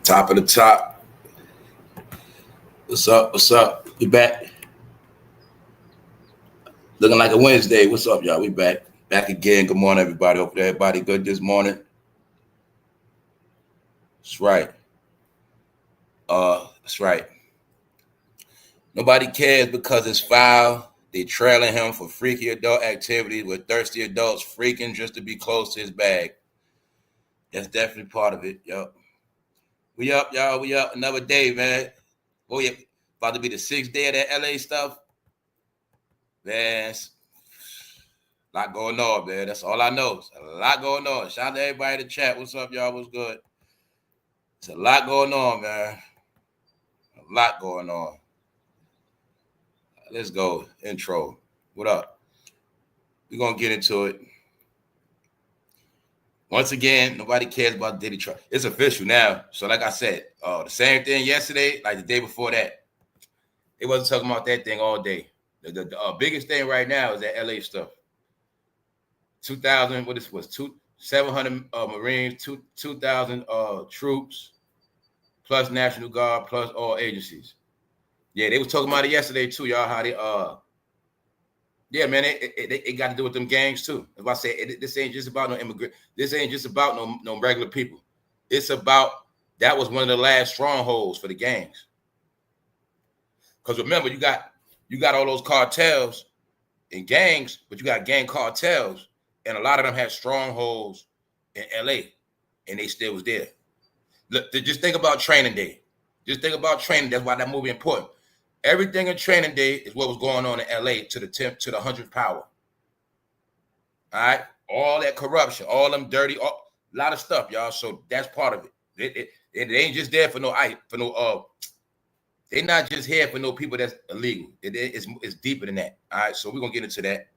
Top of the top. What's up? What's up? We back. Looking like a Wednesday. What's up, y'all? We back. Back again. Good morning, everybody. Hope everybody good this morning. That's right. That's right. Nobody cares because it's foul. They trailing him for freaky adult activities with thirsty adults freaking just to be close to his bag. That's definitely part of it. Yup. We up, y'all. We up. Another day, man. Oh, yeah. About to be the 6th day of that LA stuff. Man, a lot going on, man. That's all I know. It's a lot going on. Shout out to everybody in the chat. What's up, y'all? What's good? It's a lot going on, man. A lot going on. Let's go. Intro. What up? We're going to get into it. Once again, nobody cares about Diddy truck. It's official now. So like I said, the same thing yesterday, like the day before that. They wasn't talking about that thing all day. The biggest thing right now is that LA stuff. 2,000, what this was, 700 Marines, 2,000 troops, plus National Guard, plus all agencies. Yeah, they was talking about it yesterday too, y'all, how they, yeah, man, it got to do with them gangs too. That's why I say this ain't just about no immigrant. This ain't just about no regular people. It's about, that was one of the last strongholds for the gangs. Because remember, you got all those cartels and gangs, but you got gang cartels, and a lot of them had strongholds in LA, and they still was there. Look, just think about Training Day. Just think about Training. That's why that movie important. Everything in Training Day is what was going on in LA to the 100th power. All right, all that corruption, all them dirty, a lot of stuff, y'all. So that's part of it. It ain't just there for no. They're not just here for no people that's illegal. It's deeper than that. All right, so we're gonna get into that.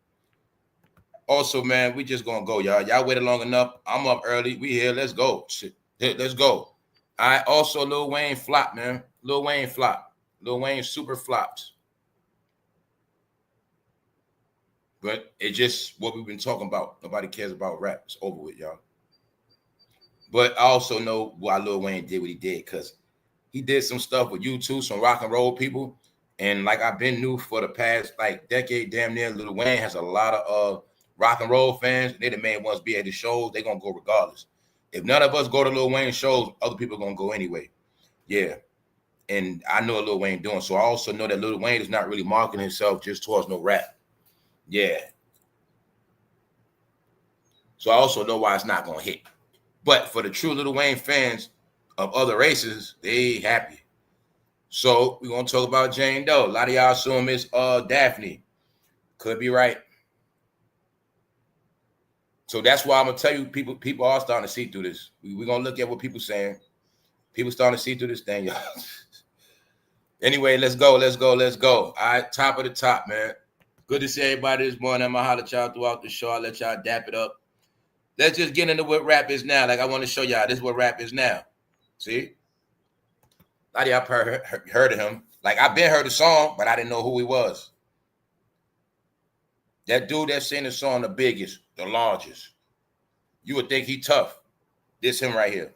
Also, man, we just gonna go, y'all. Y'all waited long enough. I'm up early. We here. Let's go. Shit. Let's go. All right. Also, Lil Wayne flopped, man. Lil Wayne flopped. Lil Wayne super flopped. But it's just what we've been talking about. Nobody cares about rap. It's over with, y'all. But I also know why Lil Wayne did what he did, because he did some stuff with U2, some rock and roll people. And like I've been new for the past like decade, damn near, Lil Wayne has a lot of rock and roll fans. They the main ones be at the shows. They're going to go regardless. If none of us go to Lil Wayne shows, other people are going to go anyway. Yeah. And I know what Lil Wayne doing. So I also know that Lil Wayne is not really marketing himself just towards no rap. Yeah. So I also know why it's not going to hit. But for the true Lil Wayne fans of other races, they happy. So we're going to talk about Jane Doe. A lot of y'all assume it's Daphne. Could be right. So that's why I'm going to tell you, people are starting to see through this. We're going to look at what people saying. People starting to see through this thing, y'all. Anyway, let's go. All right, top of the top, man. Good to see everybody this morning. I'm going to holler at y'all throughout the show. I'll let y'all dap it up. Let's just get into what rap is now. Like I want to show y'all, this is what rap is now. See? A lot of y'all heard of him. Like I've been heard the song, but I didn't know who he was. That dude that sang the song the biggest, the largest. You would think he tough. This him right here.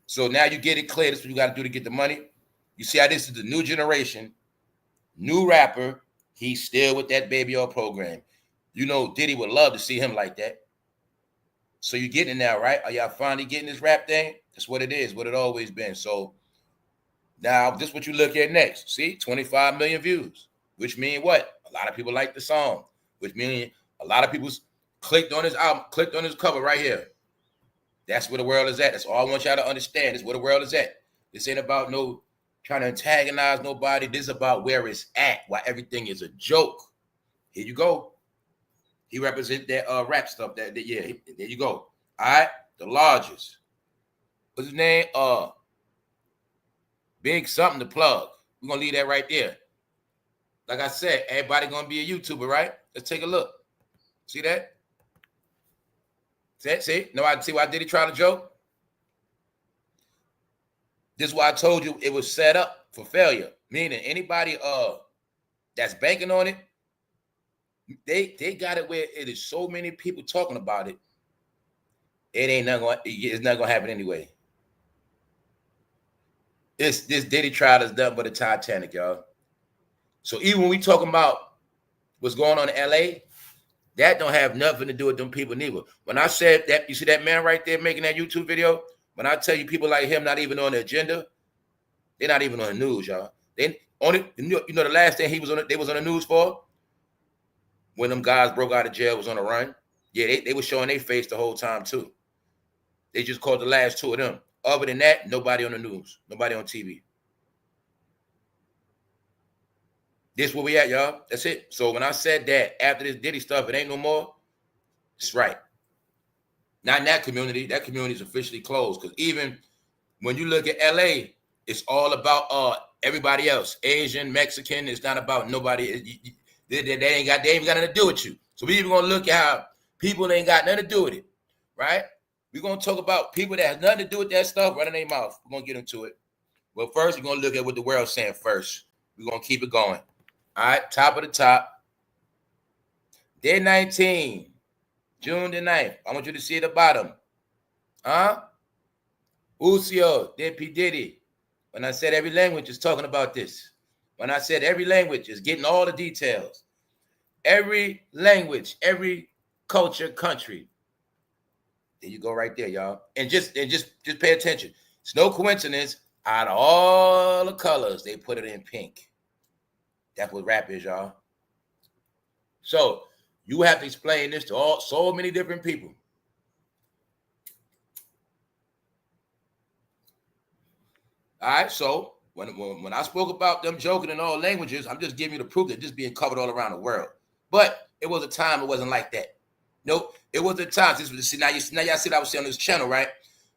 So now you get it clear. This is what you got to do to get the money. You see how this is the new generation, new rapper. He's still with that baby oil program. You know, Diddy would love to see him like that. So you're getting it now, right? Are y'all finally getting this rap thing? That's what it is, what it always been. So now this is what you look at next. See, 25 million views, which means what? A lot of people like the song, which means a lot of people clicked on his album, clicked on his cover right here. That's where the world is at. That's all I want y'all to understand. Is where the world is at. This ain't about no trying to antagonize nobody. This is about where it's at, why everything is a joke. Here you go. He represents that rap stuff. Yeah, there you go. All right, the largest. What's his name? Big something to plug. We're gonna leave that right there. Like I said, everybody gonna be a YouTuber, right? Let's take a look. See that? See? No, I see why Diddy try to joke. This is why I told you it was set up for failure. Meaning anybody that's banking on it, they got it where it is so many people talking about it. It's not gonna happen anyway. this Diddy trial is done but the Titanic, y'all. So even when we talking about what's going on in LA, that don't have nothing to do with them people neither. When I said that, you see that man right there making that YouTube video? When I tell you people like him not even on the agenda, they're not even on the news, y'all. They only, the last thing they was on the news for? When them guys broke out of jail, was on the run. Yeah, they were showing their face the whole time too. They just called the last two of them. Other than that, nobody on the news, nobody on TV. This where we at, y'all. That's it. So when I said that after this Diddy stuff, it ain't no more, it's right. Not in that community. That community is officially closed. Because even when you look at LA, it's all about everybody else. Asian, Mexican. It's not about nobody. They ain't got nothing to do with you. So we even gonna look at how people ain't got nothing to do with it, right? We're gonna talk about people that has nothing to do with that stuff running their mouth. We're gonna get into it. But first, we're gonna look at what the world's saying first. We're gonna keep it going. All right, top of the top. Day 19, June the 9th. I want you to see the bottom. Ucio, then p.diddy. When I said every language is talking about this. When I said every language is getting all the details. Every language, every culture, country. There you go right there, y'all. And just pay attention. It's no coincidence. Out of all the colors, they put it in pink. That's what rap is, y'all. So you have to explain this to so many different people. All right, so when I spoke about them joking in all languages, I'm just giving you the proof that this being covered all around the world. But it was a time it wasn't like that. Nope, it was a time. Now y'all see what I was saying on this channel, right?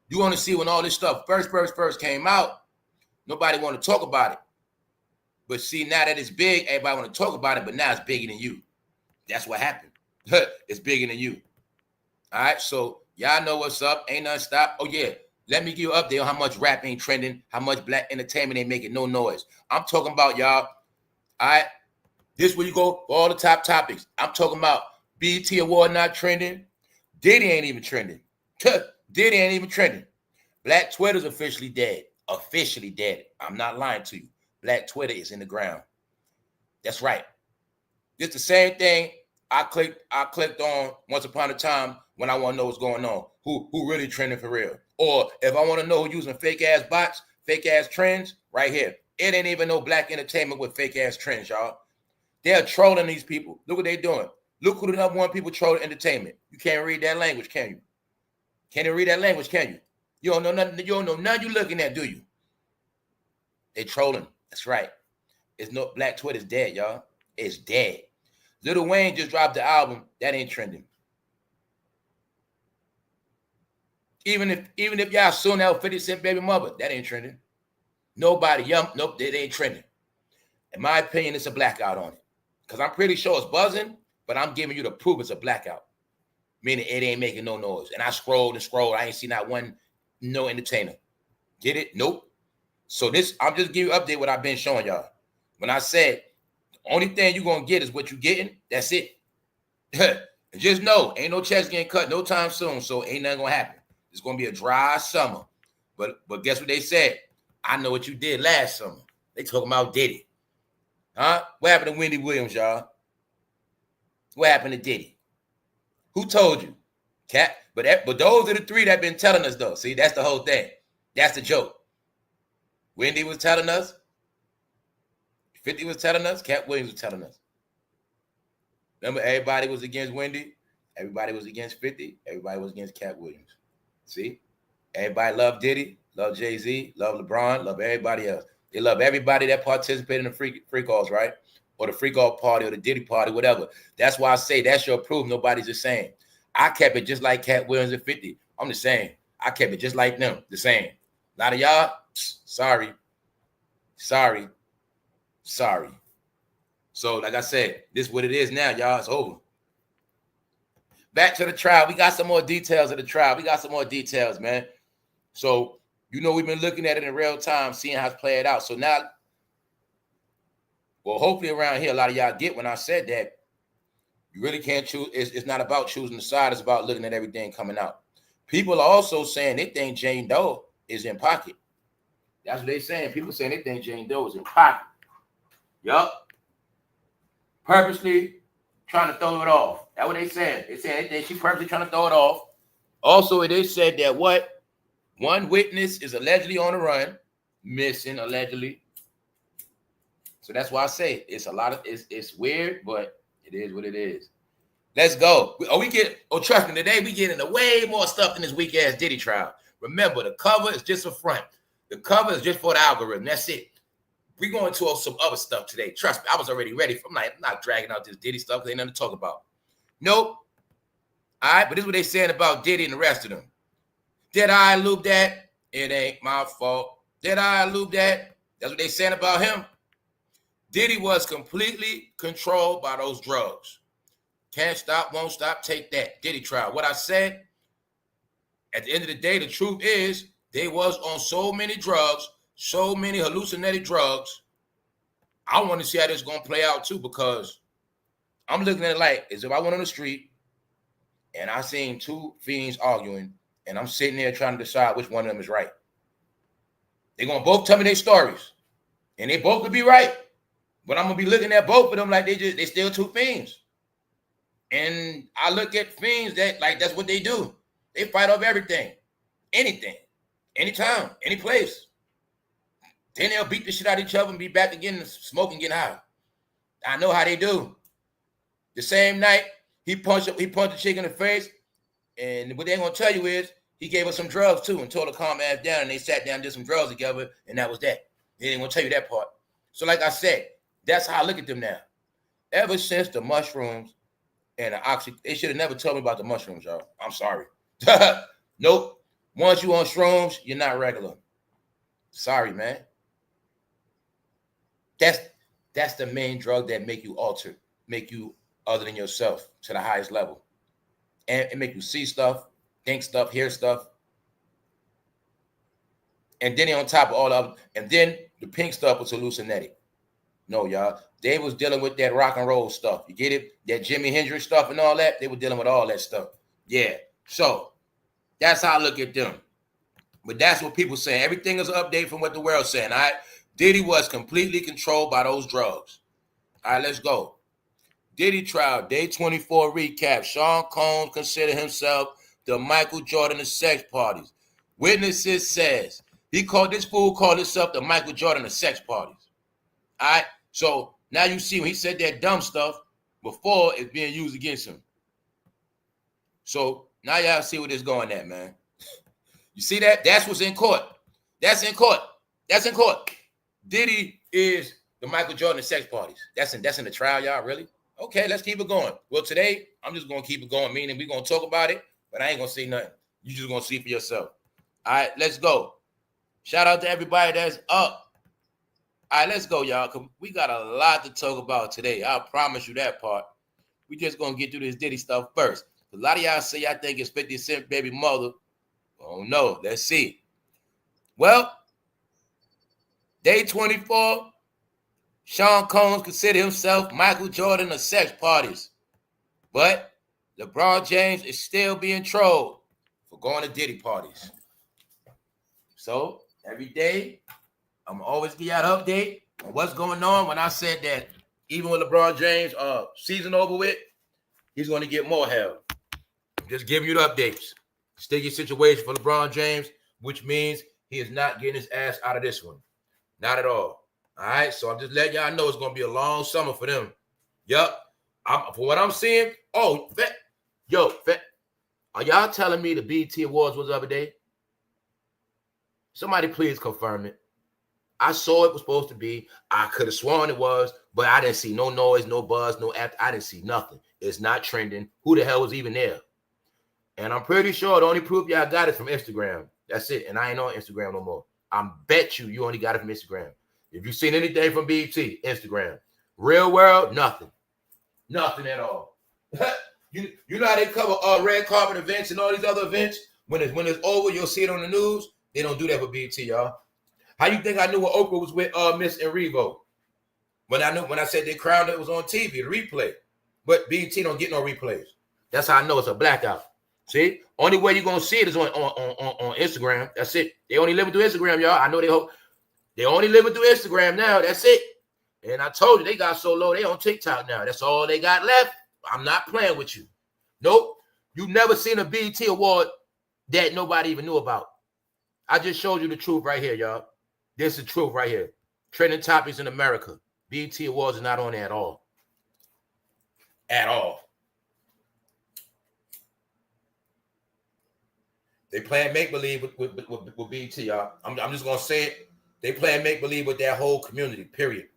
You want to see when all this stuff first came out, nobody want to talk about it. But see, now that it's big, everybody want to talk about it, but now it's bigger than you. That's what happened. It's bigger than you. All right, so y'all know what's up. Ain't nothing stop. Oh, yeah. Let me give you an update on how much rap ain't trending, how much black entertainment ain't making no noise. I'm talking about, y'all. All right, this is where you go for all the top topics. I'm talking about BET Award not trending. Diddy ain't even trending. Diddy ain't even trending. Black Twitter's officially dead. Officially dead. I'm not lying to you. Black Twitter is in the ground. That's right. It's the same thing I clicked on once upon a time when I want to know what's going on. Who really trending for real? Or if I want to know who using fake ass bots, fake ass trends, right here. It ain't even no black entertainment with fake ass trends, y'all. They're trolling these people. Look what they're doing. Look who the number one people trolling entertainment. You can't read that language, can you? Can't you read that language, can you? You don't know nothing. You don't know nothing you're looking at, do you? They trolling. That's right. It's no Black Twitter's dead, y'all. It's dead. Lil Wayne just dropped the album. That ain't trending. Even if y'all soon out 50 Cent Baby Mother, that ain't trending. Nobody, nope, that ain't trending. In my opinion, it's a blackout on it. Because I'm pretty sure it's buzzing, but I'm giving you the proof it's a blackout. Meaning it ain't making no noise. And I scrolled and scrolled. I ain't seen not one, no entertainer. Get it? Nope. So this, I'm just giving you an update what I've been showing y'all. When I said, the only thing you're going to get is what you're getting, that's it. Just know, ain't no checks getting cut no time soon, so ain't nothing going to happen. It's going to be a dry summer. But guess what they said? I know what you did last summer. They talking about Diddy. Huh? What happened to Wendy Williams, y'all? What happened to Diddy? Who told you? Cat? But those are the three that been telling us, though. See, that's the whole thing. That's the joke. Wendy was telling us. 50 was telling us. Cat Williams was telling us. Remember, everybody was against Wendy. Everybody was against 50. Everybody was against Cat Williams. See? Everybody loved Diddy, loved Jay-Z, loved LeBron, loved everybody else. They love everybody that participated in the freakoffs, right? Or the freakoff party or the Diddy party, whatever. That's why I say that's your proof. Nobody's the same. I kept it just like Cat Williams and 50. I'm the same. I kept it just like them, the same. A lot of y'all, sorry. So, like I said, this is what it is now, y'all. It's over. Back to the trial. We got some more details of the trial. We got some more details, man. So, you know, we've been looking at it in real time, seeing how it's played out. So now, well, hopefully around here, a lot of y'all get when I said that you really can't choose. It's not about choosing the side. It's about looking at everything coming out. People are also saying they think Jane Doe is in pocket. That's what they saying. People saying they think Jane Doe was in pocket. Yup. Purposely trying to throw it off. That's what they said. They said they think she purposely trying to throw it off. Also, they said that what? One witness is allegedly on the run, missing allegedly. So that's why I say it's a lot of it's weird, but it is what it is. Let's go. Trust me, today we get into way more stuff than this weak ass Diddy trial. Remember, the cover is just a front. The cover is just for the algorithm. That's it. We're going to some other stuff today. Trust me, I was already ready. I'm not dragging out this Diddy stuff because ain't nothing to talk about. Nope. All right, but this is what they saying about Diddy and the rest of them. Did I loop that? It ain't my fault. Did I loop that? That's what they saying about him. Diddy was completely controlled by those drugs. Can't stop, won't stop, take that. Diddy trial. What I said, at the end of the day, the truth is they was on so many drugs, so many hallucinated drugs. I want to see how this is going to play out too, because I'm looking at it like as if I went on the street and I seen two fiends arguing and I'm sitting there trying to decide which one of them is right. They're going to both tell me their stories and they both could be right. But I'm going to be looking at both of them like they still two fiends. And I look at fiends that like that's what they do. They fight over everything, anything, anytime, any place. Then they'll beat the shit out of each other and be back again and smoking, getting high. I know how they do. The same night, he punched the chick in the face, and what they're gonna tell you is he gave her some drugs too and told her to calm ass down, and they sat down and did some drugs together, and that was that. They didn't want to tell you that part. So like I said, that's how I look at them now. Ever since the mushrooms and the oxy, they should have never told me about the mushrooms, y'all. I'm sorry. Nope. Once you on shrooms, you're not regular. Sorry, man. That's the main drug that make you altered, make you other than yourself to the highest level. And it make you see stuff, think stuff, hear stuff. And then on top of all of it, and then the pink stuff was hallucinating. No, y'all. They was dealing with that rock and roll stuff. You get it? That Jimi Hendrix stuff and all that. They were dealing with all that stuff. Yeah. So that's how I look at them. But that's what people saying. Everything is an update from what the world's saying. All right. Diddy was completely controlled by those drugs. All right, let's go. Diddy trial, day 24 recap. Sean Combs considered himself the Michael Jordan of sex parties. Witnesses says this fool called himself the Michael Jordan of sex parties. All right, so now you see when he said that dumb stuff before it's being used against him. So now y'all see what it's going at, man. You see that? That's what's in court. That's in court. That's in court. Diddy is the Michael Jordan of sex parties. That's in the trial, y'all, really? Okay, let's keep it going. Well, today, I'm just going to keep it going, meaning we're going to talk about it, but I ain't going to say nothing. You just going to see for yourself. All right, let's go. Shout out to everybody that's up. All right, let's go, y'all. We got a lot to talk about today. I promise you that part. We just going to get through this Diddy stuff first. A lot of y'all say y'all think it's 50 Cent baby mother. Oh, no. Let's see. Well, day 24, Sean Combs considered himself Michael Jordan of sex parties. But LeBron James is still being trolled for going to Diddy parties. So every day, I'm going to always give y'all an update on what's going on. When I said that even with LeBron James season over with, he's going to get more hell. I'm just giving you the updates. Sticky situation for LeBron James, which means he is not getting his ass out of this one. Not at all. All right, so I'm just letting y'all know it's going to be a long summer for them. Yup. For what I'm seeing, are y'all telling me the BET Awards was the other day? Somebody please confirm it. I saw it was supposed to be. I could have sworn it was, but I didn't see no noise, no buzz, no after. I didn't see nothing. It's not trending. Who the hell was even there? And I'm pretty sure the only proof y'all got it from Instagram. That's it. And I ain't on Instagram no more. I bet you only got it from Instagram. If you've seen anything from BET, Instagram. Real world, nothing. Nothing at all. You know how they cover red carpet events and all these other events? When it's over, you'll see it on the news. They don't do that with BET, y'all. How you think I knew when Oprah was with Miss and Revo? When I said they crowned it was on TV, the replay. But BET don't get no replays. That's how I know it's a blackout. See? Only way you're gonna see it is on Instagram. That's it. They only live through Instagram, y'all. I know they hope. They only living through Instagram now. That's it. And I told you, they got so low, they on TikTok now. That's all they got left. I'm not playing with you. Nope. You never seen a BET award that nobody even knew about. I just showed you the truth right here, y'all. This is the truth right here. Trending topics in America. BET awards are not on there at all. At all. They playing make-believe with BET, y'all. I'm just going to say it. They playing make-believe with that whole community, period.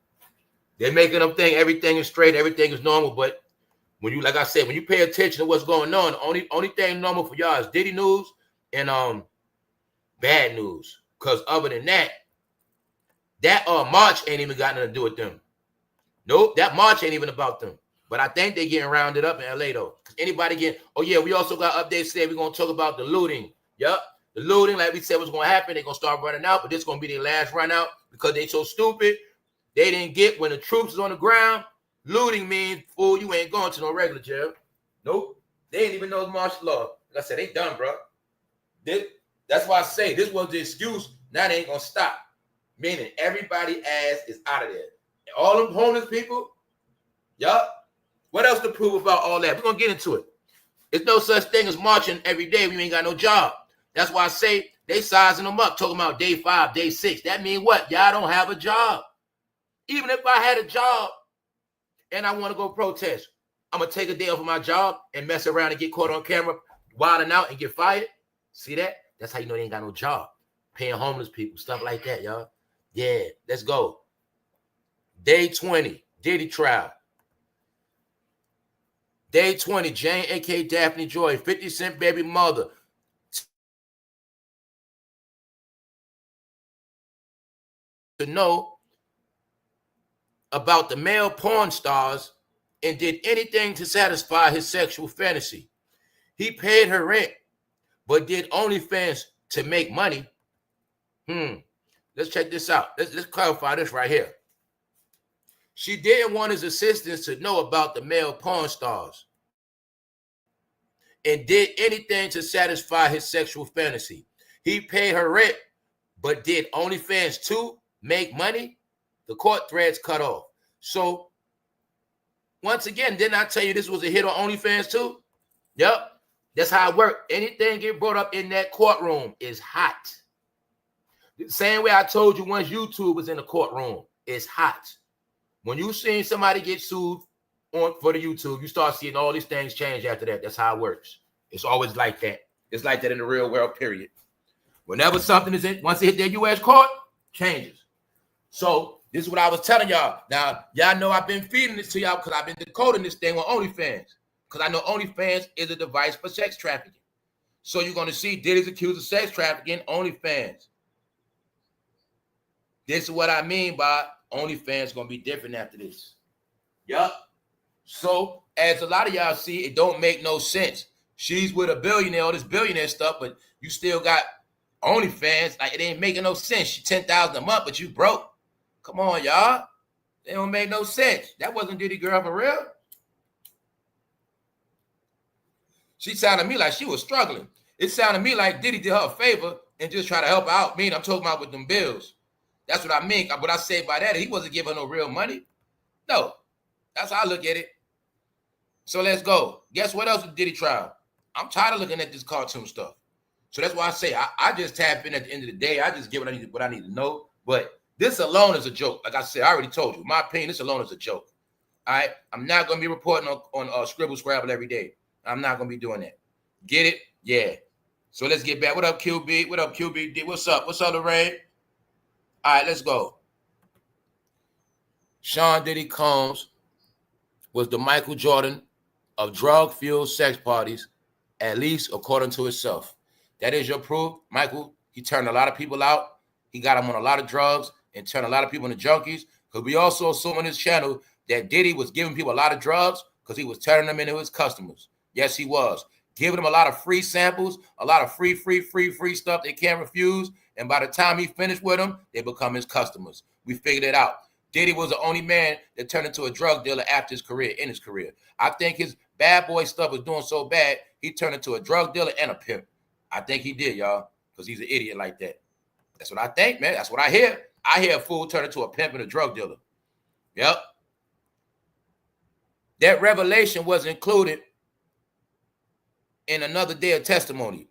They're making them think everything is straight, everything is normal, but when you, like I said, when you pay attention to what's going on, the only thing normal for y'all is Diddy news and bad news. Because other than that, that march ain't even got nothing to do with them. Nope, that march ain't even about them. But I think they getting rounded up in LA though. Anybody getting, oh yeah, we also got updates today. We're gonna talk about the looting. Yup. The looting, like we said, was gonna happen. They're gonna start running out, but this is gonna be their last run out because they so stupid. They didn't get when the troops is on the ground. Looting means, fool, you ain't going to no regular jail. Nope. They didn't even know it's martial law. Like I said, they done, bro. That's why I say this was the excuse. Now they ain't gonna stop. Meaning everybody ass is out of there. And all them homeless people, yup. What else to prove about all that? We're gonna get into it. There's no such thing as marching every day when you ain't got no job. That's why I say they sizing them up, talking about day 5, day 6. That mean what? Y'all don't have a job. Even if I had a job and I want to go protest, I'm going to take a day off of my job and mess around and get caught on camera, wilding out and get fired. See that? That's how you know they ain't got no job. Paying homeless people, stuff like that, y'all. Yeah, let's go. Day 20, Diddy trial. Day 20, Jane, a.k.a. Daphne Joy, 50 Cent baby mother. To know about the male porn stars and did anything to satisfy his sexual fantasy. He paid her rent, but did OnlyFans to make money. Let's check this out. Let's clarify this right here. She didn't want his assistants to know about the male porn stars and did anything to satisfy his sexual fantasy. He paid her rent, but did OnlyFans to make money. The court threads cut off. So, once again, didn't I tell you this was a hit on OnlyFans too? Yep. That's how it works. Anything get brought up in that courtroom is hot. The same way I told you once YouTube was in the courtroom, it's hot. When you seen somebody get sued for the YouTube, you start seeing all these things change after that. That's how it works. It's always like that. It's like that in the real world, period. Whenever something is in, once it hit their U.S. court, changes. So this is what I was telling y'all. Now, y'all know I've been feeding this to y'all because I've been decoding this thing on OnlyFans. Because I know OnlyFans is a device for sex trafficking. So you're going to see Diddy's accused of sex trafficking, OnlyFans. This is what I mean by OnlyFans going to be different after this. Yup. So as a lot of y'all see, it don't make no sense. She's with a billionaire, all this billionaire stuff, but you still got OnlyFans. Like, it ain't making no sense. She $10,000 a month, but you broke. Come on, y'all. It don't make no sense. That wasn't Diddy girl for real. She sounded to me like she was struggling. It sounded to me like Diddy did her a favor and just try to help her out. I mean, I'm talking about with them bills. That's what I mean. What I say by that, he wasn't giving her no real money. No. That's how I look at it. So let's go. Guess what else did Diddy trial? I'm tired of looking at this cartoon stuff. So that's why I say I just tap in at the end of the day. I just give what I need to know. But this alone is a joke. Like I said, I already told you. My opinion, this alone is a joke. All right? I'm not going to be reporting on Scribble Scrabble every day. I'm not going to be doing that. Get it? Yeah. So let's get back. What up, QB? What up, QB? What's up? What's up, Lorraine? All right, let's go. Sean Diddy Combs was the Michael Jordan of drug-fueled sex parties, at least according to himself. That is your proof. Michael, he turned a lot of people out. He got them on a lot of drugs and turned a lot of people into junkies. Because we also saw on his channel that Diddy was giving people a lot of drugs because he was turning them into his customers. Yes, he was. Giving them a lot of free samples, a lot of free stuff they can't refuse. And by the time he finished with them, they become his customers. We figured it out. Diddy was the only man that turned into a drug dealer after his career, in his career. I think his bad boy stuff was doing so bad, he turned into a drug dealer and a pimp. I think he did, y'all, because he's an idiot like that. That's what I think, man. That's what I hear. I hear a fool turn into a pimp and a drug dealer. Yep. That revelation was included in another day of testimony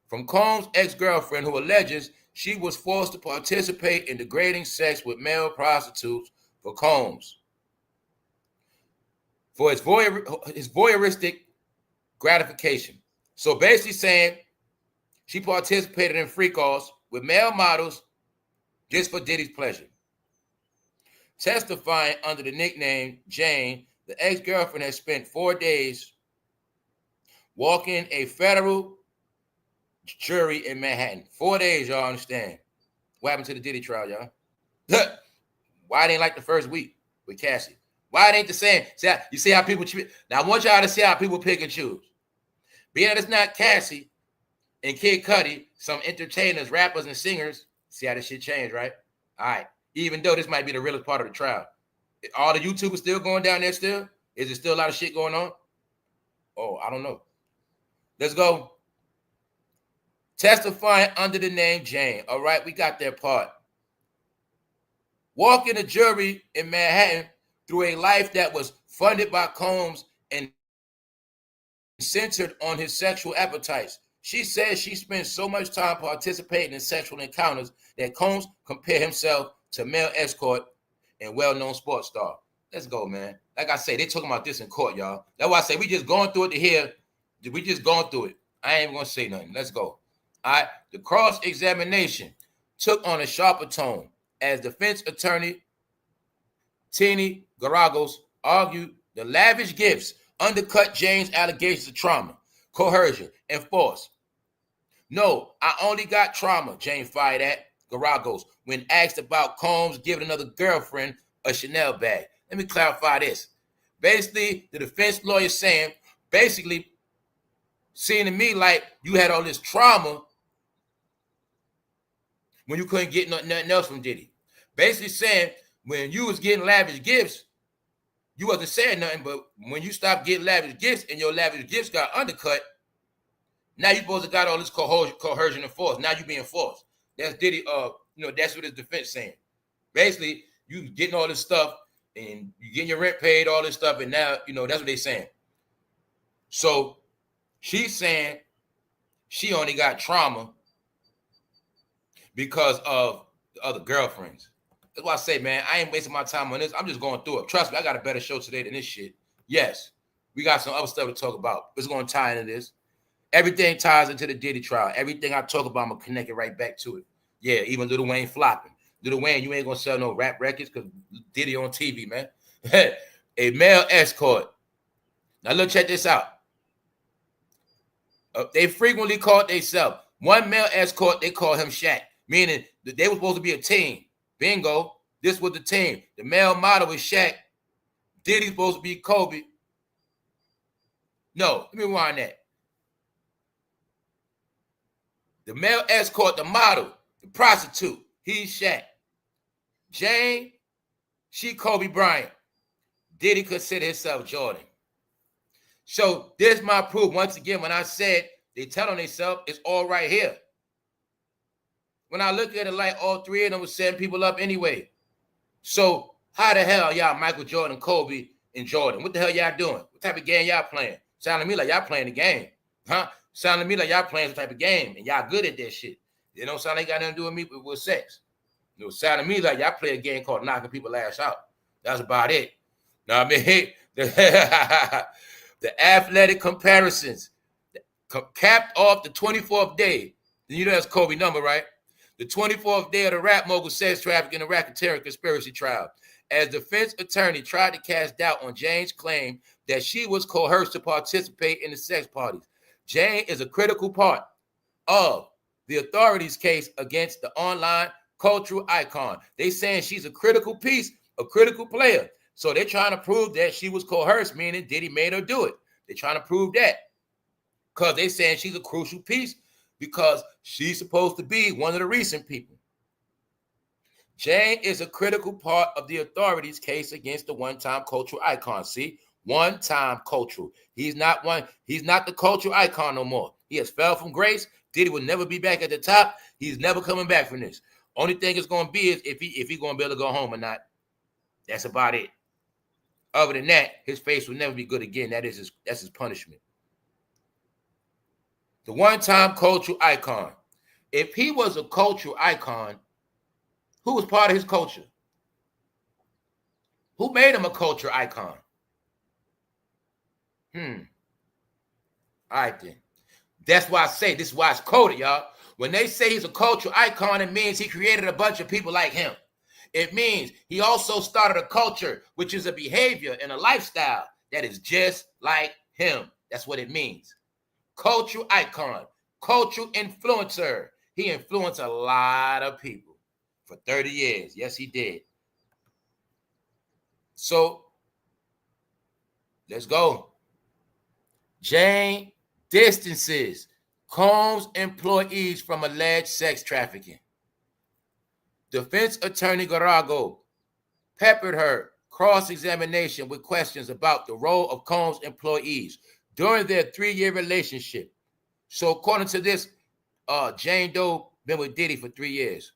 from Combs' ex-girlfriend, who alleges she was forced to participate in degrading sex with male prostitutes for Combs for his voyeuristic gratification. So basically saying she participated in freakoffs with male models just for Diddy's pleasure. Testifying under the nickname Jane, the ex-girlfriend has spent 4 days walking a federal jury in Manhattan. 4 days, y'all understand. What happened to the Diddy trial, y'all? Why it ain't like the first week with Cassie? Why it ain't the same? See, you see how people choose? Now, I want y'all to see how people pick and choose. Being that it's not Cassie and Kid Cudi, some entertainers, rappers, and singers, see how this shit changed, right? All right. Even though this might be the realest part of the trial. All the YouTubers still going down there still? Is there still a lot of shit going on? Oh, I don't know. Let's go. Testifying under the name Jane. All right, we got that part. Walking a jury in Manhattan through a life that was funded by Combs and centered on his sexual appetites. She says she spent so much time participating in sexual encounters that Combs compared himself to male escort and well-known sports star. Let's go, man. Like I say, they talking about this in court, y'all. That's why I say we just going through it to hear. We just going through it. I ain't even gonna say nothing. Let's go. All right. The cross-examination took on a sharper tone as defense attorney Tini Garagos argued the lavish gifts undercut Jane's allegations of trauma, coercion, and force. No, I only got trauma, Jane fired at Garagos when asked about Combs giving another girlfriend a Chanel bag. Let me clarify this. Basically, the defense lawyer saying, basically, seeing to me like you had all this trauma when you couldn't get nothing else from Diddy. Basically saying, when you was getting lavish gifts, you wasn't saying nothing, but when you stopped getting lavish gifts and your lavish gifts got undercut, now you supposed to got all this coercion and force. Now you being forced. That's Diddy, that's what his defense saying. Basically, you getting all this stuff and you getting your rent paid, all this stuff, and now, that's what they saying. So she's saying she only got trauma because of the other girlfriends. That's why I say, man, I ain't wasting my time on this. I'm just going through it. Trust me, I got a better show today than this shit. Yes, we got some other stuff to talk about. It's going to tie into this. Everything ties into the Diddy trial. Everything I talk about, I'm going to connect it right back to it. Yeah, even Lil Wayne flopping. Lil Wayne, you ain't going to sell no rap records because Diddy on TV, man. A male escort. Now, look, check this out. They frequently called themselves. One male escort, they call him Shaq, meaning that they were supposed to be a team. Bingo. This was the team. The male model is Shaq. Diddy's supposed to be Kobe. No, let me rewind that. The male escort, the model, the prostitute, he's Shaq. Jane, she Kobe Bryant. Diddy consider himself Jordan. So there's my proof. Once again, when I said they tell on themselves, it's all right here. When I look at it like all three of them was setting people up anyway. So how the hell y'all Michael Jordan, Kobe, and Jordan? What the hell y'all doing? What type of game y'all playing? Sounding to me like y'all playing the game. Huh? Sounding to me like y'all playing some type of game and y'all good at that shit. It don't sound like got nothing to do with me with sex. It sounded to me like y'all play a game called knocking people's ass out. That's about it. Now, I mean, the athletic comparisons capped off the 24th day. You know that's Kobe number, right? The 24th day of the rap mogul sex trafficking and racketeering conspiracy trial, as defense attorney tried to cast doubt on Jane's claim that she was coerced to participate in the sex parties. Jane is a critical part of the authorities' case against the online cultural icon. They saying she's a critical piece, a critical player. So they're trying to prove that she was coerced, meaning Diddy made her do it. They're trying to prove that because they saying she's a crucial piece because she's supposed to be one of the recent people. Jane is a critical part of the authorities' case against the one-time cultural icon. See, one-time cultural. He's not the cultural icon no more. He has fell from grace. Diddy will never be back at the top. He's never coming back from this. Only thing it's gonna be is if he gonna be able to go home or not. That's about it. Other than that, his face will never be good again. That's his punishment. The one-time cultural icon. If he was a cultural icon, who was part of his culture? Who made him a culture icon? All right then. That's why I say this is why it's coded, y'all. When they say he's a cultural icon, it means he created a bunch of people like him. It means he also started a culture, which is a behavior and a lifestyle that is just like him. That's what it means. Cultural icon, cultural influencer. He influenced a lot of people for 30 years. Yes, he did. So let's go. Jane distances Combs employees from alleged sex trafficking. Defense attorney Garago peppered her cross-examination with questions about the role of Combs employees during their 3-year relationship. So according to this, Jane Doe been with Diddy for 3 years.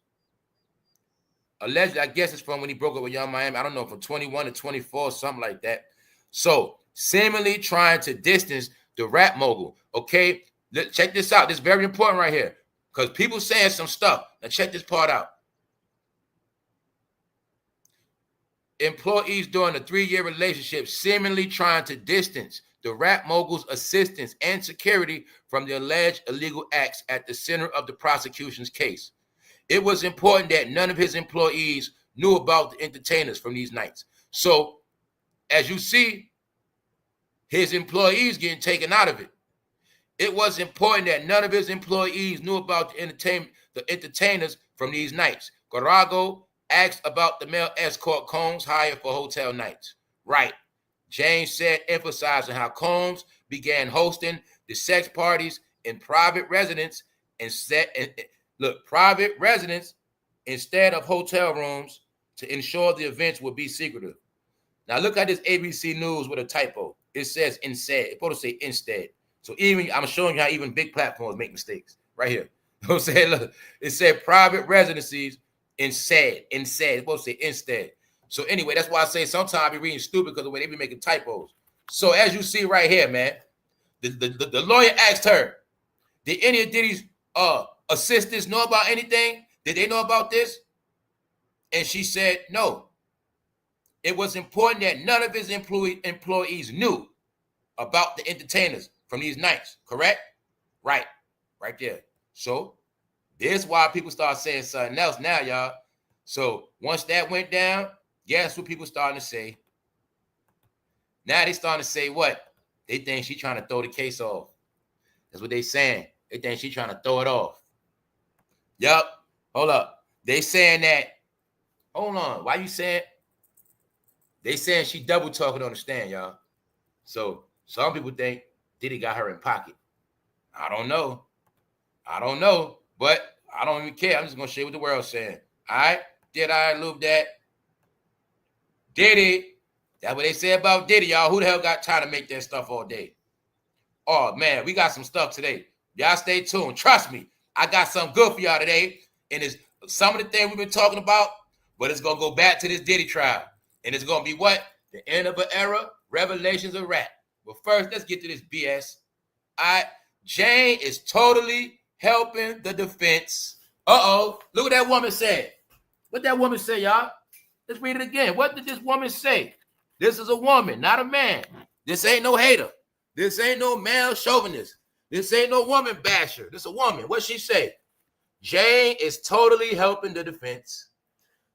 Allegedly, I guess it's from when he broke up with Yungmiami. I don't know, from 21 to 24, something like that. So seemingly trying to distance the rap mogul. Okay, check this out. This is very important right here because people saying some stuff. Now check this part out. Employees during a 3-year relationship seemingly trying to distance the rap mogul's assistance and security from the alleged illegal acts at the center of the prosecution's case. It was important that none of his employees knew about the entertainers from these nights. So, as you see, his employees getting taken out of it. It was important that none of his employees knew about the entertainers from these nights. Garago asked about the male escort Combs hired for hotel nights. Right. James said, emphasizing how Combs began hosting the sex parties in private residence private residence instead of hotel rooms to ensure the events would be secretive. Now look at this ABC News with a typo. It says instead. It's supposed to say instead. So even I'm showing you how even big platforms make mistakes right here. You know what I'm saying? Look, it said private residencies instead. It's supposed to say instead. So anyway, that's why I say sometimes I be reading stupid because of the way they be making typos. So as you see right here, man, the lawyer asked her, did any of Diddy's assistants know about anything? Did they know about this? And she said, no. It was important that none of his employees knew about the entertainers from these nights, correct? Right there. So this is why people start saying something else now, y'all. So once that went down, guess what people starting to say? Now they starting to say what? They think she trying to throw the case off. That's what they saying. They think she trying to throw it off. Yup. Hold up. They saying that. Hold on. Why you saying? They saying she double talking on the stand, y'all. So some people think Diddy got her in pocket. I don't know. But I don't even care. I'm just going to share what the world's saying. All right? Did I lose that? Diddy. That's what they say about Diddy, y'all. Who the hell got time to make that stuff all day? Oh, man, we got some stuff today. Y'all stay tuned. Trust me, I got something good for y'all today. And it's some of the things we've been talking about, but it's going to go back to this Diddy trial. And it's going to be what? The end of an era, revelations of rap. But first, let's get to this BS. All right? Jane is totally helping the defense. Uh-oh. Look what that woman said. What that woman say, y'all? Let's read it again. What did this woman say? This is a woman, not a man. This ain't no hater. This ain't no male chauvinist. This ain't no woman basher. This is a woman. What she say? Jane is totally helping the defense.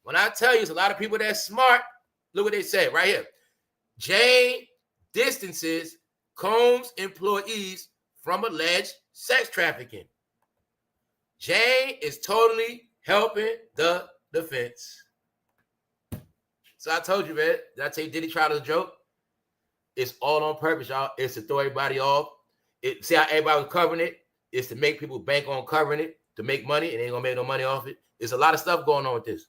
When I tell you, there's a lot of people that's smart. Look what they say right here. Jane distances Combs employees from alleged sex trafficking. Jane is totally helping the defense. So I told you, man. Did I tell you Diddy tried as a joke? It's all on purpose, y'all. It's to throw everybody off. See how everybody was covering it? It's to make people bank on covering it, to make money, and they ain't gonna make no money off it. There's a lot of stuff going on with this.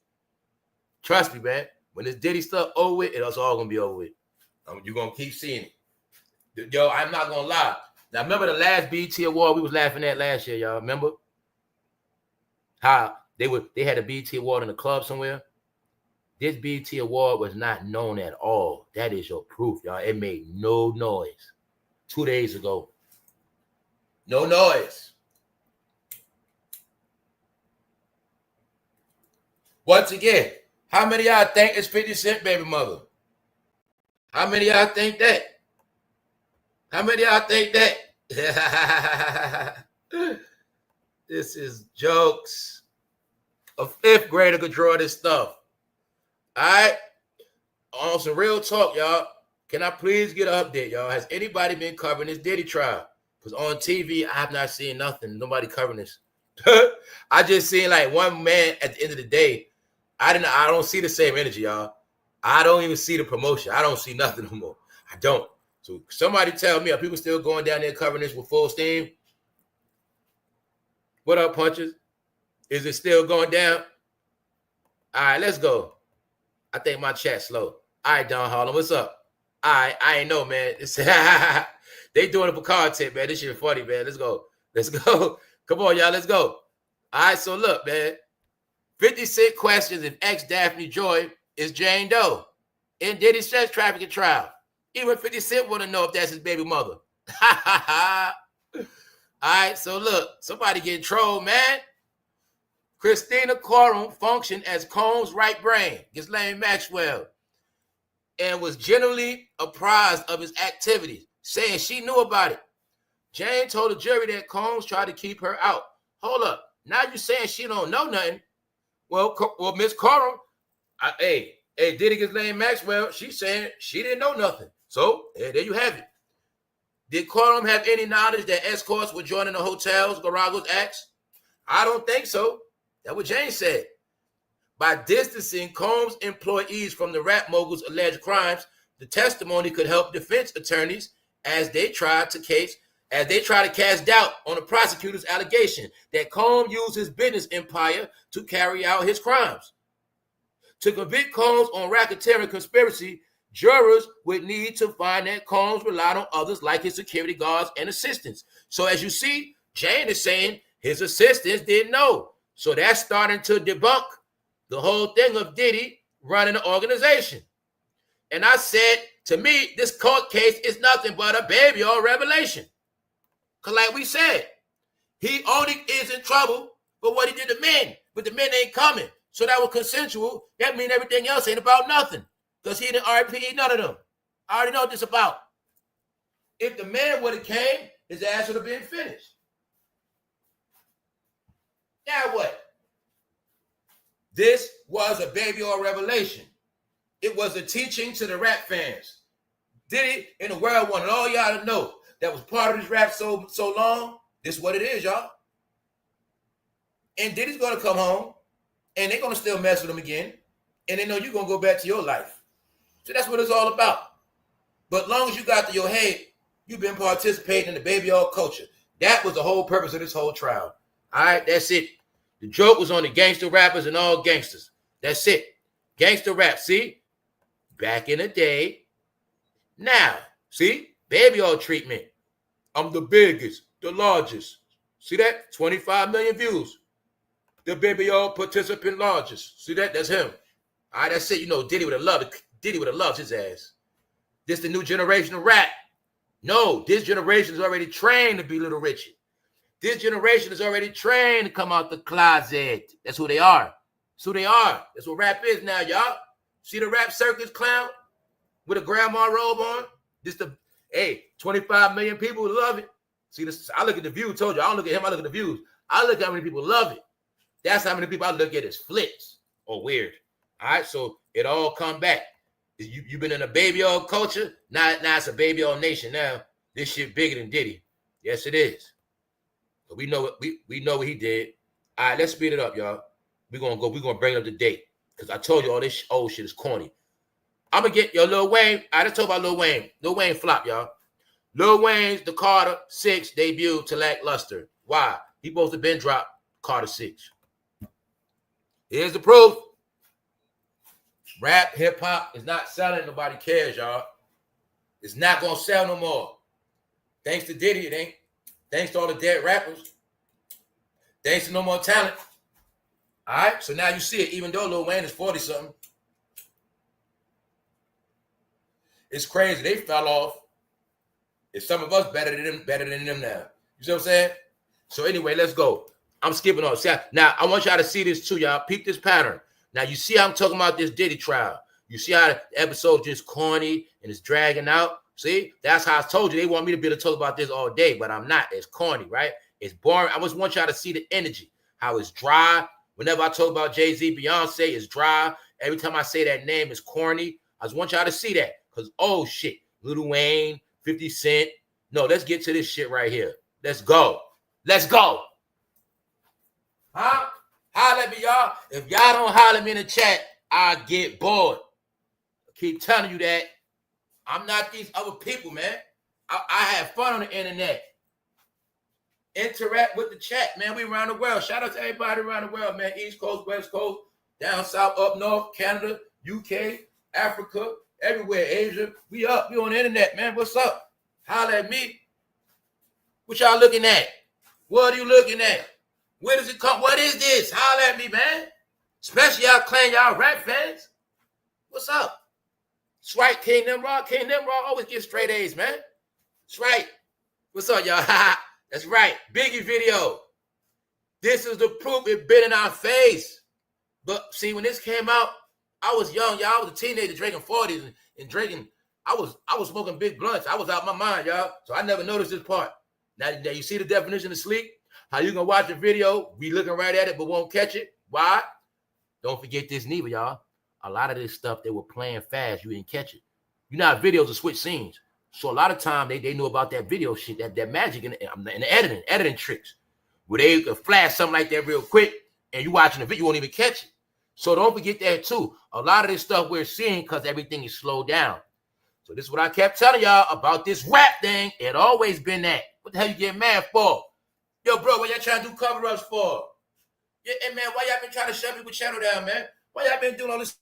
Trust me, man. When this Diddy stuff over with, it's all gonna be over with. You're gonna keep seeing it. Yo, I'm not gonna lie. Now remember the last BET award we was laughing at last year, y'all. Remember? How They had a BET award in a club somewhere. This BET award was not known at all. That is your proof, y'all. It made no noise. 2 days ago. No noise. Once again, how many of y'all think it's 50 Cent baby mother? How many of y'all think that? How many of y'all think that? This is jokes. A fifth grader could draw this stuff. All right? On some real talk, y'all. Can I please get an update, y'all? Has anybody been covering this Diddy trial? Because on TV, I have not seen nothing. Nobody covering this. I just seen like one man at the end of the day. I don't see the same energy, y'all. I don't even see the promotion. I don't see nothing no more. I don't. So somebody tell me, are people still going down there covering this with full steam? What up, punches? Is it still going down? All right, let's go. I think my chat's slow. All right, Don Harlem, what's up? All right, I ain't know, man. They doing it for content, man. This shit funny, man. Let's go. Let's go. Come on, y'all. Let's go. All right, so look, man. 56 questions if ex-Daphne Joy is Jane Doe in Diddy's sex trafficking trial. Even 50 Cent want to know if that's his baby mother. All right, so look. Somebody getting trolled, man. Christina Corum functioned as Combs' right brain, Ghislaine Maxwell, and was generally apprised of his activities, saying she knew about it. Jane told the jury that Combs tried to keep her out. Hold up. Now you're saying she don't know nothing. Well, Miss Corum, hey, Diddy Ghislaine Maxwell, she's saying she didn't know nothing. So, there you have it. Did Corum have any knowledge that escorts were joining the hotels, Garagos asked? I don't think so. That's what Jane said. By distancing Combs' employees from the rap mogul's alleged crimes, the testimony could help defense attorneys as they try to cast doubt on the prosecutor's allegation that Combs used his business empire to carry out his crimes. To convict Combs on racketeering conspiracy, jurors would need to find that Combs relied on others like his security guards and assistants. So as you see, Jane is saying his assistants didn't know. So that's starting to debunk the whole thing of Diddy running the organization. And I said, to me, this court case is nothing but a baby or revelation. Because like we said, he only is in trouble for what he did to men, but the men ain't coming. So that was consensual. That means everything else ain't about nothing. Because he didn't RP none of them. I already know what this about. If the man would have came, his ass would have been finished. Now what? This was a baby or revelation. It was a teaching to the rap fans. Diddy in the world wanted all y'all to know that was part of this rap so long. This is what it is, y'all. And Diddy's going to come home, and they're going to still mess with him again, and they know you're going to go back to your life. So that's what it's all about. But as long as you got to your head, you've been participating in the baby oil culture. That was the whole purpose of this whole trial. All right, that's it. The joke was on the gangster rappers and all gangsters. That's it. Gangster rap, see? Back in the day. Now, see? Baby oil treatment. I'm the biggest, the largest. See that? 25 million views. The baby oil participant largest. See that? That's him. All right, that's it. You know, Diddy would have loved it. Diddy would have loved his ass. This the new generation of rap. No, this generation is already trained to be Little Richard. This generation is already trained to come out the closet. That's who they are. That's who they are. That's what rap is now, y'all. See the rap circus clown with a grandma robe on? This the, 25 million people love it. See this? I look at the views. Told you, I don't look at him. I look at the views. I look at how many people love it. That's how many people I look at as flips or weird. All right, so it all come back. You've been in a baby oil culture. Now it's a baby oil nation. Now this shit bigger than Diddy. Yes, it is. But we know what he did. All right, let's speed it up, y'all. We're gonna bring it up to date. Because I told you all this old shit is corny. I'm gonna get Lil Wayne. I just talk about Lil Wayne. Lil Wayne flop, y'all. Lil Wayne's The Carter 6 debut to lackluster. Why? He supposed to have been dropped Carter 6. Here's the proof. Rap, hip-hop is not selling. Nobody cares, y'all. It's not gonna sell no more. Thanks to Diddy, it ain't. Thanks to all the dead rappers. Thanks to no more talent. All right, so now you see it, even though Lil Wayne is 40-something. It's crazy. They fell off. It's some of us better than them now. You see what I'm saying? So anyway, let's go. I'm skipping on. Now, I want y'all to see this too, y'all. Peep this pattern. Now, you see how I'm talking about this Diddy trial. You see how the episode just corny and it's dragging out? See? That's how I told you. They want me to be able to talk about this all day, but I'm not. It's corny, right? It's boring. I just want y'all to see the energy, how it's dry. Whenever I talk about Jay-Z, Beyonce, it's dry. Every time I say that name, it's corny. I just want y'all to see that because, oh, shit, Lil Wayne, 50 Cent. No, let's get to this shit right here. Let's go. Let's go. Huh? Holler at me, y'all. If y'all don't holler at me in the chat, I get bored. I keep telling you that. I'm not these other people, man. I have fun on the internet. Interact with the chat, man. We around the world. Shout out to everybody around the world, man. East Coast, West Coast, down south, up north, Canada, UK, Africa, everywhere, Asia. We up. We on the internet, man. What's up? Holler at me. What y'all looking at? What are you looking at? Where does it come? What is this? Holler at me, man. Especially y'all claim y'all rap fans. What's up? That's right, King Nimrod. King Nimrod always get straight A's, man. That's right. What's up, y'all? That's right. Biggie video. This is the proof. It been in our face. But see, when this came out, I was young, y'all. I was a teenager drinking 40s and drinking. I was smoking big blunts. I was out my mind, y'all. So I never noticed this part. Now you see the definition of sleep? How you gonna watch a video, be looking right at it, but won't catch it? Why? Don't forget this neither, y'all. A lot of this stuff they were playing fast, you didn't catch it. You know how videos will switch scenes. So a lot of time they knew about that video shit, that magic in the editing tricks, where they could flash something like that real quick, and you watching the video, you won't even catch it. So don't forget that too. A lot of this stuff we're seeing because everything is slowed down. So this is what I kept telling y'all about this rap thing. It always been that. What the hell you getting mad for? Yo, bro, what y'all trying to do cover-ups for? Yeah, hey, man, why y'all been trying to shut people's channel down, man? Why y'all been doing all this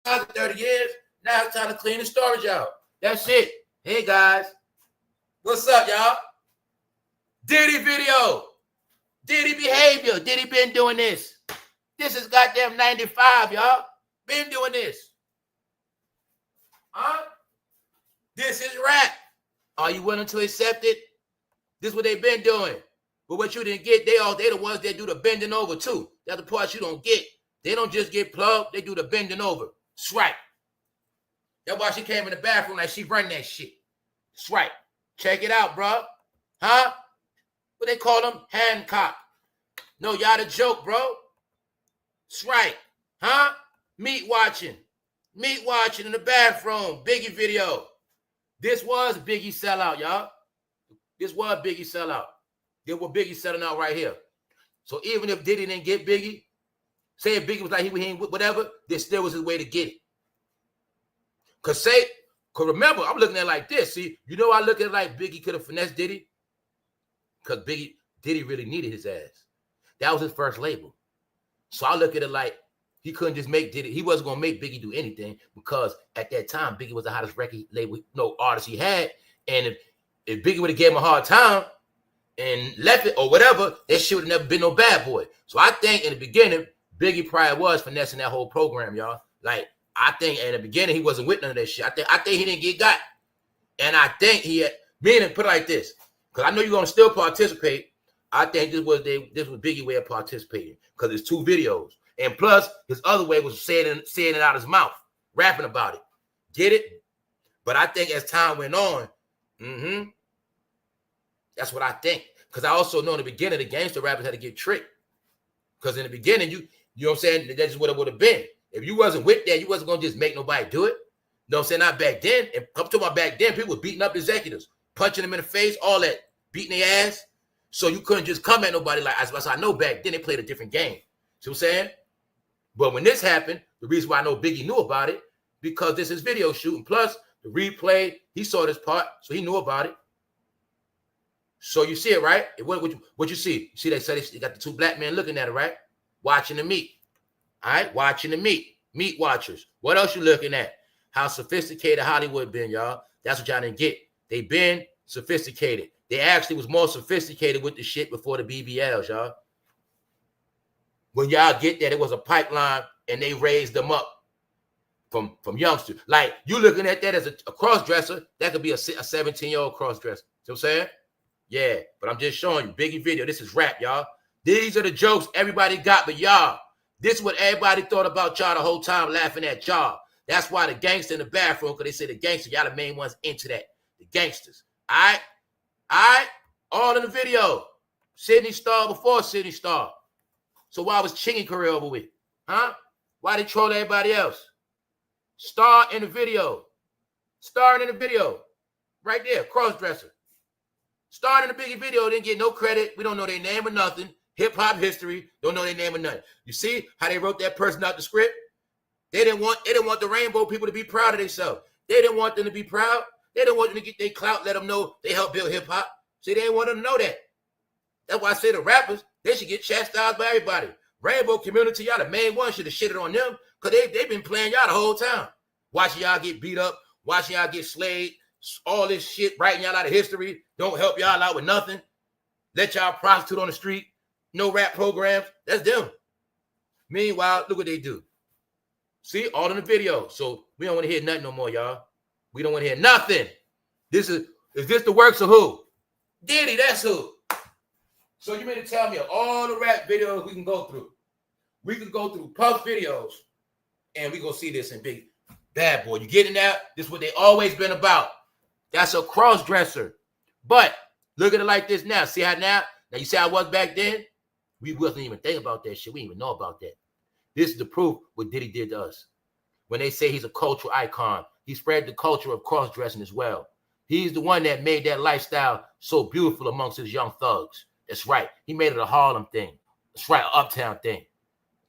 30 years? Now it's time to clean the storage out. That's it. Hey, guys. What's up, y'all? Diddy video. Diddy behavior. Diddy been doing this. This is goddamn 95, y'all. Been doing this. Huh? This is rap. Are you willing to accept it? This is what they've been doing. But what you didn't get, they the ones that do the bending over too. That's the part you don't get. They don't just get plugged, they do the bending over. That's right. That's why she came in the bathroom like she run that shit. That's right. Check it out, bro. Huh? What they call them? Hancock. No, y'all the joke, bro. That's right. Huh? Meat watching in the bathroom. Biggie video. This was Biggie sellout, y'all. This was Biggie sellout. This was Biggie selling out right here. So even if Diddy didn't get Biggie, say if Biggie was like he whatever, this still was his way to get it. Cause remember, I'm looking at it like this. See, you know I look at it like Biggie could have finessed Diddy? Because Diddy really needed his ass. That was his first label. So I look at it like he couldn't just make Diddy. He wasn't gonna make Biggie do anything because at that time Biggie was the hottest record label, artist he had. And if Biggie would have gave him a hard time and left it or whatever, that shit would have never been no bad boy. So I think in the beginning, Biggie probably was finessing that whole program, y'all. Like I think in the beginning he wasn't with none of that shit. I think he didn't get got, and I think he had. Meaning, put it like this, because I know you're gonna still participate. I think this was Biggie's way of participating because it's 2 videos. And plus, his other way was saying it out his mouth, rapping about it. Get it? But I think as time went on, that's what I think. Because I also know in the beginning, the gangster rappers had to get tricked. Because in the beginning, you know what I'm saying? That's what it would have been. If you wasn't with that, you wasn't going to just make nobody do it. You know what I'm saying? Not back then. And up to my back then, people were beating up executives, punching them in the face, all that, beating their ass. So you couldn't just come at nobody like, as I know back then, they played a different game. See what I'm saying? But when this happened, the reason why I know Biggie knew about it, because this is video shooting. Plus, the replay, he saw this part, so he knew about it. So you see it, right? What you see? You see they said they got the 2 black men looking at it, right? Watching the meat. All right? Watching the meat. Meat watchers. What else you looking at? How sophisticated Hollywood been, y'all. That's what y'all didn't get. They been sophisticated. They actually was more sophisticated with the shit before the BBLs, y'all. When y'all get that, it was a pipeline, and they raised them up from youngsters. Like, you looking at that as a cross-dresser, that could be a 17-year-old cross-dresser. See what I'm saying? Yeah, but I'm just showing you. Biggie video. This is rap, y'all. These are the jokes everybody got, but y'all, this is what everybody thought about y'all the whole time, laughing at y'all. That's why the gangster in the bathroom, because they say the gangsters, y'all the main ones into that. The gangsters. All right? All in the video. Sydney Star before Sydney Star. So why was Chingy career over with? Huh? Why they troll everybody else? Star in the video. Starring in the video. Right there, cross-dresser. Starring in the Biggie video, didn't get no credit. We don't know their name or nothing. Hip-hop history, don't know their name or nothing. You see how they wrote that person out the script? They didn't want the rainbow people to be proud of themselves. They didn't want them to be proud. They didn't want them to get their clout, let them know they helped build hip-hop. See, they didn't want them to know that. That's why I say the rappers, they should get chastised by everybody. Rainbow community, y'all the main one should have shitted on them because they've been playing y'all the whole time. Watching y'all get beat up, watching y'all get slayed, all this shit, writing y'all out of history, don't help y'all out with nothing. Let y'all prostitute on the street, no rap programs. That's them. Meanwhile, look what they do. See, all in the video. So we don't want to hear nothing no more, y'all. We don't want to hear nothing. Is this the works of who? Diddy, that's who. So you mean to tell me of all the rap videos we can go through? We can go through Puff videos, and we gonna see this in Big Bad Boy. You getting that? This is what they always been about. That's a cross-dresser. But look at it like this now. See how now you see how I was back then? We wasn't even thinking about that shit. We didn't even know about that. This is the proof what Diddy did to us. When they say he's a cultural icon, he spread the culture of cross-dressing as well. He's the one that made that lifestyle so beautiful amongst his young thugs. That's right. He made it a Harlem thing. That's right, an uptown thing.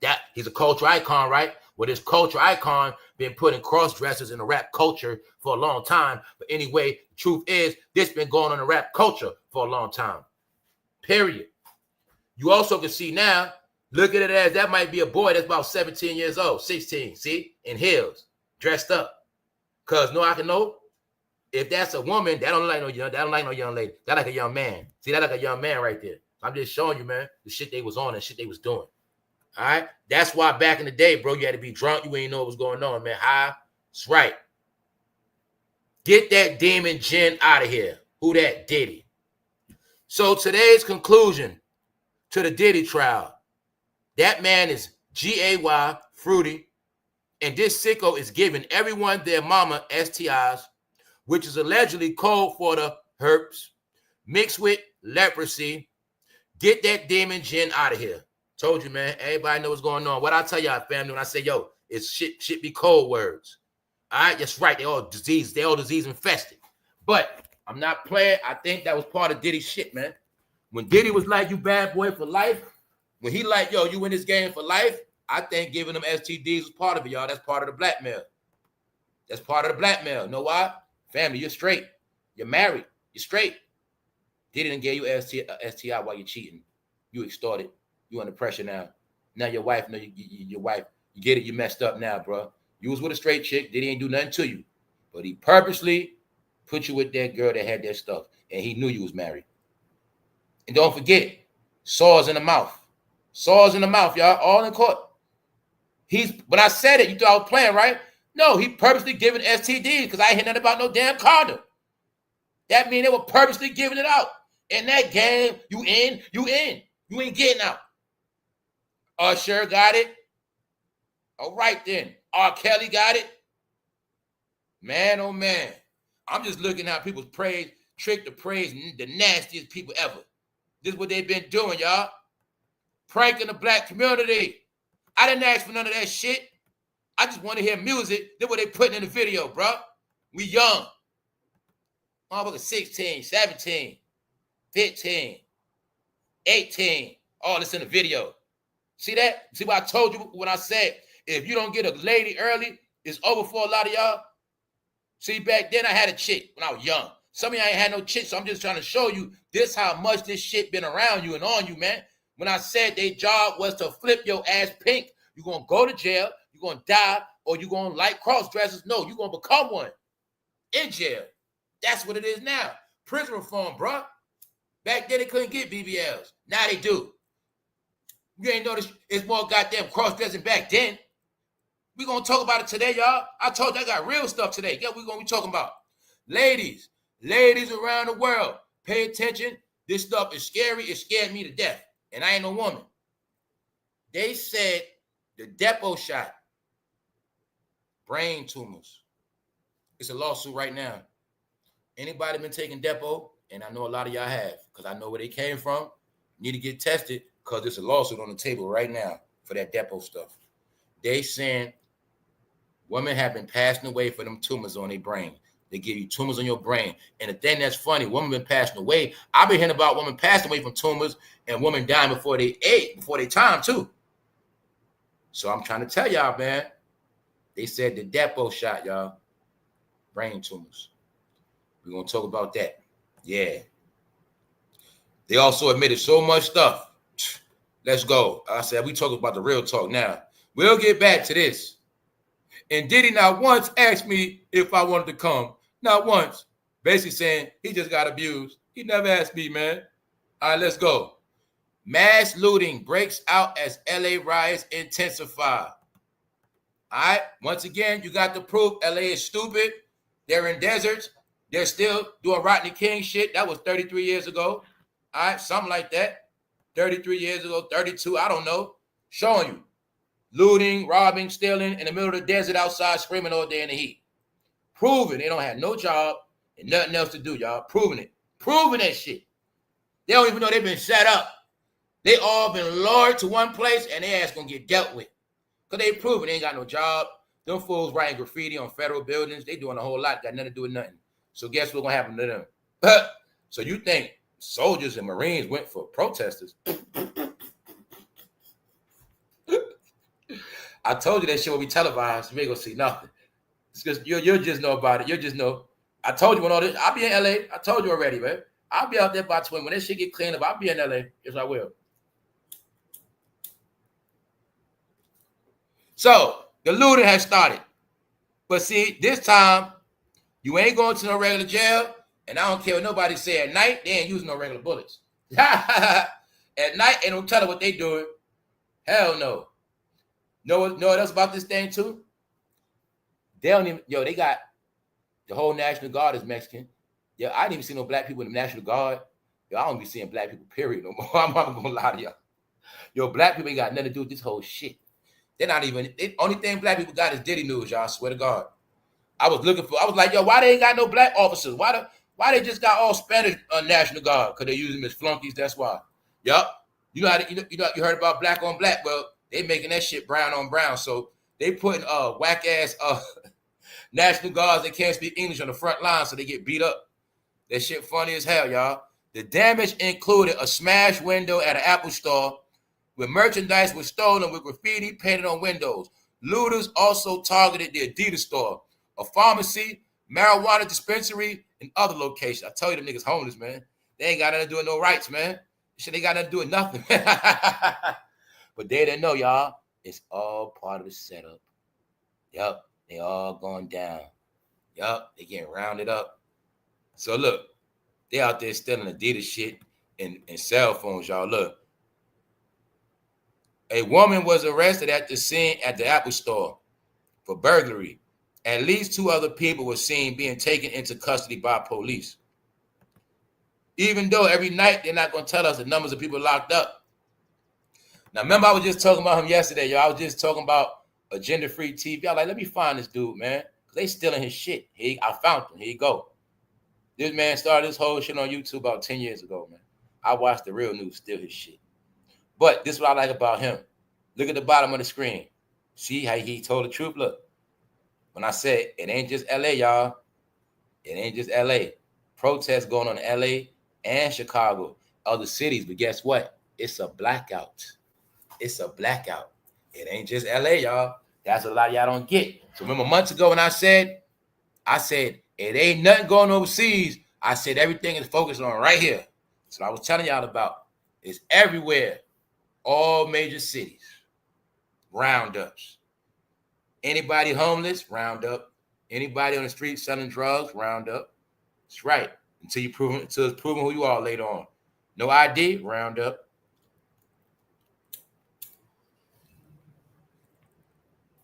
That he's a cultural icon, right? Well, this cultural icon been putting cross-dressers in the rap culture for a long time. But anyway, the truth is, this been going on in the rap culture for a long time. Period. You also can see now, look at it as that might be a boy that's about 17 years old, 16, see? In heels, dressed up. Because I can know if that's a woman, that don't like no young lady. That like a young man. See, that like a young man right there. I'm just showing you, man, the shit they was on and shit they was doing. All right? That's why back in the day, bro, you had to be drunk. You ain't know what was going on, man. High. That's right. Get that demon gin out of here. Who that? Diddy. So today's conclusion to the Diddy trial. That man is G-A-Y, fruity, and this sicko is giving everyone their mama STIs, which is allegedly code for the herpes, mixed with leprosy. Get that demon gin out of here. Told you, man. Everybody know what's going on. What I tell y'all, family, when I say, yo, it's shit be cold words. All right? That's right. They all disease infested. But I'm not playing. I think that was part of Diddy's shit, man. When Diddy was like, you bad boy for life, when he like, yo, you in this game for life, I think giving them STDs was part of it, y'all. That's part of the blackmail. That's part of the blackmail. Know why? Family, you're straight. You're married. You're straight. Diddy didn't give you STI while you're cheating. You extorted. You under pressure now. Now your wife, your wife, you get it, you messed up now, bro. You was with a straight chick, Diddy ain't do nothing to you. But he purposely put you with that girl that had that stuff. And he knew you was married. And don't forget, sores in the mouth. Sores in the mouth, y'all, all in court. When I said it, you thought I was playing, right? No, he purposely giving STDs because I ain't hear nothing about no damn condom. That means they were purposely giving it out. In that game, you in. You ain't getting out. Usher got it. All right then. R. Kelly got it. Man, oh man. I'm just looking at people's praise, trick to praise the nastiest people ever. This is what they've been doing, y'all. Pranking the black community. I didn't ask for none of that shit. I just want to hear music. That's what they putting in the video, bro. We young. Motherfucker 16, 17, 15, 18. All this in the video. See that? See what I told you when I said, if you don't get a lady early, it's over for a lot of y'all. See, back then I had a chick when I was young. Some of y'all ain't had no chick, so I'm just trying to show you this how much this shit been around you and on you, man. When I said their job was to flip your ass pink, you're going to go to jail, you're going to die, or you're going to like cross-dressers. No, you're going to become one in jail. That's what it is now. Prison reform, bro. Back then they couldn't get BBLs. Now they do. You ain't noticed it's more goddamn cross-dressing back then. We gonna talk about it today, y'all. I told you I got real stuff today. Guess what we gonna be talking about? Ladies around the world, pay attention. This stuff is scary. It scared me to death. And I ain't no woman. They said the DEPO shot, brain tumors. It's a lawsuit right now. Anybody been taking DEPO? And I know a lot of y'all have, because I know where they came from. Need to get tested, because there's a lawsuit on the table right now for that DEPO stuff. They saying women have been passing away for them tumors on their brain. They give you tumors on your brain. And the thing that's funny, women been passing away. I've been hearing about women passing away from tumors and women dying before they ate, before their time too. So I'm trying to tell y'all, man. They said the DEPO shot, y'all. Brain tumors. We're going to talk about that. Yeah. They also admitted so much stuff. Let's go. I said, we talking about the real talk now. We'll get back to this. And Diddy not once asked me if I wanted to come. Not once. Basically saying he just got abused. He never asked me, man. All right, let's go. Mass looting breaks out as LA riots intensify. All right. Once again, you got the proof. LA is stupid. They're in deserts. They're still doing Rodney King shit. That was 33 years ago. All right. Something like that. 33 years ago, 32. I don't know. Showing you. Looting, robbing, stealing in the middle of the desert outside, screaming all day in the heat. Proving they don't have no job and nothing else to do, y'all. Proving it. Proving that shit. They don't even know they've been set up. They all been lured to one place and their ass gonna get dealt with. Because they proving they ain't got no job. Them fools writing graffiti on federal buildings. They doing a whole lot. Got nothing to do with nothing. So guess what's gonna happen to them? So you think soldiers and Marines went for protesters? I told you that shit will be televised. You ain't gonna see nothing. It's just you'll just know about it. You'll just know. I told you when all this. I'll be in LA. I told you already, man. I'll be out there by 20. When that shit get cleaned up, I'll be in LA. Yes, I will. So the looting has started. But see, this time, you ain't going to no regular jail. And I don't care what nobody say at night, they ain't using no regular bullets. At night, ain't no telling what they doing. Hell no. Know what else about this thing too? They don't even, they got the whole National Guard is Mexican. Yo, I didn't even see no black people in the National Guard. Yo, I don't be seeing black people, period, no more. I'm not gonna lie to y'all. Yo, black people ain't got nothing to do with this whole shit. They're not even, the only thing black people got is Diddy news, y'all. I swear to God. I was like, yo, why they ain't got no black officers? Why they just got all Spanish National Guard? Because they use them as flunkies, that's why. Yup. You you heard about black on black. Well, they making that shit brown on brown. So they putting whack ass National Guards that can't speak English on the front line, so they get beat up. That shit funny as hell, y'all. The damage included a smashed window at an Apple store where merchandise was stolen with graffiti painted on windows. Looters also targeted the Adidas store, a pharmacy, marijuana dispensary, and other locations. I tell you, them niggas homeless, man. They ain't got nothing to do with no rights, man. Shit, they got nothing to do with nothing. But they didn't know, y'all. It's all part of the setup. Yup, they all going down. Yup, they getting rounded up. So look, they out there stealing Adidas shit and cell phones, y'all. Look. A woman was arrested at the scene at the Apple store for burglary. At least 2 other people were seen being taken into custody by police. Even though every night they're not going to tell us the numbers of people locked up. Now, remember, I was just talking about him yesterday, y'all. I was just talking about agenda-free TV. Y'all like, let me find this dude, man. Because they stealing his shit. I found him. Here you go. This man started this whole shit on YouTube about 10 years ago, man. I watched the real news steal his shit. But this is what I like about him. Look at the bottom of the screen. See how he told the truth? Look. When I said it ain't just LA, y'all. It ain't just LA. Protests going on in LA and Chicago, other cities. But guess what? It's a blackout. It's a blackout. It ain't just LA, y'all. That's a lot y'all don't get. So remember months ago when I said it ain't nothing going overseas. I said everything is focused on right here. So I was telling y'all about. It's everywhere. All major cities. Roundups. Anybody homeless, round up. Anybody on the street selling drugs, round up. That's right. Until it's proven who you are later on. No ID, round up.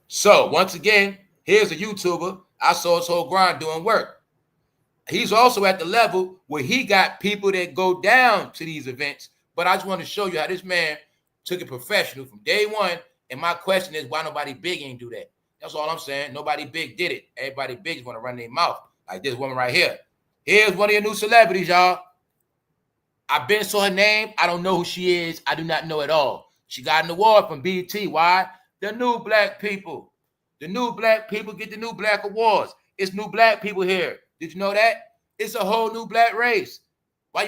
So once again, here's a YouTuber. I saw his whole grind doing work. He's also at the level where he got people that go down to these events. But I just want to show you how this man took it professional from day one. And my question is, why nobody big ain't do that? That's all I'm saying. Nobody big did it. Everybody big just want to run their mouth. Like this woman right here. Here's one of your new celebrities, y'all. I've been saw her name. I don't know who she is. I do not know at all. She got an award from BET. Why? The new black people. The new black people get the new black awards. It's new black people here. Did you know that? It's a whole new black race.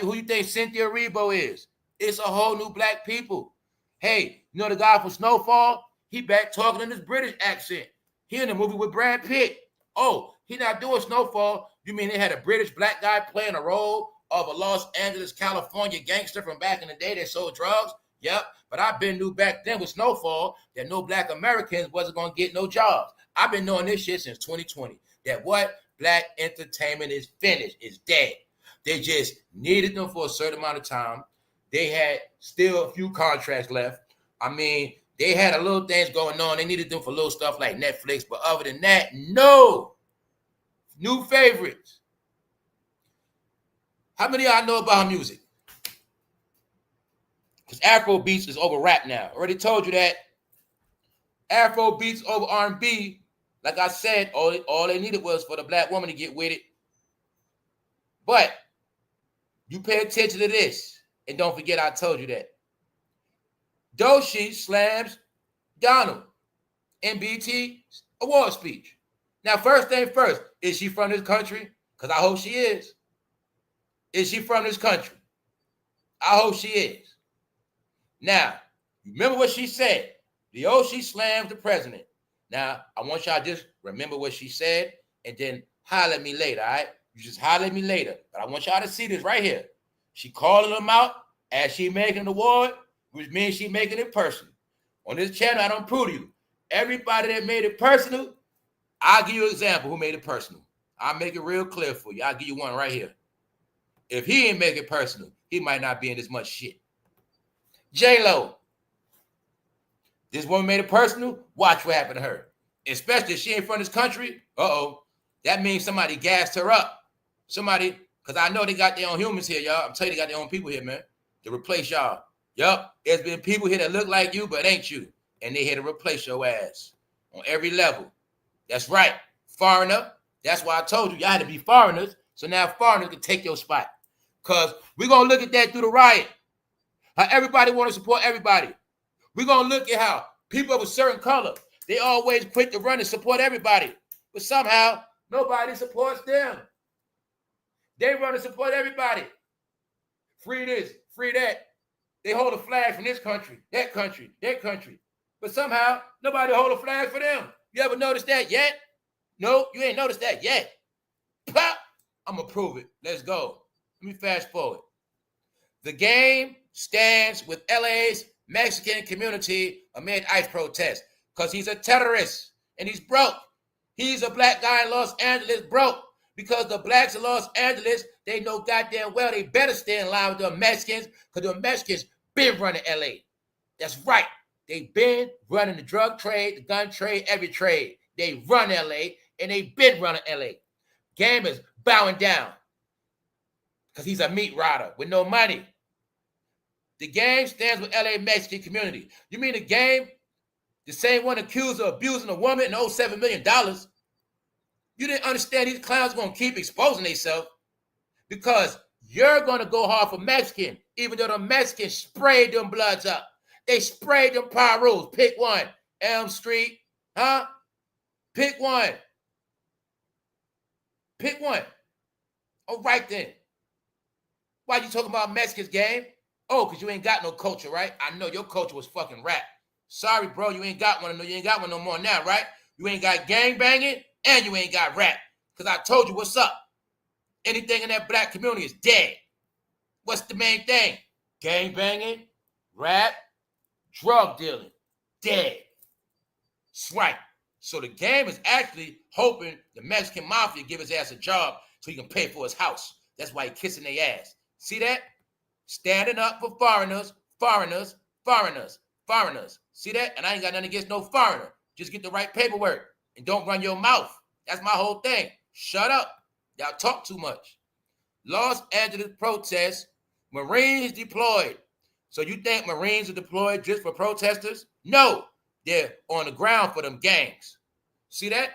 Who you think Cynthia Erivo is? It's a whole new black people. Hey, you know the guy from Snowfall? He back talking in his British accent. He in the movie with Brad Pitt. Oh, he not doing Snowfall. You mean they had a British black guy playing a role of a Los Angeles, California gangster from back in the day that sold drugs? Yep, but I've been knew back then with Snowfall that no black Americans wasn't going to get no jobs. I've been knowing this shit since 2020. That what? Black entertainment is finished. It's dead. They just needed them for a certain amount of time. They had still a few contracts left. I mean, they had a little things going on. They needed them for little stuff like Netflix. But other than that, no. New favorites. How many of y'all know about her music? Because Afro beats is over rap now. Already told you that. Afro beats over R&B. Like I said, all they needed was for the black woman to get with it. But you pay attention to this. And don't forget I told you that. Doechii slams Donald in BET's award speech. Now, first thing first, is she from this country? Because I hope she is. Is she from this country? I hope she is. Now, remember what she said. Doechii slams the president. Now, I want y'all to just remember what she said and then holler at me later, all right? You just holler at me later. But I want y'all to see this right here. She calling them out as she making an award, which means she making it personal. On this channel, I don't prove to you. Everybody that made it personal, I'll give you an example who made it personal. I'll make it real clear for you. I'll give you one right here. If he ain't make it personal, he might not be in this much shit. J-Lo. This woman made it personal. Watch what happened to her. Especially if she ain't from this country. Uh-oh. That means somebody gassed her up. Somebody, because I know they got their own humans here, y'all. I'm telling you, they got their own people here, man. To replace y'all. Yup. There's been people here that look like you, but ain't you. And they here to replace your ass. On every level. That's right. Foreigner. That's why I told you, y'all had to be foreigners. So now foreigners can take your spot. Because we're going to look at that through the riot. How everybody want to support everybody. We're going to look at how people of a certain color, they always quick to run and support everybody. But somehow, nobody supports them. They run and support everybody. Free this, free that. They hold a flag from this country, that country, that country. But somehow, nobody hold a flag for them. You ever noticed that yet? No, you ain't noticed that yet. Pop! I'm going to prove it. Let's go. Let me fast forward. The game stands with LA's Mexican community amid ICE protests because he's a terrorist and he's broke. He's a black guy in Los Angeles broke because the blacks in Los Angeles, they know goddamn well they better stay in line with the Mexicans because the Mexicans been running LA. That's right. They been running the drug trade, the gun trade, every trade. They run LA and they been running LA. Game is bowing down because he's a meat rider with no money. The game stands with LA Mexican community. You mean the game, the same one accused of abusing a woman and owed $7 million? You didn't understand these clowns going to keep exposing themselves because you're going to go hard for Mexican, even though the Mexicans sprayed them bloods up. They sprayed them pyros. Pick one. Elm Street. Huh? Pick one. Pick one. All right then. Why you talking about Mexicans, game? Oh, because you ain't got no culture, right? I know your culture was fucking rap. Sorry, bro, you ain't got one. No, you ain't got one no more now, right? You ain't got gang banging and you ain't got rap. Because I told you what's up. Anything in that black community is dead. What's the main thing? Gang banging, rap, drug dealing. Dead. That's right. So the game is actually hoping the Mexican mafia give his ass a job so he can pay for his house. That's why he kissing their ass. See that? Standing up for foreigners, foreigners, foreigners, foreigners. See that? And I ain't got nothing against no foreigner. Just get the right paperwork and don't run your mouth. That's my whole thing. Shut up. Y'all talk too much. Los Angeles protests, Marines deployed. So you think Marines are deployed just for protesters? No, they're on the ground for them gangs. See that?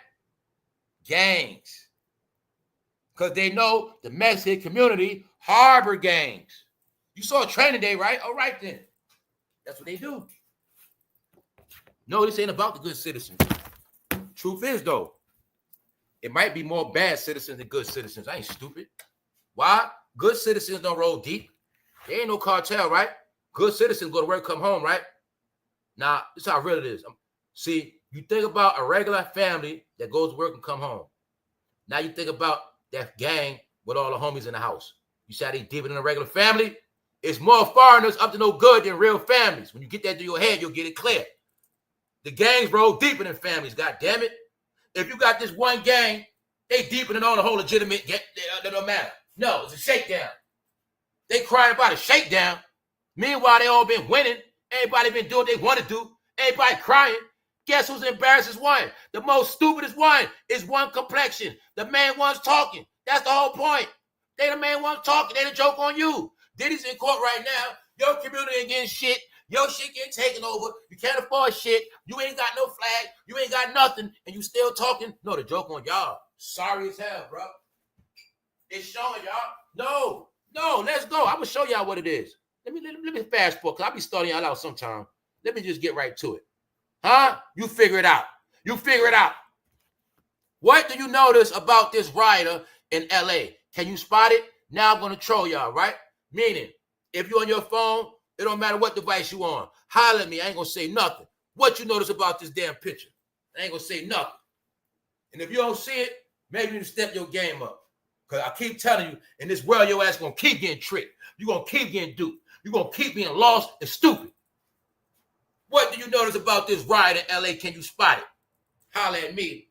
Gangs. Because they know the Mexican community harbor gangs. You saw a training day, right? All right then. That's what they do. No, this ain't about the good citizens. Truth is, though, it might be more bad citizens than good citizens. I ain't stupid. Why? Good citizens don't roll deep. There ain't no cartel, right? Good citizens go to work, come home, right? Now, this is how real it is. See, you think about a regular family that goes to work and come home. Now you think about that gang with all the homies in the house. You see how they deeper than a regular family? It's more foreigners up to no good than real families. When you get that to your head, you'll get it clear. The gangs roll deeper than families, God damn it. If you got this one gang, they deeper than all the whole legitimate gang, that don't matter. No, it's a shakedown. They crying about a shakedown. Meanwhile, they all been winning. Everybody been doing what they want to do. Everybody crying. Guess who's embarrassed one? The most stupidest one is one complexion. The main one's talking. That's the whole point. They the main one's talking. They the joke on you. Diddy's in court right now. Your community ain't getting shit. Your shit getting taken over. You can't afford shit. You ain't got no flag. You ain't got nothing. And you still talking. No, the joke on y'all. Sorry as hell, bro. It's showing y'all. No, let's go. I'm going to show y'all what it is. Let me fast forward, because I be starting y'all out sometime. Let me just get right to it. Huh? You figure it out. You figure it out. What do you notice about this rioter in LA? Can you spot it? Now I'm going to troll y'all, right? Meaning, if you're on your phone, it don't matter what device you on. Holler at me. I ain't going to say nothing. What you notice about this damn picture? I ain't going to say nothing. And if you don't see it, maybe you need to step your game up. Because I keep telling you, in this world, your ass going to keep getting tricked. You're going to keep getting duped. You're going to keep being lost and stupid. What do you notice about this riot in LA? Can you spot it? Holler at me.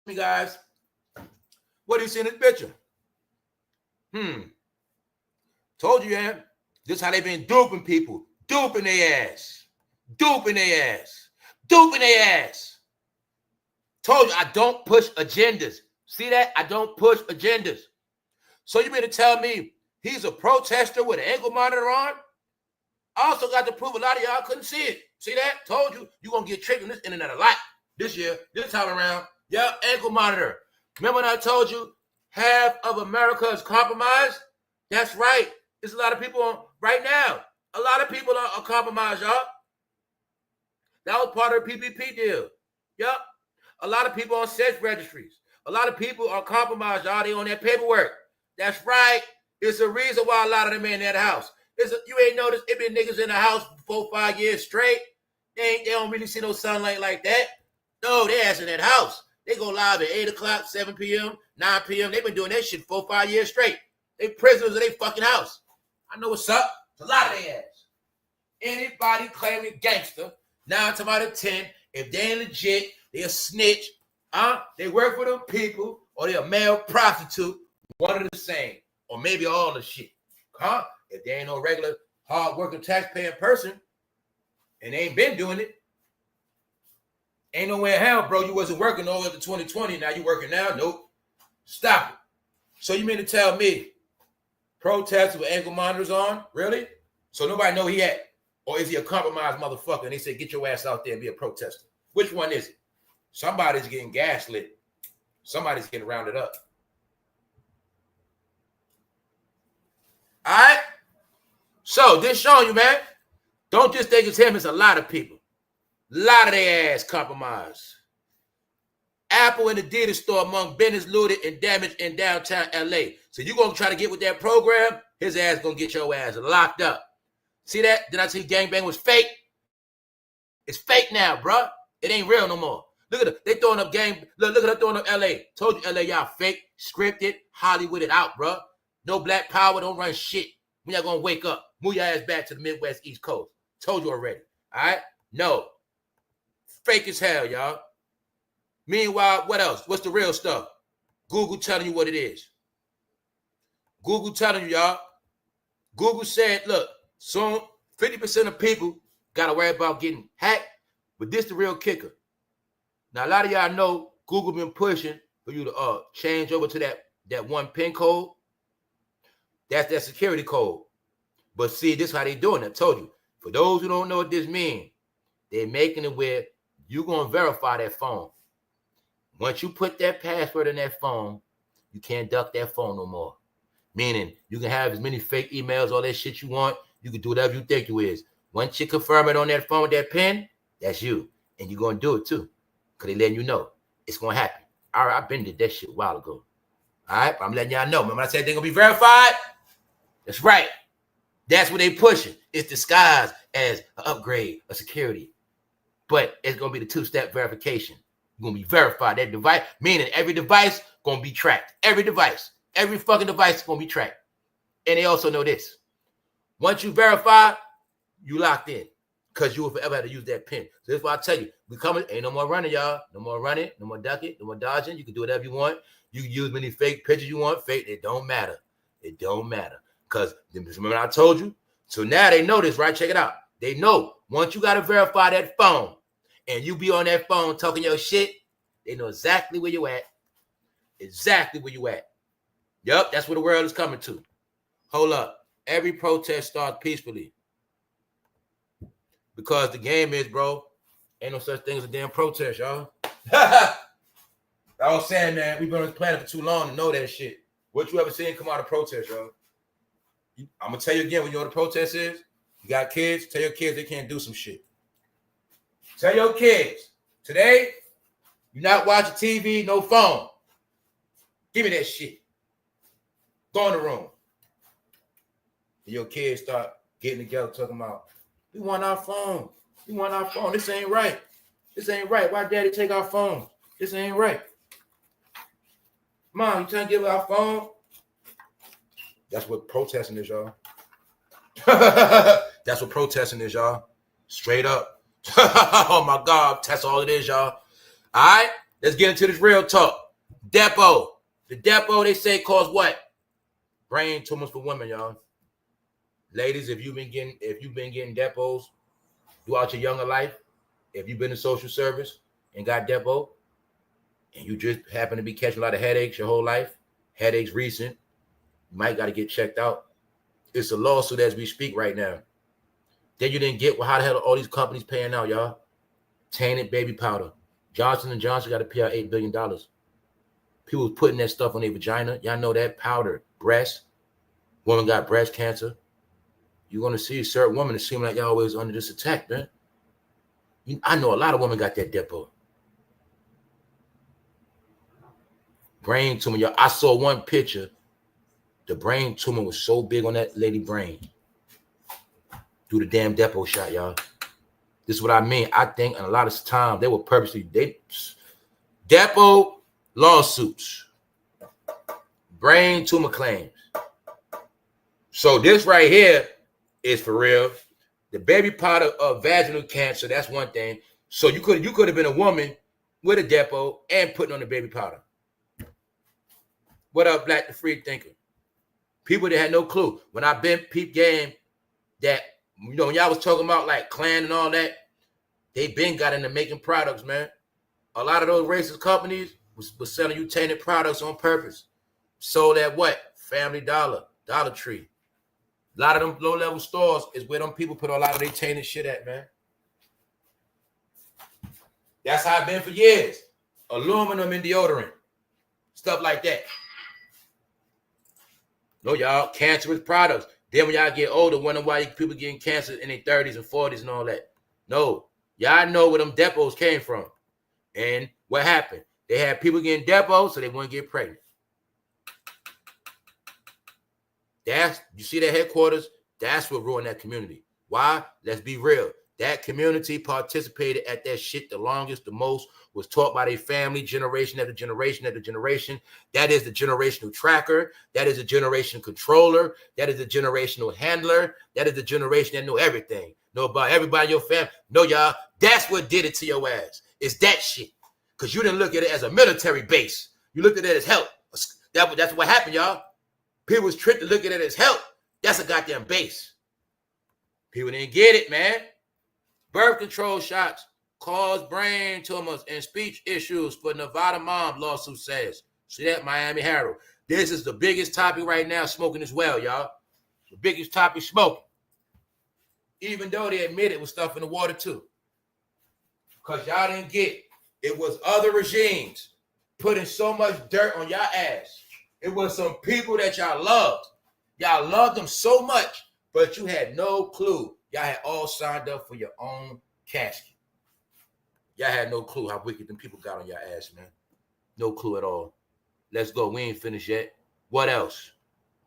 Hey guys, what do you see in this picture? Told you, yeah. This is how they been duping people. Duping their ass. Duping their ass. Duping their ass. Told you, I don't push agendas. See that? I don't push agendas. So you mean to tell me he's a protester with an ankle monitor on? I also got to prove a lot of y'all couldn't see it. See that? Told you, you're going to get tricked on this internet a lot this year, this time around. Yeah, ankle monitor. Remember when I told you half of America is compromised? That's right. There's a lot of people on right now. A lot of people are compromised, y'all. That was part of the PPP deal. Yep. A lot of people on sex registries. A lot of people are compromised, y'all. They on that paperwork. That's right. It's a reason why a lot of them in that house. You ain't noticed it been niggas in the house for 4-5 years straight. They don't really see no sunlight like that. No, they ass in that house. They go live at 8 o'clock, 7 p.m., 9 p.m. They've been doing that shit 4-5 years straight. They prisoners of their fucking house. I know what's up. It's a lot of their ass. Anybody claiming gangster, 9 to out of 10, if they ain't legit, they a snitch. They work for them people, or they a male prostitute, one of the same. Or maybe all the shit. If they ain't no regular, hard-working, tax-paying person, and they ain't been doing it, ain't no way in hell, bro, you wasn't working all up to 2020. Now you working now? Nope. Stop it. So you mean to tell me protesters with ankle monitors on? Really? So nobody know he had? Or is he a compromised motherfucker? And they say, get your ass out there and be a protester. Which one is it? Somebody's getting gaslit. Somebody's getting rounded up. All right? So this showing you, man, don't just think it's him. It's a lot of people. A lot of their ass compromised. Apple and the Adidas store among business looted and damaged in downtown LA. So you going to try to get with that program, his ass going to get your ass locked up. See that? Did I say gangbang was fake? It's fake now, bro. It ain't real no more. Look at it. They throwing up gang. Look at them throwing up LA. Told you LA, y'all fake, scripted, Hollywood it out, bro. No black power, don't run shit. When y'all going to wake up, move your ass back to the Midwest, East Coast. Told you already. All right? No. Fake as hell, y'all. Meanwhile, what else? What's the real stuff? Google telling you what it is. Google telling you, y'all. Google said, look, soon 50% of people got to worry about getting hacked, but this the real kicker. Now, a lot of y'all know Google been pushing for you to change over to that one PIN code. That's that security code. But see, this is how they doing it. I told you. For those who don't know what this means, they're making it where you're going to verify that phone. Once you put that password in that phone, you can't duck that phone no more. Meaning, you can have as many fake emails, all that shit you want. You can do whatever you think you is. Once you confirm it on that phone with that PIN, that's you. And you're going to do it too. Because they're letting you know it's going to happen. All right, I've been did that shit a while ago. All right, I'm letting y'all know. Remember I said they're going to be verified? That's right. That's what they pushing. It's disguised as an upgrade, a security. But it's going to be the two-step verification. You're going to be verified. That device, meaning every device going to be tracked. Every device. Every fucking device is going to be tracked. And they also know this. Once you verify, you locked in. Because you will forever have to use that PIN. So that's why I tell you, we coming, ain't no more running, y'all. No more running, no more ducking, no more dodging. You can do whatever you want. You can use many fake pictures you want. Fake, it don't matter. It don't matter. Because remember I told you? So now they know this, right? Check it out. They know once you got to verify that phone and you be on that phone talking your shit, they know exactly where you at. Exactly where you at. Yup, that's where the world is coming to. Hold up. Every protest starts peacefully. Because the game is, bro, ain't no such thing as a damn protest, y'all. I was saying, man, we've been on this planet for too long to know that shit. What you ever seen come out of protest, y'all? I'm going to tell you again, when you know what a protest is, you got kids, tell your kids they can't do some shit. Tell your kids, today, you're not watching TV, no phone. Give me that shit. Go in the room. And your kids start getting together talking about, we want our phone. We want our phone. This ain't right. This ain't right. Why daddy take our phone? This ain't right. Mom, you trying to give our phone? That's what protesting is, y'all. That's what protesting is, y'all. Straight up. Oh, my God. That's all it is, y'all. All right? Let's get into this real talk. DEPO. The DEPO, they say, cause what? Brain tumors for women, y'all. Ladies, if you've been getting DEPOs throughout your younger life, if you've been in social service and got DEPO, and you just happen to be catching a lot of headaches your whole life, headaches recent, you might got to get checked out. It's a lawsuit as we speak right now. Then you didn't get, well, how the hell are all these companies paying out, y'all? Tainted baby powder. Johnson & Johnson got to pay out $8 billion. People was putting that stuff on their vagina. Y'all know that powder, breast. Woman got breast cancer. You're going to see a certain woman that seem like y'all always under this attack, man. I know a lot of women got that DEPO. Brain tumor, y'all. I saw one picture. The brain tumor was so big on that lady brain. Do the damn DEPO shot, y'all. This is what I mean. I think, and a lot of time, they were purposely, DEPO lawsuits. Brain tumor claims. So this right here is for real. The baby powder of vaginal cancer, that's one thing. So you could have been a woman with a DEPO and putting on the baby powder. What up, Black the Free Thinker? People that had no clue. When I been peep game, that, you know, when y'all was talking about like Clan and all that, they been got into making products, man. A lot of those racist companies was selling you tainted products on purpose. Sold at what? Family Dollar, Dollar Tree. A lot of them low-level stores is where them people put a lot of their tainted shit at, man. That's how it's been for years. Aluminum in deodorant. Stuff like that. No, y'all, cancerous products. Then when y'all get older, wonder why people getting cancer in their 30s and 40s and all that. No, y'all know where them DEPOs came from. And what happened? They had people getting DEPOs so they wouldn't get pregnant. You see that headquarters? That's what ruined that community. Why? Let's be real. That community participated at that shit the longest, the most, was taught by their family, generation after generation after generation. That is the generational tracker. That is the generation controller. That is the generational handler. That is the generation that know everything. Know about everybody in your family. No, y'all, that's what did it to your ass. It's that shit. Because you didn't look at it as a military base. You looked at it as help. That's what happened, y'all. People was tricked to look at it as help. That's a goddamn base. People didn't get it, man. Birth control shots cause brain tumors and speech issues for Nevada mom, lawsuit says. See that, Miami Herald. This is the biggest topic right now, smoking as well, y'all. The biggest topic, smoking. Even though they admit it was stuff in the water too. Because y'all didn't get it was other regimes putting so much dirt on y'all ass. It was some people that y'all loved. Y'all loved them so much, but you had no clue. Y'all had all signed up for your own casket. Y'all had no clue how wicked them people got on your ass, man. No clue at all. Let's go. We ain't finished yet. What else?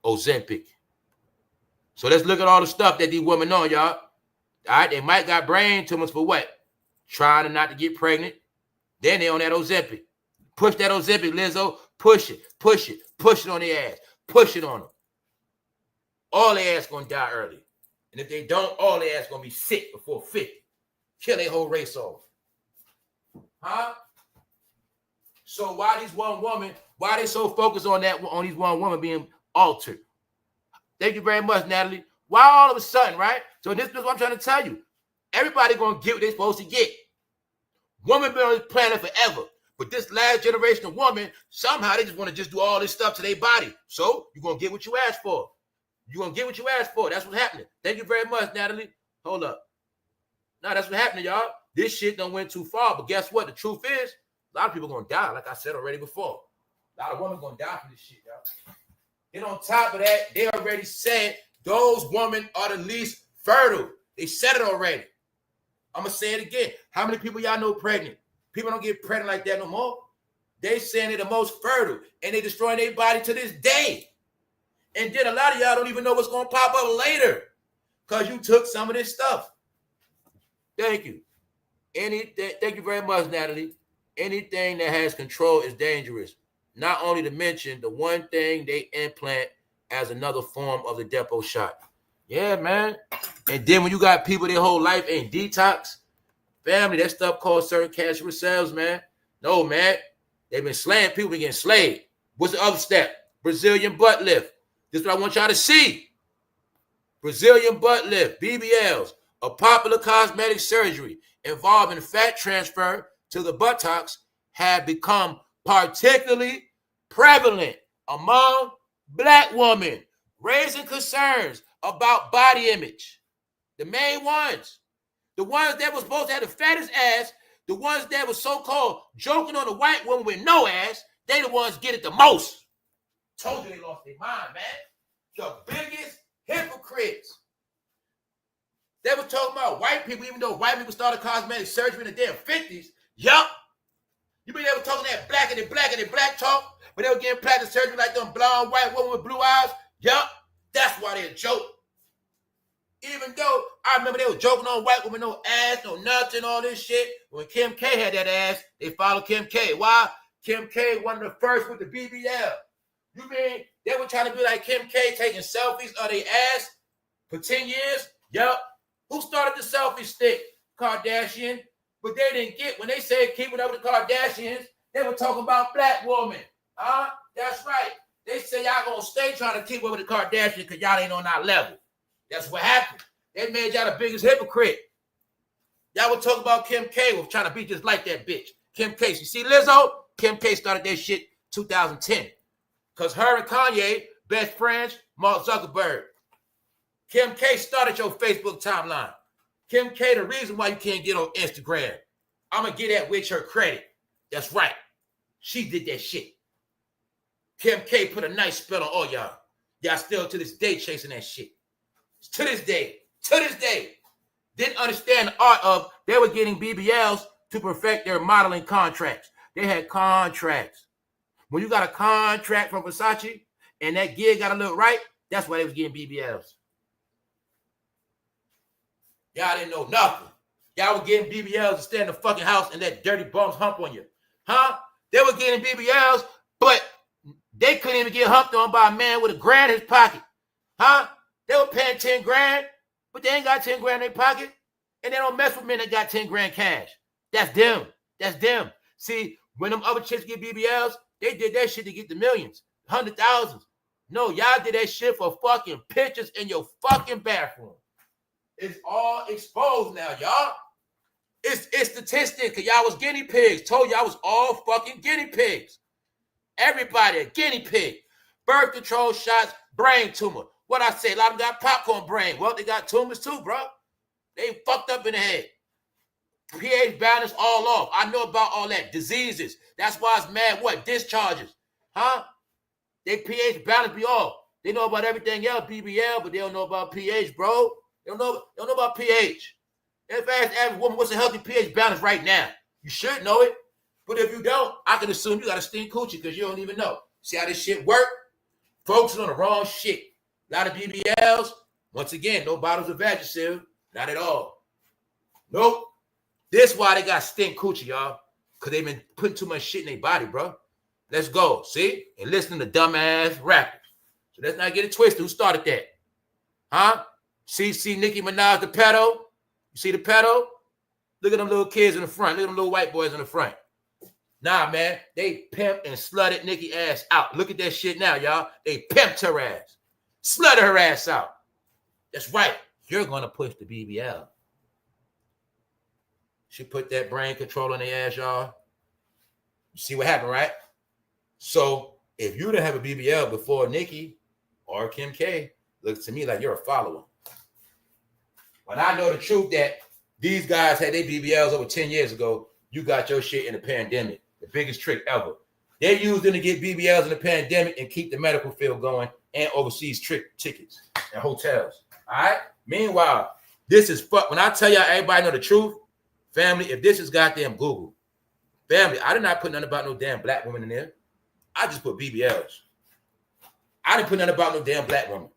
Ozempic. So let's look at all the stuff that these women on, y'all. All right, they might got brain tumors for what? Trying not to get pregnant. Then they on that Ozempic. Push that Ozempic, Lizzo. Push it, push it, push it on their ass. Push it on them. All their ass gonna die early. And if they don't, all their ass gonna be sick before 50. Kill their whole race off. Huh? So why these one woman, why they so focused on that, on these one woman being altered? Thank you very much, Natalie. Why all of a sudden, right? So this is what I'm trying to tell you. Everybody gonna get what they're supposed to get. Women been on this planet forever. But this last generation of women, somehow they just want to just do all this stuff to their body. So you're going to get what you asked for. You're going to get what you asked for. That's what's happening. Thank you very much, Natalie. Hold up. Now, that's what's happening, y'all. This shit done went too far. But guess what? The truth is, a lot of people going to die, like I said already before. A lot of women going to die from this shit, y'all. And on top of that, they already said those women are the least fertile. They said it already. I'm going to say it again. How many people y'all know pregnant? People don't get pregnant like that no more. They saying they're the most fertile, and they destroying their body to this day. And then a lot of y'all don't even know what's going to pop up later because you took some of this stuff. Thank you. Thank you very much, Natalie. Anything that has control is dangerous. Not only to mention the one thing they implant as another form of the DEPO shot. Yeah, man. And then when you got people their whole life ain't detox, family, that stuff called certain cancerous cells, man. No, man. They've been slaying people, been getting slayed. What's the other step? Brazilian butt lift. This is what I want y'all to see. Brazilian butt lift, BBLs, a popular cosmetic surgery involving fat transfer to the buttocks, have become particularly prevalent among Black women, raising concerns about body image. The main ones. The ones that were supposed to have the fattest ass, the ones that were so-called joking on the white woman with no ass, they the ones get it the most. Told you they lost their mind, man. The biggest hypocrites. They were talking about white people, even though white people started cosmetic surgery in the damn 50s. Yup. You mean they were talking that black talk, but they were getting plastic surgery like them blonde white woman with blue eyes? Yup. That's why they're a joke. Even though I remember they were joking on white women, no ass, no nuts, and all this shit. When Kim K had that ass, they followed Kim K. Why? Kim K one of the first with the BBL. You mean they were trying to be like Kim K, taking selfies of their ass for 10 years? Yup. Who started the selfie stick? Kardashian. But they didn't get, when they said keep it up with the Kardashians, they were talking about Black women. That's right. They say y'all gonna stay trying to keep up with the Kardashians because y'all ain't on our level. That's what happened. They made y'all the biggest hypocrite. Y'all were talking about Kim K was trying to be just like that bitch. Kim K. You see Lizzo? Kim K started that shit 2010. Because her and Kanye, best friends, Mark Zuckerberg. Kim K started your Facebook timeline. Kim K, the reason why you can't get on Instagram. I'm going to get that with her credit. That's right. She did that shit. Kim K put a nice spell on all y'all. Y'all still to this day chasing that shit. To this day. Didn't understand the art of, they were getting BBLs to perfect their modeling contracts. They had contracts. When you got a contract from Versace and that gig got to look right, that's why they was getting BBLs. Y'all didn't know nothing. Y'all were getting BBLs to stay in the fucking house and let dirty bums hump on you. Huh? They were getting BBLs, but they couldn't even get humped on by a man with $1,000 in his pocket. Huh? They were paying 10 grand, but they ain't got 10 grand in their pocket. And they don't mess with men that got 10 grand cash. That's them. See, when them other chicks get BBLs, They did that shit to get the millions, 100,000s. No, y'all did that shit for fucking pictures in your fucking bathroom. It's all exposed now, y'all. It's statistic, because y'all was guinea pigs. Told y'all was all fucking guinea pigs. Everybody a guinea pig. Birth control shots, brain tumor. What I say, a lot of them got popcorn brain. Well, they got tumors too, bro. They fucked up in the head. pH balance all off. I know about all that. Diseases. That's why it's mad what? Discharges. Huh? They pH balance be off. They know about everything else, BBL, but they don't know about pH, bro. They don't know about pH. If I ask every woman what's a healthy pH balance right now, you should know it. But if you don't, I can assume you got a stink coochie because you don't even know. See how this shit work? Focusing on the wrong shit. A lot of BBLs. Once again, no bottles of Vagisil. Not at all. Nope. This why they got stink coochie, y'all. Because they've been putting too much shit in their body, bro. Let's go. See? And listening to dumbass rappers. So let's not get it twisted. Who started that? Huh? See Nickiminaj, the pedo? You see the pedo? Look at them little kids in the front. Look at them little white boys in the front. Nah, man. They pimped and slutted Nicki ass out. Look at that shit now, y'all. They pimped her ass. Slutted her ass out. That's right. You're going to push the BBL. She put that brain control on their ass, y'all. You see what happened, right? So if you didn't have a BBL before Nicki or Kim K, looks to me like you're a follower. When I know the truth that these guys had their BBLs over 10 years ago, you got your shit in the pandemic. The biggest trick ever. They used them to get BBLs in the pandemic and keep the medical field going and overseas trip tickets and hotels. All right? Meanwhile, this is fuck. When I tell y'all everybody know the truth, family, if this is goddamn Google, family, I did not put nothing about no damn black woman in there. I just put BBLs. I didn't put nothing about no damn black woman.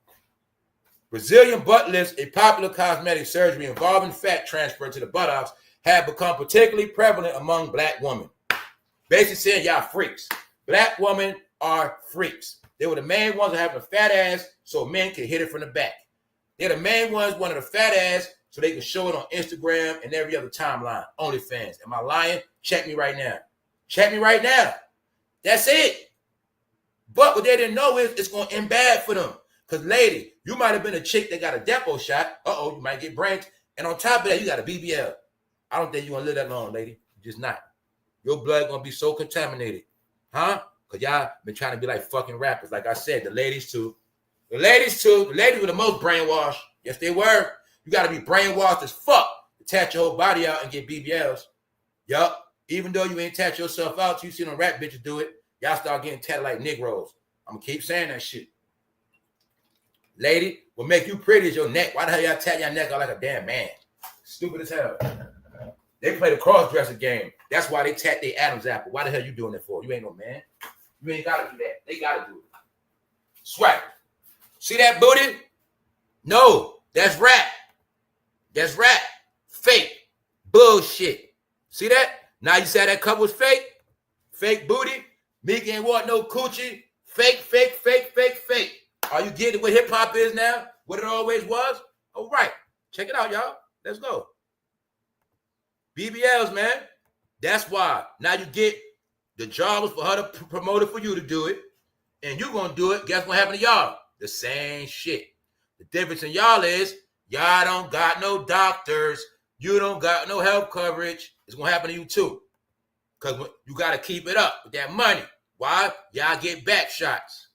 Brazilian butt lifts, a popular cosmetic surgery involving fat transfer to the buttocks, have become particularly prevalent among black women. Basically saying y'all freaks. Black women are freaks. They were the main ones that have a fat ass so men can hit it from the back. They're the main ones wanting a fat ass so they can show it on Instagram and every other timeline. OnlyFans. Am I lying? Check me right now. Check me right now. That's it. But what they didn't know is it's going to end bad for them. Because, lady, you might have been a chick that got a DEPO shot. Uh-oh, you might get brains. And on top of that, you got a BBL. I don't think you're going to live that long, lady. You're just not. Your blood going to be so contaminated. Huh? Because y'all been trying to be like fucking rappers. Like I said, the ladies too. The ladies were the most brainwashed. Yes, they were. You got to be brainwashed as fuck to tat your whole body out and get BBLs. Yup. Even though you ain't tat yourself out, you see them rap bitches do it. Y'all start getting tatted like Negroes. I'm going to keep saying that shit. Lady, what make you pretty is your neck. Why the hell y'all tat your neck out like a damn man? Stupid as hell. They play the cross-dresser game. That's why they tat their Adam's apple. Why the hell you doing it for? You ain't no man. You ain't got to do that. They got to do it. Swipe. See that booty? No, that's rap. That's rap. Fake. Bullshit. See that? Now you said that cup was fake? Fake booty? Meek ain't want no coochie. Fake. Are you getting what hip-hop is now? What it always was? All right. Check it out, y'all. Let's go. BBLs, man. That's why. Now you get the job was for her to promote it for you to do it. And you're going to do it. Guess what happened to y'all? The same shit. The difference in y'all is y'all don't got no doctors. You don't got no health coverage. It's going to happen to you too. Because you got to keep it up with that money. Why? Y'all get back shots.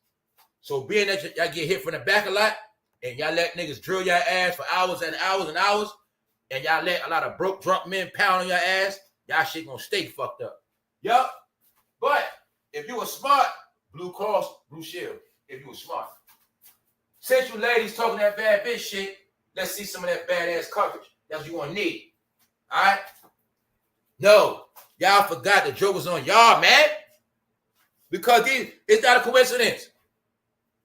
So being that y'all get hit from the back a lot and y'all let niggas drill your ass for hours and hours and hours and y'all let a lot of broke, drunk men pound on your ass, y'all shit going to stay fucked up. Yup. But if you were smart, Blue Cross, Blue Shield, if you were smart. Since you ladies talking that bad bitch shit, let's see some of that badass coverage. That's what you gonna need. All right? No, y'all forgot the joke was on y'all, man. Because it's not a coincidence.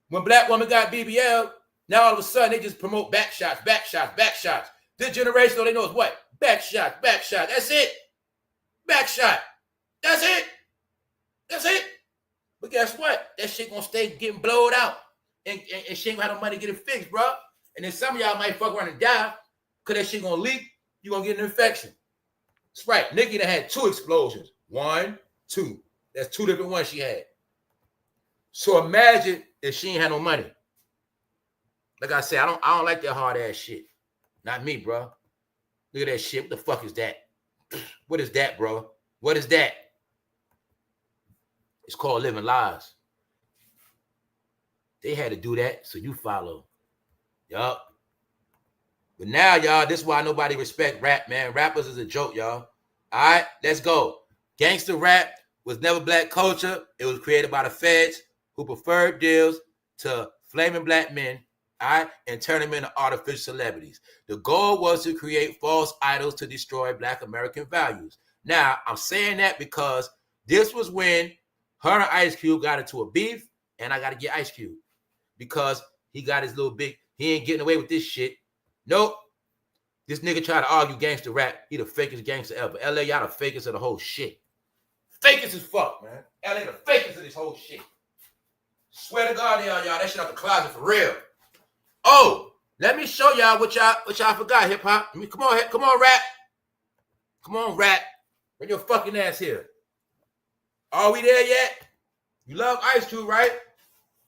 When black women got BBL, now all of a sudden they just promote back shots. This generation, all they know is what? Back shot. That's it. Back shot. That's it. But guess what? That shit gonna stay getting blowed out. And she ain't gonna have no money to get it fixed, bro. And then some of y'all might fuck around and die because that shit gonna leak. You gonna get an infection. That's right. Nicki done had 2 explosions. 1, 2. That's 2 different ones she had. So imagine if she ain't had no money. Like I said, I don't like that hard ass shit. Not me, bro. Look at that shit. What the fuck is that? What is that, bro? What is that? It's called living lies. They had to do that, so you follow. Yup. But now, y'all, this is why nobody respect rap, man. Rappers is a joke, y'all. All right, let's go. Gangster rap was never black culture. It was created by the feds who preferred deals to flaming black men, all right, and turn them into artificial celebrities. The goal was to create false idols to destroy black American values. Now, I'm saying that because this was when her and Ice Cube got into a beef, and I got to get Ice Cube because he got his little big, he ain't getting away with this shit. Nope. This nigga tried to argue gangster rap. He the fakest gangster ever. LA, y'all the fakest of the whole shit. Fakest as fuck, man. LA the fakest of this whole shit. Swear to God, y'all, that shit out the closet for real. Oh, let me show y'all what y'all forgot, hip hop. I mean, come on, rap. Come on, rap. Bring your fucking ass here. Are we there yet? You love Ice Cube, right?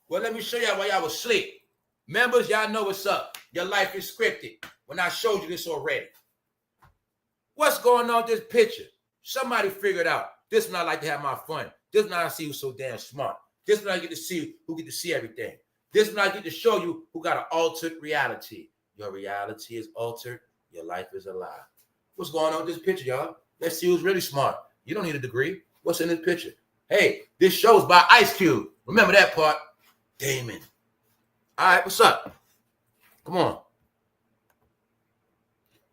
Well, let me show y'all why y'all was asleep. Members, y'all know what's up. Your life is scripted. When I showed you this already. What's going on with this picture? Somebody figured out. This is when I like to have my fun. This is when I see who's so damn smart. This is when I get to see who get to see everything. This is when I get to show you who got an altered reality. Your reality is altered. Your life is a lie. What's going on with this picture, y'all? Let's see who's really smart. You don't need a degree. What's in this picture? Hey, this show's by Ice Cube. Remember that part? Damon. All right, what's up? Come on.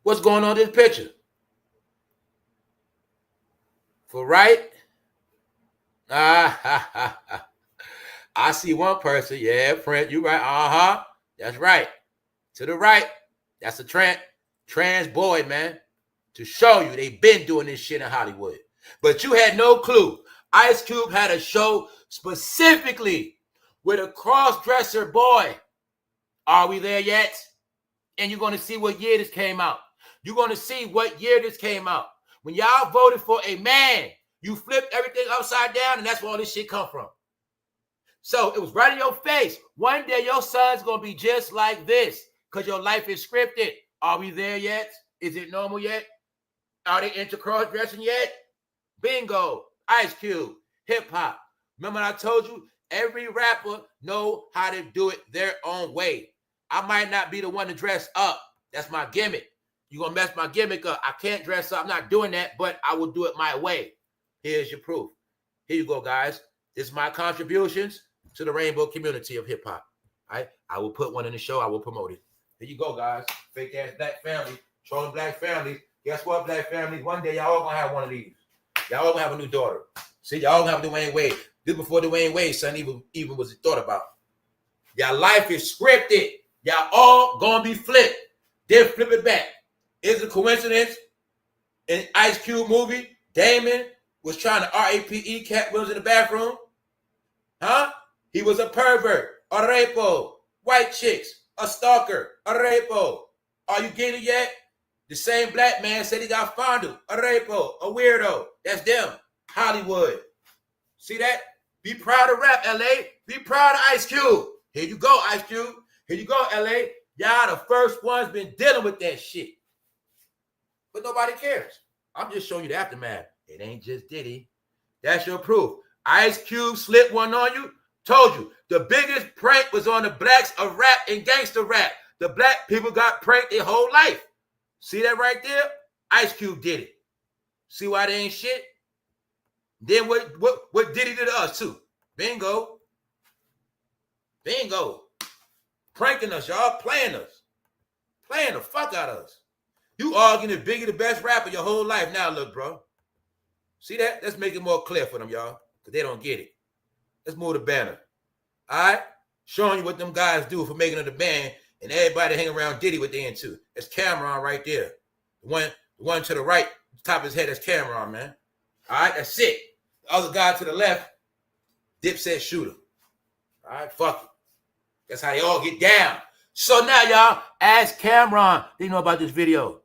What's going on in this picture? For right? I see one person. Yeah, friend, you right. Uh-huh. That's right. To the right. That's a trans boy, man. To show you they've been doing this shit in Hollywood. But you had no clue. Ice Cube had a show specifically with a cross-dresser boy. Are we there yet? And you're going to see what year this came out. You're going to see what year this came out. When y'all voted for a man, you flipped everything upside down, and that's where all this shit come from. So it was right in your face. One day your son's going to be just like this because your life is scripted. Are we there yet? Is it normal yet? Are they into cross-dressing yet? Bingo. Ice Cube. Hip-hop. Remember I told you? Every rapper know how to do it their own way. I might not be the one to dress up. That's my gimmick. You're going to mess my gimmick up. I can't dress up. I'm not doing that, but I will do it my way. Here's your proof. Here you go, guys. This is my contributions to the rainbow community of hip-hop. Right? I will put one in the show. I will promote it. Here you go, guys. Fake-ass black family. Trolling black families. Guess what, black families? One day, y'all all going to have one of these. Y'all all going to have a new daughter. See, y'all going to have Dwayne Wade. This before Dwayne Wade's son even was thought about. Y'all life is scripted. Y'all all going to be flipped. Then flip it back. Is it a coincidence? In Ice Cube movie, Damon was trying to rape Cat Williams in the bathroom. Huh? He was a pervert, a rapo, white chicks, a stalker, a rapo. Are you getting it yet? The same black man said he got fondled, a rapo, a weirdo. That's them. Hollywood. See that? Be proud of rap, LA. Be proud of Ice Cube. Here you go, Ice Cube. Here you go, LA. Y'all the first ones been dealing with that shit. But nobody cares. I'm just showing you the aftermath. It ain't just Diddy. That's your proof. Ice Cube slipped one on you. Told you. The biggest prank was on the blacks of rap and gangster rap. The black people got pranked their whole life. See that right there? Ice Cube did it. See why they ain't shit? Then what Diddy did to us too? Bingo. Bingo. Pranking us, y'all. Playing us. Playing the fuck out of us. You arguing if Biggie the best rapper your whole life now, look, bro. See that? Let's make it more clear for them, y'all. Because they don't get it. Let's move the banner. All right? Showing you what them guys do for making it the band and everybody hang around Diddy what they into. That's Cameron right there. The one to the right, top of his head, that's Cameron, man. All right? That's it. The other guy to the left, Dipset Shooter. All right? Fuck it. That's how they all get down. So now, y'all, ask Cameron. They know about this video.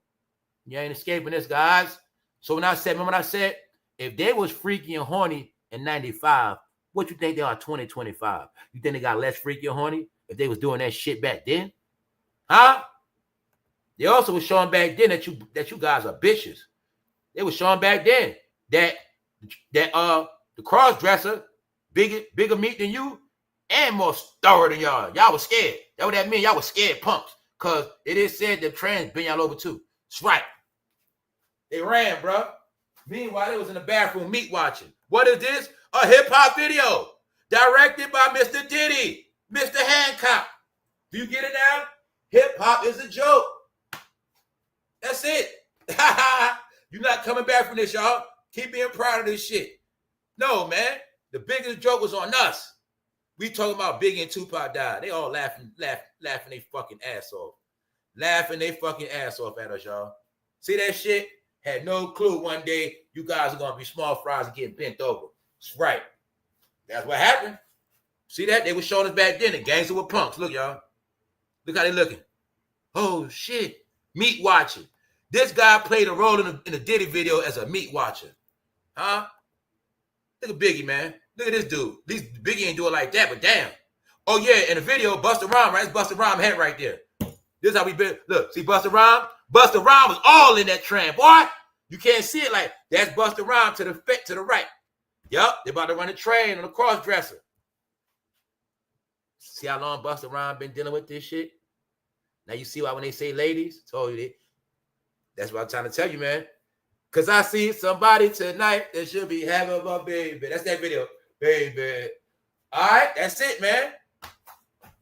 You ain't escaping this, guys. So remember when I said, if they was freaky and horny in 95, What you think they are 2025? You think they got less freaky or horny if they was doing that shit back then? Huh? They also was showing back then that you guys are bitches. They was showing back then that the cross-dresser bigger meat than you and more thorough than y'all. Y'all was scared. That's what that mean. Y'all was scared punks. Because it is said that trans been y'all over too. That's right. They ran, bro. Meanwhile, they was in the bathroom meat watching. What is this? A hip-hop video directed by Mr. Diddy, Mr. Hancock. Do you get it now? Hip-hop is a joke. That's it. You're not coming back from this, y'all. Keep being proud of this shit. No, man. The biggest joke was on us. We talking about Biggie and Tupac died. They all laughing their fucking ass off. Laughing their fucking ass off at us, y'all. See that shit? Had no clue one day you guys are going to be small fries and getting bent over. That's right. That's what happened. See that? They were showing us back then. The gangster were punks. Look, y'all. Look how they looking. Oh, shit. Meat watching. This guy played a role in a Diddy video as a meat watcher. Huh? Look at Biggie, man. Look at this dude. At least Biggie ain't do it like that, but damn. Oh, yeah, in the video, Busta Rhymes, right? It's Busta Rhymes' head right there. This is how we been. Look, see Busta Rhymes? Busta Rhymes was all in that tram, boy. You can't see it like that's Busta Rhymes to the right. Yup, they about to run a train on a cross-dresser. See how long Busta Rhymes been dealing with this shit? Now you see why when they say ladies, told you that. That's what I'm trying to tell you, man. Because I see somebody tonight that should be having a baby. That's that video. Baby. All right, that's it, man.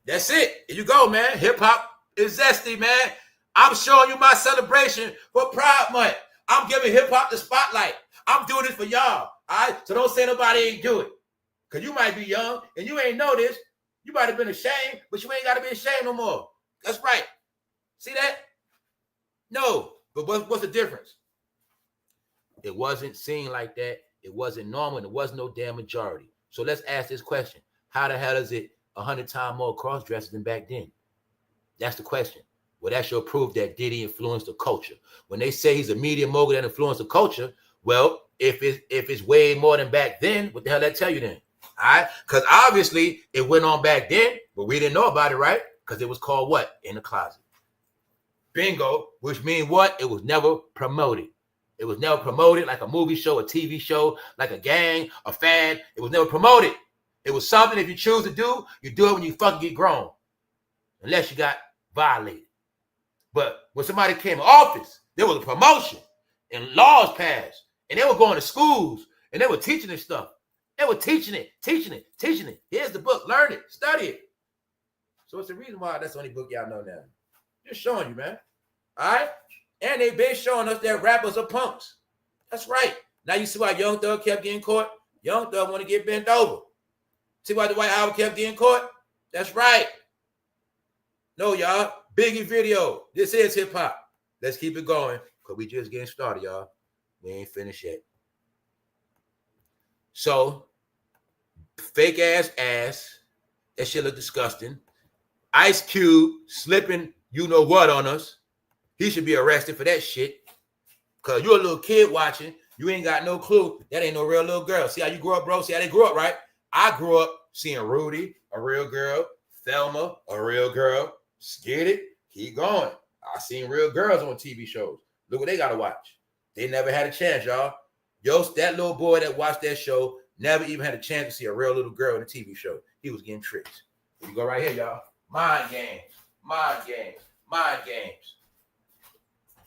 That's it. Here you go, man. Hip-hop is zesty, man. I'm showing you my celebration for Pride Month. I'm giving hip-hop the spotlight. I'm doing this for y'all. All right? So don't say nobody ain't do it. Because you might be young and you ain't know this. You might have been ashamed, but you ain't got to be ashamed no more. That's right. See that? No. But what's the difference? It wasn't seen like that. It wasn't normal. And it wasn't no damn majority. So let's ask this question. How the hell is it 100 times more cross-dressers than back then? That's the question. Well, that's your proof that Diddy influenced the culture. When they say he's a media mogul that influenced the culture, well, if it's way more than back then, what the hell that tell you then? All right? Because obviously it went on back then, but we didn't know about it, right? Because it was called what? In the closet. Bingo, which means what? It was never promoted. It was never promoted like a movie show, a TV show, like a gang, a fad. It was never promoted. It was something if you choose to do, you do it when you fucking get grown. Unless you got violated. But when somebody came to office, there was a promotion and laws passed. And they were going to schools and they were teaching this stuff. They were teaching it. Here's the book. Learn it. Study it. So it's the reason why that's the only book y'all know now. Just showing you, man. All right? And they been showing us that rappers are punks. That's right. Now you see why Young Thug kept getting caught? Young Thug want to get bent over. See why Dwight Howard kept getting caught? That's right. No, y'all. Biggie video. This is hip-hop. Let's keep it going because we just getting started, y'all. We ain't finished yet. So, fake ass. That shit look disgusting. Ice Cube slipping you know what on us. He should be arrested for that shit. Because you're a little kid watching. You ain't got no clue. That ain't no real little girl. See how you grew up, bro? See how they grew up, right? I grew up seeing Rudy, a real girl. Thelma, a real girl. Get it? Keep going. I seen real girls on TV shows. Look what they got to watch. They never had a chance, y'all. That little boy that watched that show never even had a chance to see a real little girl in a TV show. He was getting tricked. Here you go right here, y'all. Mind games.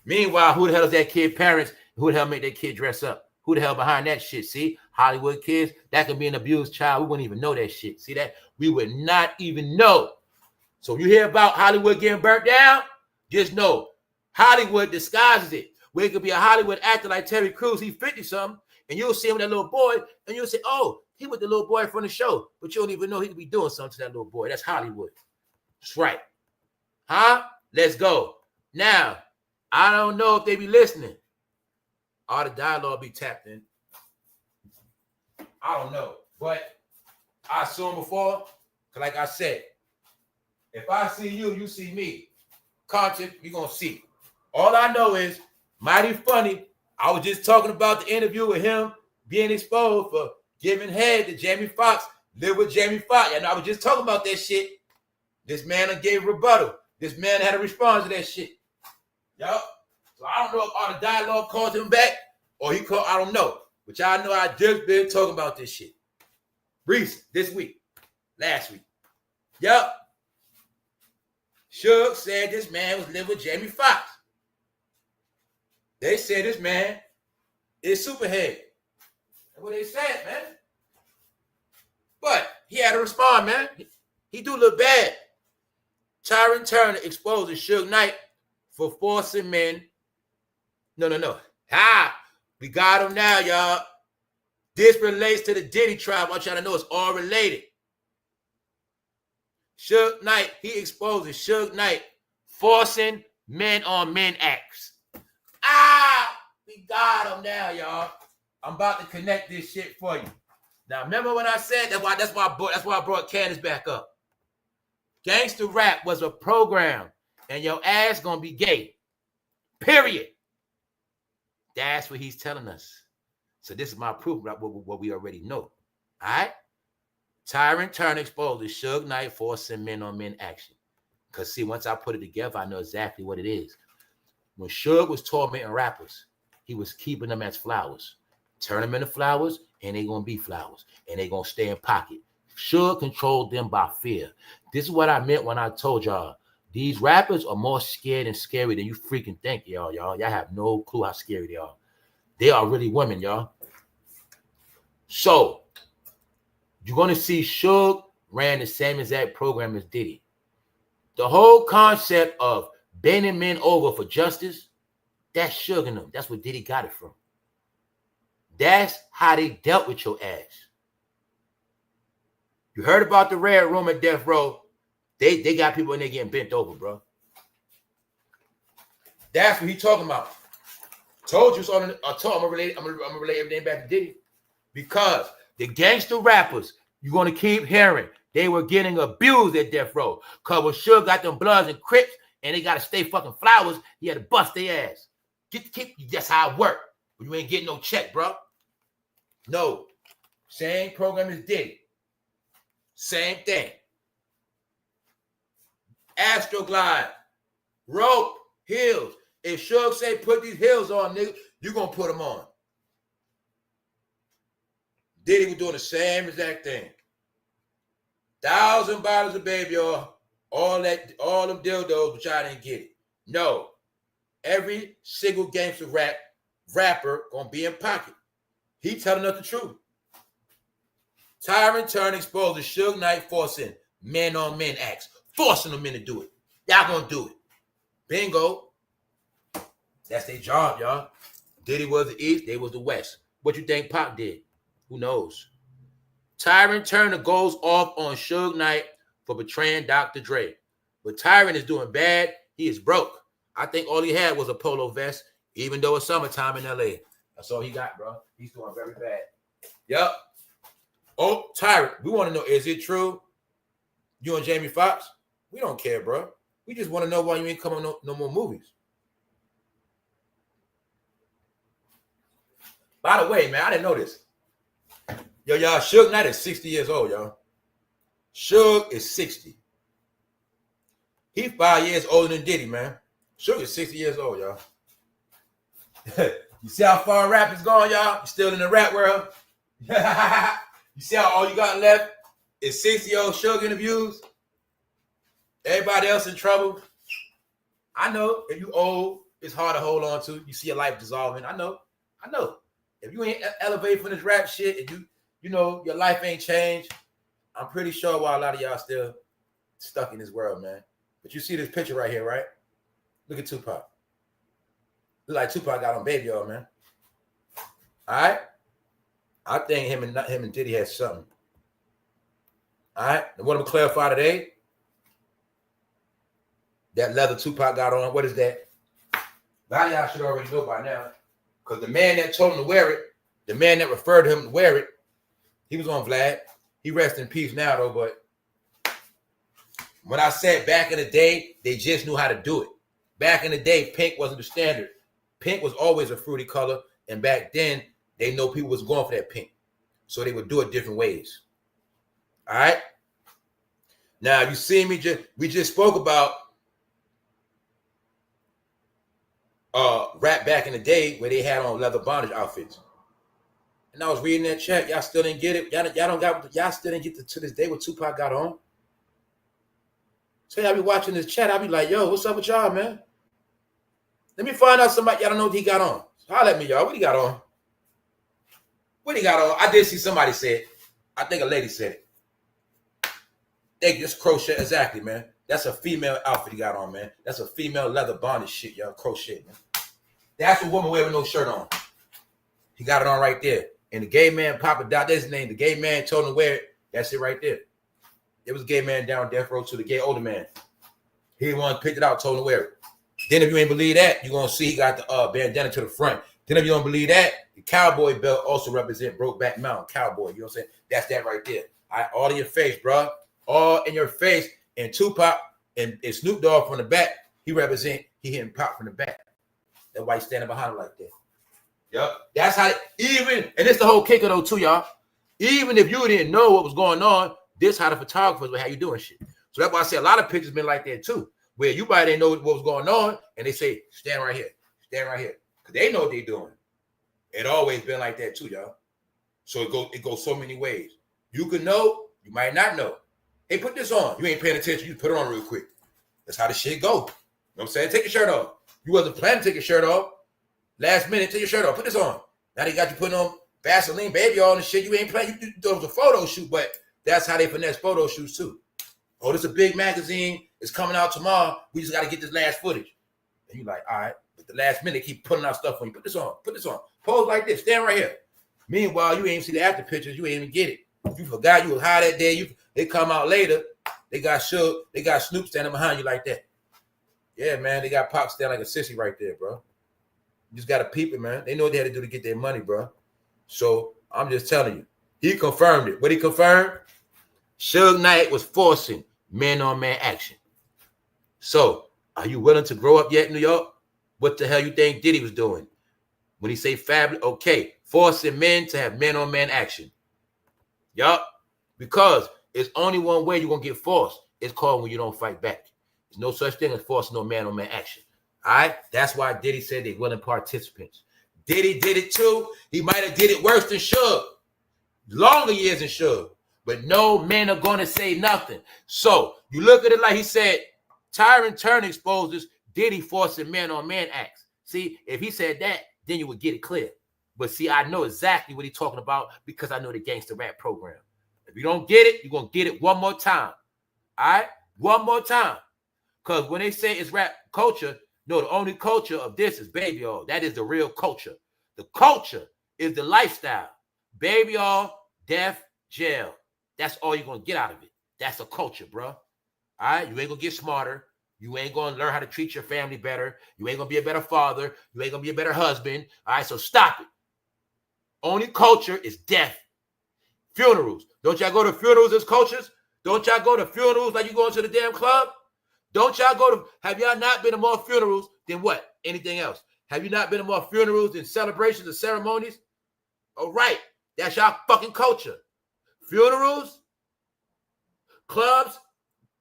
Meanwhile, who the hell is that kid parents? Who the hell made that kid dress up? Who the hell behind that shit? See? Hollywood kids, that could be an abused child. We wouldn't even know that shit. See that? We would not even know. So you hear about Hollywood getting burnt down? Just know Hollywood disguises it. Where it could be a Hollywood actor like Terry Crews, he's 50-something, and you'll see him with that little boy, and you'll say, oh, he was the little boy from the show. But you don't even know he could be doing something to that little boy. That's Hollywood. That's right. Huh? Let's go. Now, I don't know if they be listening. All the dialogue be tapped in. I don't know. But I saw him before. Because like I said, if I see you, you see me. Content, you're going to see. All I know is mighty funny. I was just talking about the interview with him being exposed for giving head to Jamie Foxx live with Jamie Foxx. And I was just talking about that shit. This man gave rebuttal. This man had a response to that shit. Yup. So I don't know if all the dialogue called him back or he called, I don't know. But y'all know I just been talking about this shit. Recent, this week, last week. Yup. Suge said this man was living with Jamie Foxx. They said this man is Superhead. That's what they said, man. But he had to respond, man. He do look bad. Tyron Turner exposes Suge Knight for forcing men. No. We got him now, y'all. This relates to the Diddy tribe. I want y'all to know it's all related. Suge Knight, he exposes Suge Knight forcing men on men acts. We got him now, y'all. I'm about to connect this shit for you. Now, remember when I said that's why I brought Candace back up. Gangsta rap was a program, and your ass gonna be gay. Period. That's what he's telling us. So this is my proof of what we already know. All right? Tyron Turner exposes Suge Knight forcing men on men action. Because see, once I put it together, I know exactly what it is. When Suge was tormenting rappers, he was keeping them as flowers. Turn them into flowers, and they're going to be flowers. And they're going to stay in pocket. Suge controlled them by fear. This is what I meant when I told y'all, these rappers are more scared and scary than you freaking think, y'all. Y'all have no clue how scary they are. They are really women, y'all. So, you're going to see Suge ran the same exact program as Diddy. The whole concept of bending men over for justice, that's Suge and them. That's where Diddy got it from. That's how they dealt with your ass. You heard about the Red Room at Death Row. They got people in there getting bent over, bro. That's what he talking about. Told you so. I'm gonna relate everything back to Diddy. Because the gangster rappers, you're gonna keep hearing they were getting abused at Death Row. Cause when Suge got them Bloods and Crips and they gotta stay fucking flowers, he had to bust their ass. That's how it worked. But you ain't getting no check, bro. No. Same program as Diddy. Same thing. Astroglide, rope, heels. If Suge say put these heels on, nigga, you gonna put them on. Diddy was doing the same exact thing. 1,000 bottles of baby oil, all them dildos, but y'all didn't get it. No. Every single gangster rapper gonna be in pocket. He telling us the truth. Tyron Turner exposes Suge Knight forcing men on men acts. Forcing them men to do it. Y'all gonna do it. Bingo. That's their job, y'all. Diddy was the East, they was the West. What you think Pop did? Who knows? Tyron Turner goes off on Suge Knight for betraying Dr. Dre. But Tyron is doing bad. He is broke. I think all he had was a polo vest, even though it's summertime in LA. That's all he got, bro. He's doing very bad. Yup. Oh, Tyron, we want to know, is it true? You and Jamie Foxx? We don't care, bro. We just want to know why you ain't coming on no more movies. By the way, man, I didn't know this. Yo, y'all, Suge Knight is 60 years old, y'all. Suge is 60. He's 5 years older than Diddy, man. Suge is 60 years old, y'all. You see how far rap is going, y'all? You still in the rap world? You see how all you got left is 60-year-old Suge interviews? Everybody else in trouble? I know if you old, it's hard to hold on to. You see your life dissolving. I know. If you ain't elevated from this rap shit, if you know your life ain't changed, I'm pretty sure why a lot of y'all still stuck in this world, man. But you see this picture right here, right? Look at Tupac. Look like Tupac got on baby oil, man. All right? I think him and Diddy had something. All right? And what I'm going to clarify today, that leather Tupac got on, what is that? A lot of y'all should already know by now. Because the man that told him to wear it, the man that referred him to wear it, he was on Vlad. He rests in peace now, though, but when I said back in the day, they just knew how to do it. Back in the day, pink wasn't the standard. Pink was always a fruity color, and back then, they know people was going for that pink. So they would do it different ways. All right. Now you see me we just spoke about rap back in the day where they had on leather bondage outfits. And I was reading that chat. Y'all still didn't get it. Y'all still didn't get to this day what Tupac got on. So y'all be watching this chat. I'll be like, yo, what's up with y'all, man? Let me find out somebody y'all don't know what he got on. So holler at me, y'all. What he got on? What he got on? I did see somebody say it. I think a lady said it. They just crochet. Exactly, man. That's a female outfit he got on, man. That's a female leather bondage shit, y'all. Crochet, man. That's a woman wearing no shirt on. He got it on right there. And the gay man, Papa Dot, that's his name. The gay man told him to wear it. That's it right there. It was a gay man down death row to the gay older man. He the one picked it out, told him to wear it. Then if you ain't believe that, you're going to see he got the bandana to the front. Then if you don't believe that, the cowboy belt also represent Brokeback Mountain cowboy. You know what I'm saying? That's that right there. All in your face, bro. All in your face. And Tupac and Snoop Dogg from the back, he hitting Pop from the back. That's why he's standing behind him like that. Yep. That's how, and it's the whole kicker though too, y'all. Even if you didn't know what was going on, this how the photographers were how you doing shit. So that's why I say a lot of pictures been like that too, where you might didn't know what was going on, and they say, stand right here. Because they know what they're doing. It always been like that too, y'all. So it goes so many ways. You can know, you might not know. Hey, put this on. You ain't paying attention, you put it on real quick. That's how the shit go. You know what I'm saying? Take your shirt off. You wasn't planning to take your shirt off. Last minute, take your shirt off. Put this on. Now they got you putting on Vaseline, baby, all this shit. You ain't playing. You thought it was a photo shoot, but that's how they finesse photo shoots too. Oh, this is a big magazine. It's coming out tomorrow. We just got to get this last footage. And you like, all right. But the last minute, keep putting out stuff on you. Put this on. Put this on. Pose like this. Stand right here. Meanwhile, you ain't see the after pictures. You ain't even get it. You forgot you was high that day. They come out later. They got Suge. They got Snoop standing behind you like that. Yeah, man. They got Pop standing like a sissy right there, bro. You just got to peep it, man. They know what they had to do to get their money, bro. So I'm just telling you. He confirmed it. What he confirmed? Suge Knight was forcing man-on-man action. So are you willing to grow up yet in New York? What the hell you think Diddy was doing? When he say fabulous, okay, forcing men to have man-on-man action. Yup. Because it's only one way you're going to get forced. It's called when you don't fight back. There's no such thing as forcing no man-on-man action. All right? That's why Diddy said they willing participants. Diddy did it too. He might have did it worse than Suge. Longer years than Suge. But no men are going to say nothing. So you look at it like he said, Tyron Turner exposes Diddy forcing man-on-man acts. See, if he said that, then you would get it clear. But see, I know exactly what he's talking about because I know the gangster rap program. If you don't get it, you're going to get it one more time. All right? One more time. Because when they say it's rap culture, no, the only culture of this is baby all. That is the real culture. The culture is the lifestyle. Baby all, death, jail. That's all you're going to get out of it. That's a culture, bro. All right? You ain't going to get smarter. You ain't going to learn how to treat your family better. You ain't going to be a better father. You ain't going to be a better husband. All right? So stop it. Only culture is death. Funerals. Don't y'all go to funerals as cultures? Don't y'all go to funerals like you going to the damn club? Don't y'all go to, have y'all not been to more funerals than what? Anything else? Have you not been to more funerals than celebrations and ceremonies? All right. That's y'all fucking culture. Funerals, clubs,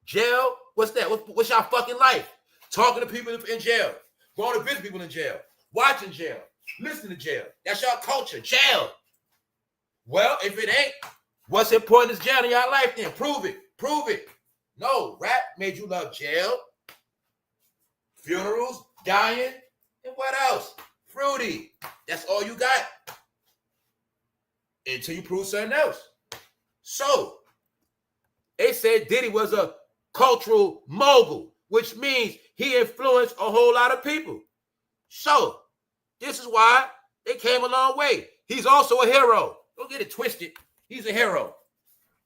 jail. What's that? What's y'all fucking life? Talking to people in jail. Going to visit people in jail. Watching jail. Listening to jail. That's y'all culture. Jail. Well, if it ain't, what's important is jail in y'all life then? Prove it. Prove it. No, rap made you love jail, funerals, dying, and what else? Fruity. That's all you got. Until you prove something else. So, they said Diddy was a cultural mogul, which means he influenced a whole lot of people. So, this is why they came a long way. He's also a hero. Don't get it twisted. He's a hero.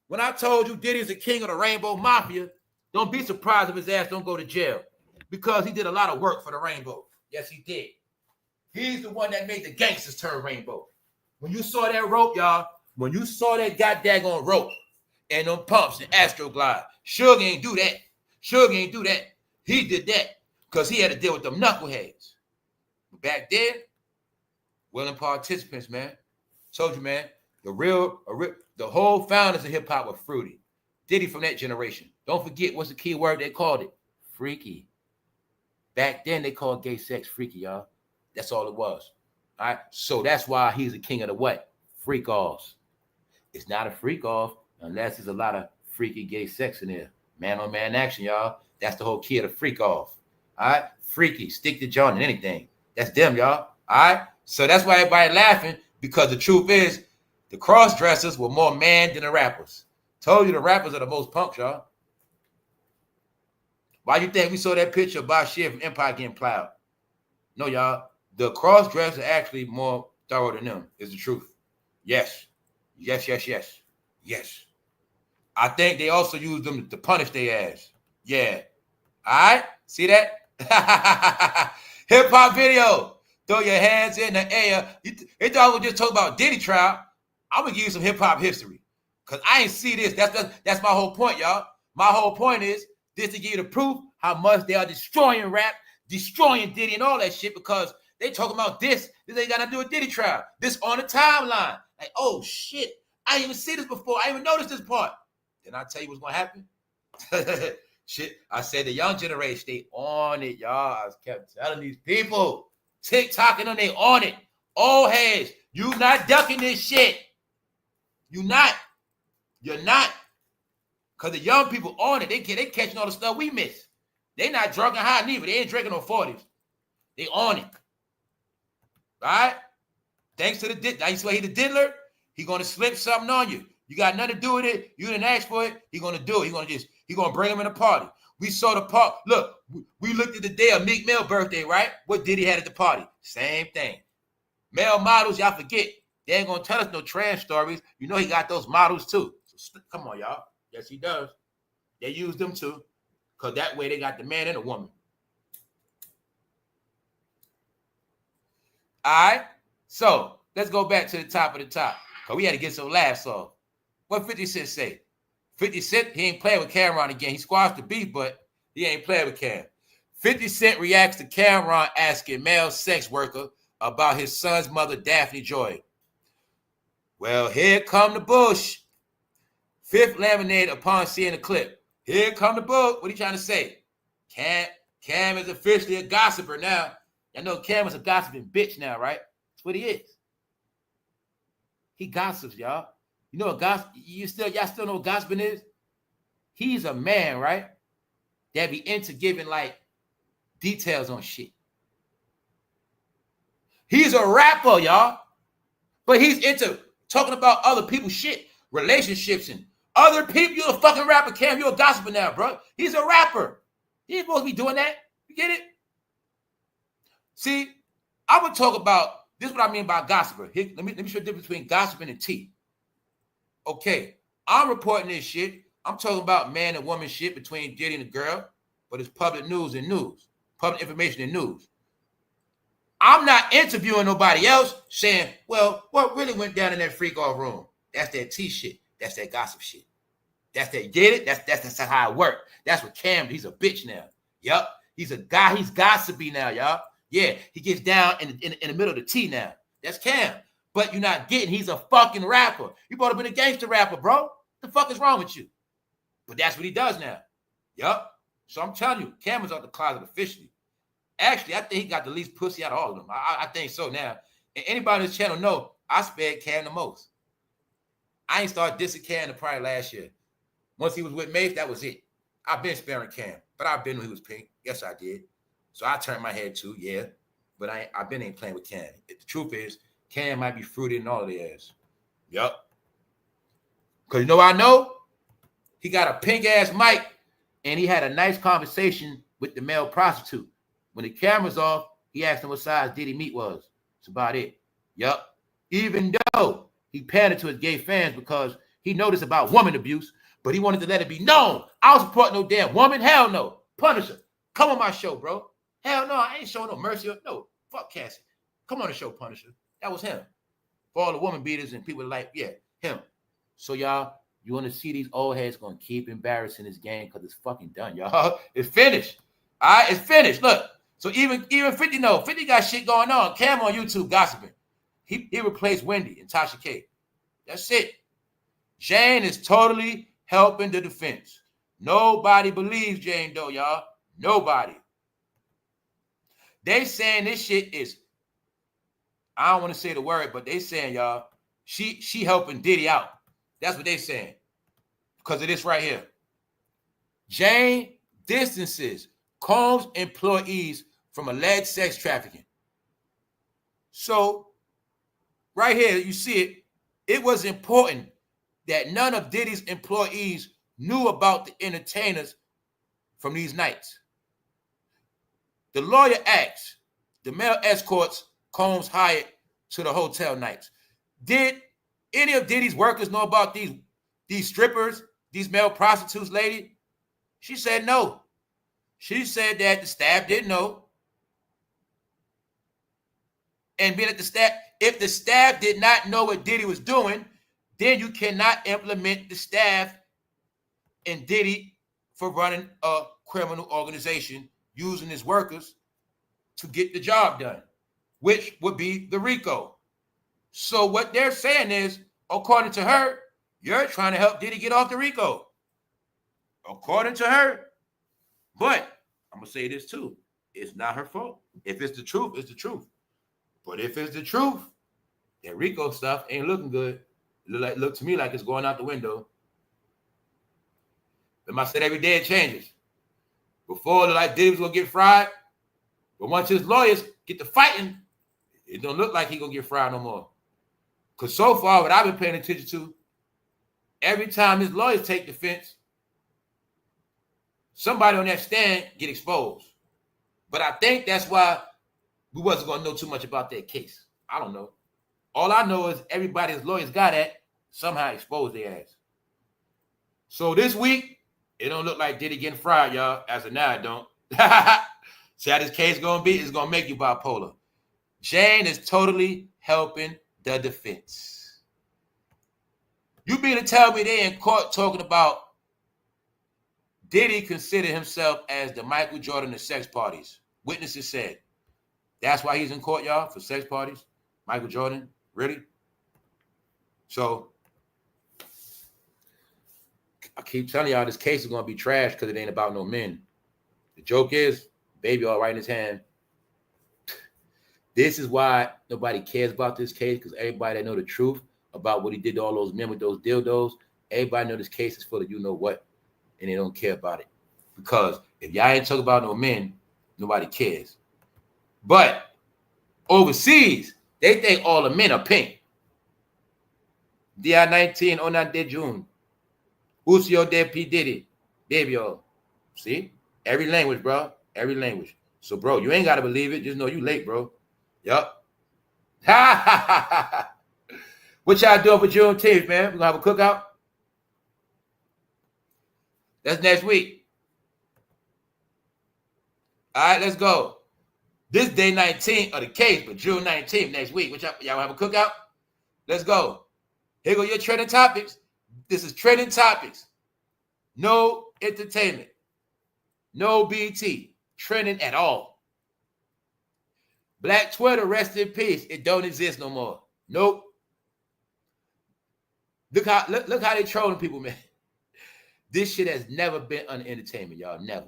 When I told you Diddy's the king of the Rainbow Mafia, don't be surprised if his ass don't go to jail because he did a lot of work for the Rainbow. Yes, he did. He's the one that made the gangsters turn rainbow. When you saw that rope, y'all, when you saw that goddamn rope and them pumps and Astroglide, Suge ain't do that. Suge ain't do that. He did that because he had to deal with them knuckleheads. Back then, willing participants, man. Told you, man, the whole founders of hip hop were fruity. Diddy from that generation. Don't forget, what's the key word they called it? Freaky. Back then, they called gay sex freaky, y'all. That's all it was. All right? So that's why he's the king of the what? Freak-offs. It's not a freak-off unless there's a lot of freaky gay sex in there. Man-on-man action, y'all. That's the whole key of the freak-off. All right? Freaky. Stick to John and anything. That's them, y'all. All right? So that's why everybody laughing, because the truth is, the cross-dressers were more man than the rappers. Told you the rappers are the most punks, y'all. Why you think we saw that picture of Bashir from Empire getting plowed? No, y'all. The cross-dressers are actually more thorough than them, is the truth. Yes. Yes, yes, yes. Yes. I think they also used them to punish their ass. Yeah. All right? See that? Hip-hop video. Throw your hands in the air. They thought we were just talking about Diddy trial. I'm going to give you some hip-hop history. Because I ain't see this. That's my whole point, y'all. My whole point is this to give you the proof how much they are destroying rap, destroying Diddy and all that shit, because they talking about this. This ain't got nothing to do with Diddy trial. This on the timeline. Like, oh, shit. I didn't even see this before. I didn't even notice this part. Then I tell you what's going to happen. Shit. I said the young generation, they on it, y'all. I kept telling these people. TikToking them, they on it. Old heads. You not ducking this shit. You not. You're not. Because the young people on it, they catching all the stuff we miss. They not drunk and high neither. They ain't drinking no 40s. They on it. All right? Thanks to the diddler. Now you see why he the diddler? He going to slip something on you. You got nothing to do with it. You didn't ask for it. He going to do it. He going to bring him in a party. We saw the part. Look, we looked at the day of Meek Mill's birthday, right? What Diddy had at the party? Same thing. Male models, y'all forget. They ain't going to tell us no trans stories. You know he got those models too. So come on, y'all. Yes, he does. They use them too. Because that way they got the man and the woman. All right? So let's go back to the top of the top. Because we had to get some laughs off. What 50 Cent say? 50 Cent, he ain't playing with Cameron again. He squashed the beef, but he ain't playing with Cam. 50 Cent reacts to Cameron asking male sex worker about his son's mother, Daphne Joy. Well, here come the bush. Fifth laminated upon seeing the clip. Here come the book. What are you trying to say? Cam is officially a gossiper now. I know Cam is a gossiping bitch now, right? That's what he is. He gossips, y'all. You know what gossip? Y'all still know what gossiping is? He's a man, right? That be into giving like details on shit. He's a rapper, y'all. But he's into talking about other people's shit, relationships and other people. You're a fucking rapper, Cam. You're a gossiper now, bro. He's a rapper. He ain't supposed to be doing that. You get it? See, I would talk about, this is what I mean by gossiper. Here, let me show the difference between gossiping and tea. Okay, I'm reporting this shit. I'm talking about man and woman shit between Diddy and the girl, but it's public news and news. Public information and news. I'm not interviewing nobody else saying, well, what really went down in that freak off room? That's that tea shit. That's that gossip shit. That's that, get it? That's how it works. That's what Cam, he's a bitch now. Yup. He's a guy, he's gossipy now, y'all. Yeah, he gets down in the middle of the tea now. That's Cam. But you're not getting, he's a fucking rapper. You brought up in a gangster rapper, bro. What the fuck is wrong with you? But that's what he does now. Yup. So I'm telling you, Cam is out the closet officially. Actually, I think he got the least pussy out of all of them. I think so now. And anybody on this channel know I spared Cam the most. I ain't started dissing Cam until probably last year. Once he was with Mace, that was it. I've been sparing Cam, but I've been when he was pink. Yes, I did. So I turned my head too, yeah. But I've been ain't playing with Cam. The truth is, Cam might be fruited in all of their ass. Yup. Because you know what I know? He got a pink-ass mic, and he had a nice conversation with the male prostitute. When the camera's off, he asked him what size Diddy meat was. That's about it. Yup. Even though he pandered to his gay fans because he noticed about woman abuse, but he wanted to let it be known. I don't support no damn woman. Hell no. Punisher. Come on my show, bro. Hell no. I ain't showing no mercy. No. Fuck Cassie. Come on the show, Punisher. That was him. For all the woman beaters and people like, yeah, him. So y'all, you want to see these old heads going to keep embarrassing this game because it's fucking done, y'all. It's finished. All right, it's finished. Look. So even 50 know. 50 got shit going on. Cam on YouTube gossiping. He replaced Wendy and Tasha K. That's it. Jane is totally helping the defense. Nobody believes Jane Doe, y'all. Nobody. They saying this shit is, I don't want to say the word, but they saying, y'all, she helping Diddy out. That's what they saying. Because of this right here. Jane distances Combs' employees from alleged sex trafficking. So, right here, you see it. It was important that none of Diddy's employees knew about the entertainers from these nights. The lawyer asks the male escorts Combs hired to the hotel nights, did any of Diddy's workers know about these strippers, these male prostitutes, lady? She said no. She said that the staff didn't know. And being at the staff, if the staff did not know what Diddy was doing, then you cannot implement the staff and Diddy for running a criminal organization using his workers to get the job done, which would be the RICO. So what they're saying is, according to her, you're trying to help Diddy get off the RICO. According to her. But I'm going to say this too. It's not her fault. If it's the truth, it's the truth. But if it's the truth, that RICO stuff ain't looking good. Look to me like it's going out the window. But I said every day it changes. Before, like Diddy was going to get fried. But once his lawyers get to fighting, it don't look like he going to get fried no more. Because so far, what I've been paying attention to, every time his lawyers take defense, somebody on that stand get exposed. But I think that's why we wasn't going to know too much about that case. I don't know. All I know is everybody's lawyers got at somehow exposed their ass. So this week, it don't look like Diddy getting fried, y'all. As of now, it don't. See how this case going to be? It's going to make you bipolar. Jane is totally helping the defense. You mean to tell me they in court talking about Diddy considered himself as the Michael Jordan of sex parties? Witnesses said. That's why he's in court, y'all, for sex parties? Michael Jordan? Really? So, I keep telling y'all this case is going to be trash because it ain't about no men. The joke is, baby all right in his hand. This is why nobody cares about this case, because everybody that know the truth about what he did to all those men with those dildos, everybody know this case is full of you know what, and they don't care about it. Because if y'all ain't talking about no men, nobody cares. But overseas, they think all the men are pink. Dia 19 on that day June. Usio de p.diddy. Baby, y'all. See? Every language, bro. Every language. So, bro, you ain't got to believe it. Just know you late, bro. Yup. What y'all doing for Juneteenth, man? We gonna have a cookout? That's next week. All right, let's go. This day 19 of the case, but June 19th next week. What y'all have a cookout? Let's go. Here go your trending topics. This is trending topics. No entertainment. No BT. Trending at all. Black Twitter, rest in peace. It don't exist no more. Nope. Look how they trolling people, man. This shit has never been on entertainment, y'all. Never.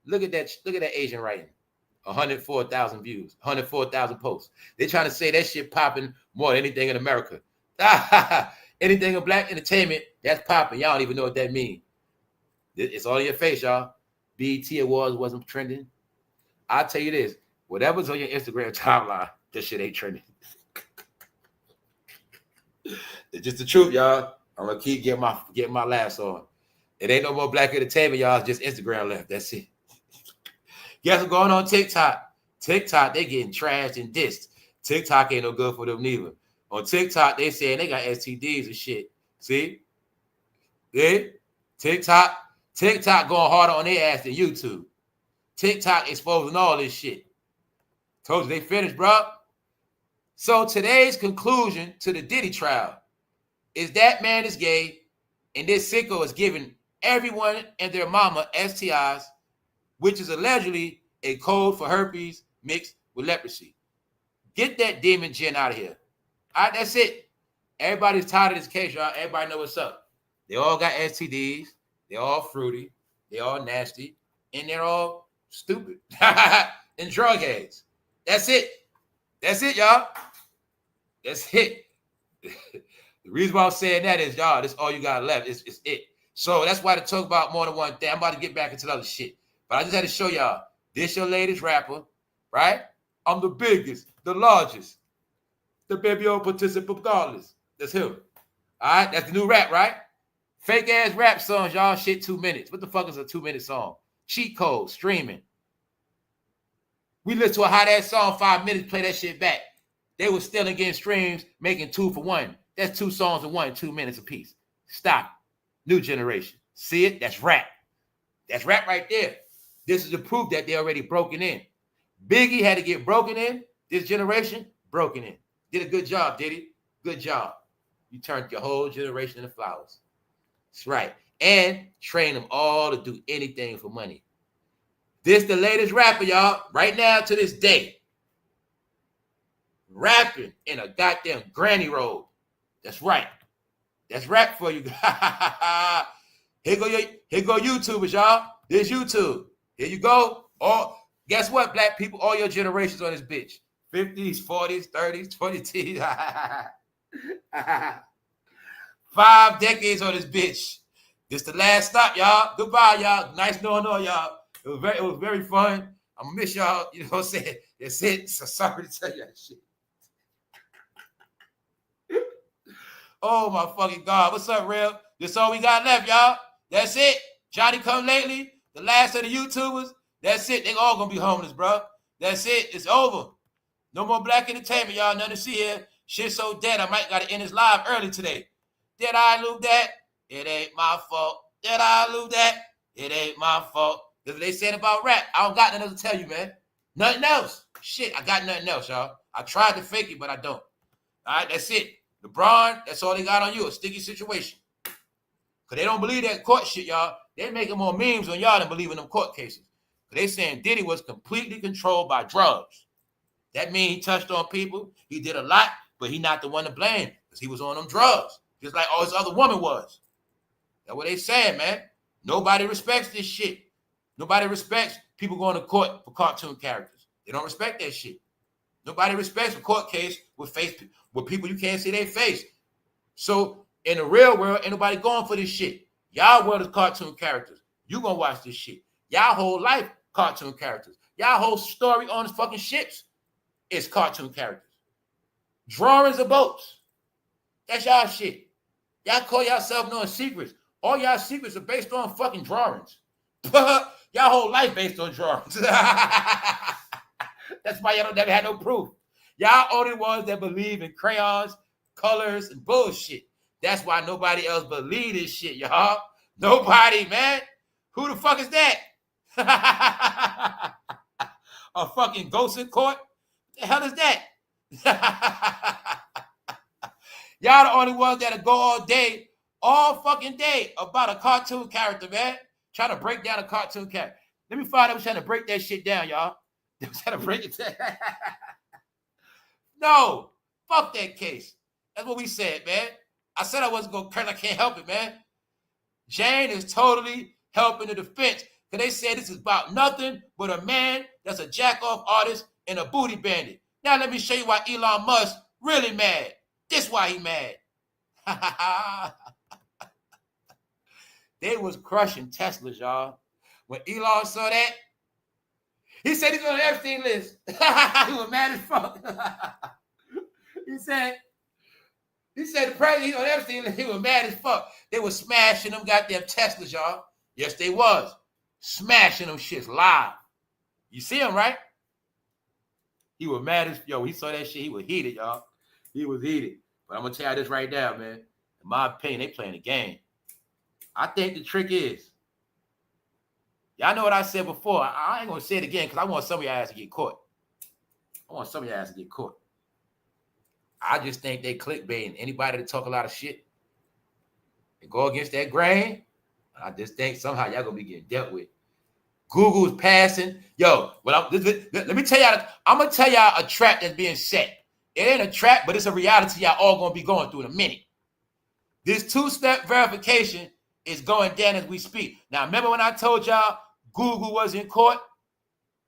Look at that Asian writing. 104,000 views, 104,000 posts. They're trying to say that shit popping more than anything in America. Anything in black entertainment, that's popping. Y'all don't even know what that means. It's all in your face, y'all. BET Awards wasn't trending. I'll tell you this. Whatever's on your Instagram timeline, this shit ain't trending. It's just the truth, y'all. I'm going to keep getting my laughs on. It ain't no more black entertainment, y'all. It's just Instagram left. That's it. Guess what's going on TikTok? TikTok, they getting trashed and dissed. TikTok ain't no good for them neither. On TikTok, they saying they got STDs and shit. See? Yeah? TikTok going harder on their ass than YouTube. TikTok exposing all this shit. Told you they finished, bro. So today's conclusion to the Diddy trial is that man is gay and this sicko is giving everyone and their mama STIs, which is allegedly a code for herpes mixed with leprosy. Get that demon gin out of here. All right, that's it. Everybody's tired of this case, y'all. Everybody know what's up. They all got STDs. They're all fruity. They're all nasty. And they're all stupid. And drug heads. That's it. That's it, y'all. That's it. The reason why I'm saying that is, y'all, that's all you got left. It's it. So that's why to talk about more than one thing. I'm about to get back into the other shit. But I just had to show y'all. This your latest rapper, right? I'm the biggest, the largest, the baby old participant regardless. That's him. All right? That's the new rap, right? Fake ass rap songs, y'all. Shit, 2 minutes. What the fuck is a 2-minute song? Cheat code, streaming. We listen to a hot ass song, 5 minutes, play that shit back. They were still getting streams, making 2 for 1. That's 2 songs in 1, 2 minutes apiece. Stop. New generation. See it? That's rap. That's rap right there. This is the proof that they already broken in. Biggie had to get broken in. This generation, broken in. Did a good job, Diddy. Good job. You turned your whole generation into flowers. That's right. And train them all to do anything for money. This the latest rapper, y'all. Right now to this day. Rapping in a goddamn granny robe. That's right. That's rap for you. Here go YouTubers, y'all. This YouTube. Here you go. Oh, guess what, black people? All your generations on this bitch. 50s, 40s, 30s, 20s. 5 decades on this bitch. This the last stop, y'all. Goodbye, y'all. Nice knowing all y'all. It was very fun. I'm gonna miss y'all. You know what I'm saying? That's it. So sorry to tell you that shit. Oh my fucking God. What's up, Real? That's all we got left, y'all. That's it. Johnny come lately. The last of the YouTubers. That's it. They all gonna be homeless, bro. That's it. It's over. No more black entertainment, y'all. Nothing to see here. Shit so dead. I might gotta end this live early today. Did I lose that? It ain't my fault. Did I lose that? It ain't my fault. That's what they said about rap. I don't got nothing else to tell you, man. Nothing else. Shit, I got nothing else, y'all. I tried to fake it, but I don't. All right, that's it. LeBron, that's all they got on you, a sticky situation. Because they don't believe that court shit, y'all. They making more memes on y'all than believing them court cases. Because they saying Diddy was completely controlled by drugs. That means he touched on people. He did a lot, but he not the one to blame because he was on them drugs. Just like all his other woman was. That's what they saying, man. Nobody respects this shit. Nobody respects people going to court for cartoon characters. They don't respect that shit. Nobody respects a court case with people you can't see their face. So in the real world, ain't nobody going for this shit. Y'all world is cartoon characters. You gonna watch this shit. Y'all whole life cartoon characters. Y'all whole story on the fucking ships is cartoon characters. Drawings of boats. That's y'all shit. Y'all call yourself knowing secrets. All y'all secrets are based on fucking drawings. Y'all whole life based on drawings. That's why y'all don't never had no proof. Y'all only ones that believe in crayons, colors, and bullshit. That's why nobody else believe this shit, y'all. Nobody, man. Who the fuck is that? A fucking ghost in court? What the hell is that? Y'all the only ones that'll go all fucking day about a cartoon character, man. Trying to break down a cartoon character. Let me find out who's trying to break that shit down, y'all. They're trying to break it down. No, fuck that case. That's what we said, man. I said I wasn't going to curse. I can't help it, man. Jane is totally helping the defense because they said this is about nothing but a man that's a jack-off artist and a booty bandit. Now let me show you why Elon Musk really mad. This why he mad. They was crushing Teslas, y'all. When Elon saw that, he said he's on the Epstein list. He was mad as fuck. He said the president, he's on the Epstein list. He was mad as fuck. They was smashing them goddamn Teslas, y'all. Yes, they was. Smashing them shits live. You see him, right? He was mad as, he saw that shit. He was heated, y'all. He was heated. But I'm going to tell you this right now, man. In my opinion, they playing the game. I think the trick is, y'all know what I said before. I ain't going to say it again because I want some of y'all ass to get caught. I just think they clickbaiting anybody to talk a lot of shit and go against that grain. I just think somehow y'all going to be getting dealt with. Google's passing. Let me tell y'all, I'm going to tell y'all a trap that's being set. It ain't a trap, but it's a reality y'all all going to be going through in a minute. This two-step verification is going down as we speak. Now, remember when I told y'all Google was in court?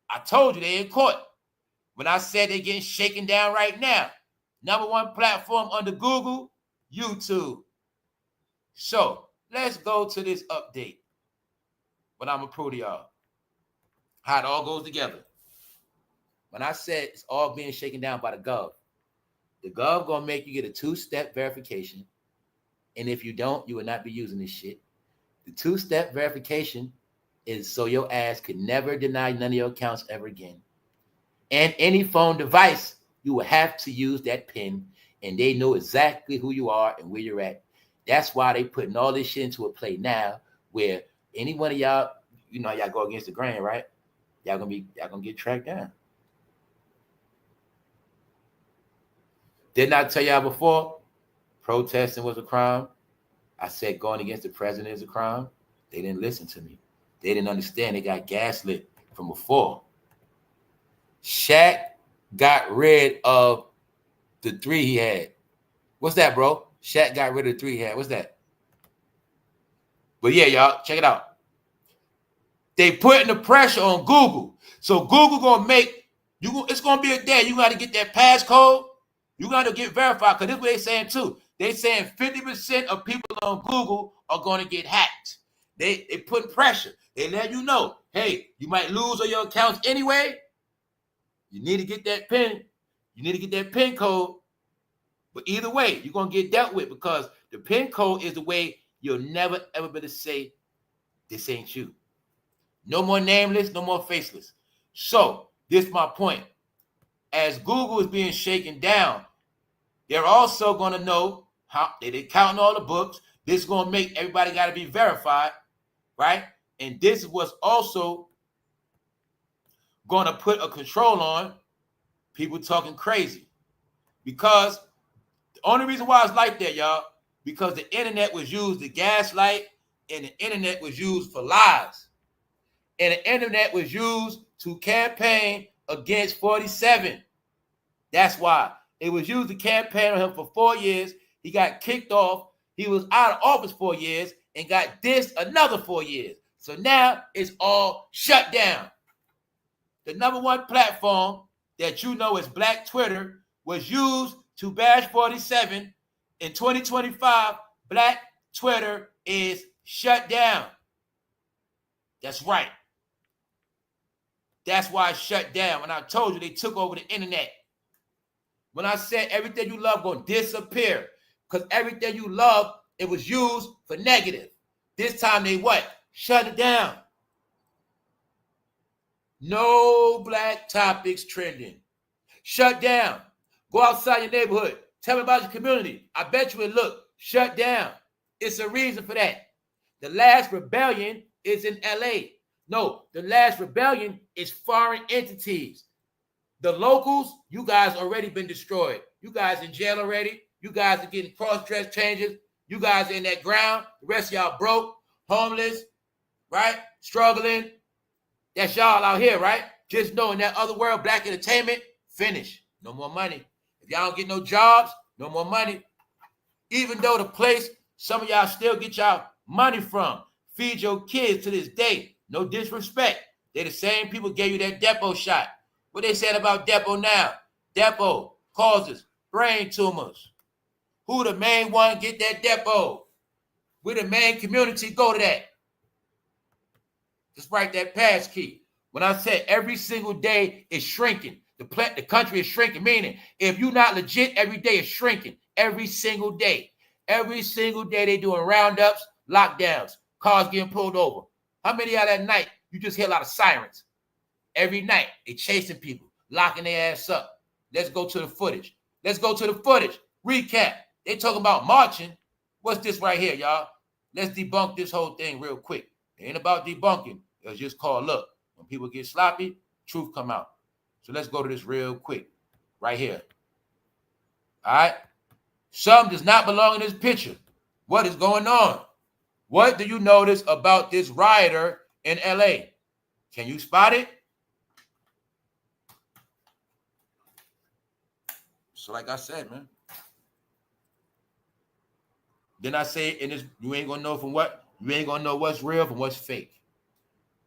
I told you they in court. When I said they're getting shaken down right now. #1 platform under Google, YouTube. So let's go to this update. But I'm going to prove to y'all how it all goes together. When I said it's all being shaken down by the gov going to make you get a two-step verification. And if you don't, you will not be using this shit. The two-step verification is so your ass could never deny none of your accounts ever again. And any phone device, you will have to use that PIN, and they know exactly who you are and where you're at. That's why they putting all this shit into a play now, where any one of y'all, you know, y'all go against the grain, right? Y'all gonna get tracked down. Didn't I tell y'all before? Protesting was a crime. I said going against the president is a crime. They didn't listen to me. They didn't understand. They got gaslit from before. Shaq got rid of the 3 he had. What's that, bro? Shaq got rid of the 3 he had. What's that? But yeah, y'all, check it out. They putting the pressure on Google. So Google gonna make you. It's gonna be a day. You got to get that passcode. You got to get verified. Because this is what they're saying too. They saying 50% of people on Google are going to get hacked. They put pressure. They let you know, hey, you might lose all your accounts anyway. You need to get that PIN. You need to get that PIN code. But either way, you're going to get dealt with because the PIN code is the way you'll never, ever be able to say, this ain't you. No more nameless, no more faceless. So this is my point. As Google is being shaken down, they're also going to know how they're counting all the books. This is going to make everybody got to be verified, right? And this is what's also going to put a control on people talking crazy. Because the only reason why it's like that, y'all, because the internet was used to gaslight and the internet was used for lies. And the internet was used to campaign against 47. That's why. It was used to campaign on him for 4 years. He got kicked off. He was out of office 4 years and got dissed another 4 years. So now it's all shut down. The #1 platform that you know is Black Twitter was used to bash 47. In 2025, Black Twitter is shut down. That's right. That's why it's shut down. When I told you they took over the internet. When I said everything you love going to disappear. Because everything you love, it was used for negative. This time they what? Shut it down. No black topics trending. Shut down. Go outside your neighborhood. Tell me about your community. I bet you it look. Shut down. It's a reason for that. The last rebellion is in LA. No, the last rebellion is foreign entities. The locals, you guys already been destroyed. You guys in jail already. You guys are getting cross-dress changes. You guys are in that ground. The rest of y'all broke, homeless, right? Struggling. That's y'all out here, right? Just know in that other world, black entertainment, finish. No more money. If y'all don't get no jobs, no more money. Even though the place some of y'all still get y'all money from, feed your kids to this day. No disrespect. They the same people gave you that DEPO shot. What they said about DEPO now? DEPO causes brain tumors. Who the main one get that DEPO? We the main community go to that. Just write that pass key. When I said every single day is shrinking, the country is shrinking, meaning if you're not legit, every day is shrinking. Every single day. Every single day they doing roundups, lockdowns, cars getting pulled over. How many out that night you just hear a lot of sirens? Every night they chasing people, locking their ass up. Let's go to the footage. Let's go to the footage. Recap. They talking about marching. What's this right here, y'all? Let's debunk this whole thing real quick. It ain't about debunking. It's just called, look, when people get sloppy, truth come out. So let's go to this real quick. Right here. All right? Something does not belong in this picture. What is going on? What do you notice about this rioter in LA? Can you spot it? So like I said, man, Then I say in this, you ain't gonna know from what, you ain't gonna know what's real from what's fake.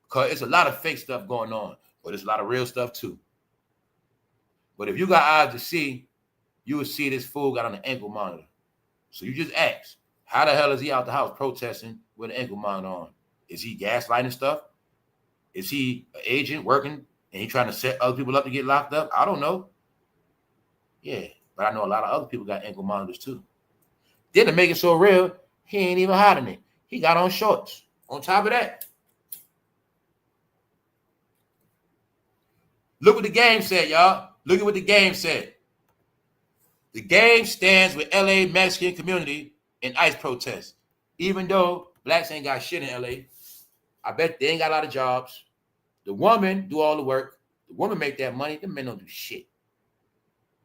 Because it's a lot of fake stuff going on, but there's a lot of real stuff too. But if you got eyes to see, you will see this fool got on an ankle monitor. So you just ask, how the hell is he out the house protesting with an ankle monitor on? Is he gaslighting stuff? Is he an agent working and he trying to set other people up to get locked up? I don't know. Yeah, but I know a lot of other people got ankle monitors too. Then to make it so real, he ain't even hiding it. He got on shorts. On top of that, look what the game said, y'all. Look at what the game said. The game stands with LA Mexican community in ICE protests. Even though blacks ain't got shit in LA, I bet they ain't got a lot of jobs. The woman do all the work. The woman make that money. The men don't do shit.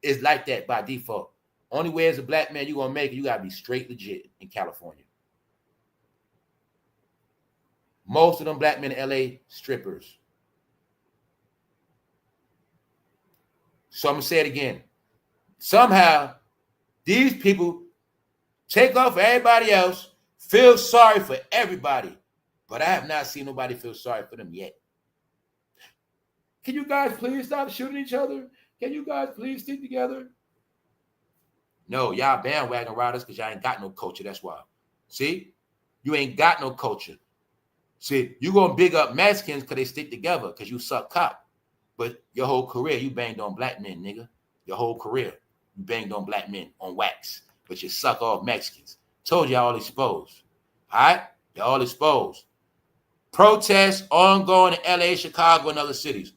It's like that by default. Only way as a black man you gonna make it, you gotta be straight legit in California. Most of them black men in LA, strippers. So I'm gonna say it again. Somehow, these people take off for everybody else, feel sorry for everybody, but I have not seen nobody feel sorry for them yet. Can you guys please stop shooting each other? Can you guys please stick together? No, y'all bandwagon riders because y'all ain't got no culture. That's why. See? You ain't got no culture. See, you gonna big up Mexicans because they stick together because you suck cop. But your whole career, you banged on black men, nigga. Your whole career, you banged on black men on wax. But you suck off Mexicans. Told y'all all exposed. All right? Y'all all exposed. Protests ongoing in LA, Chicago, and other cities.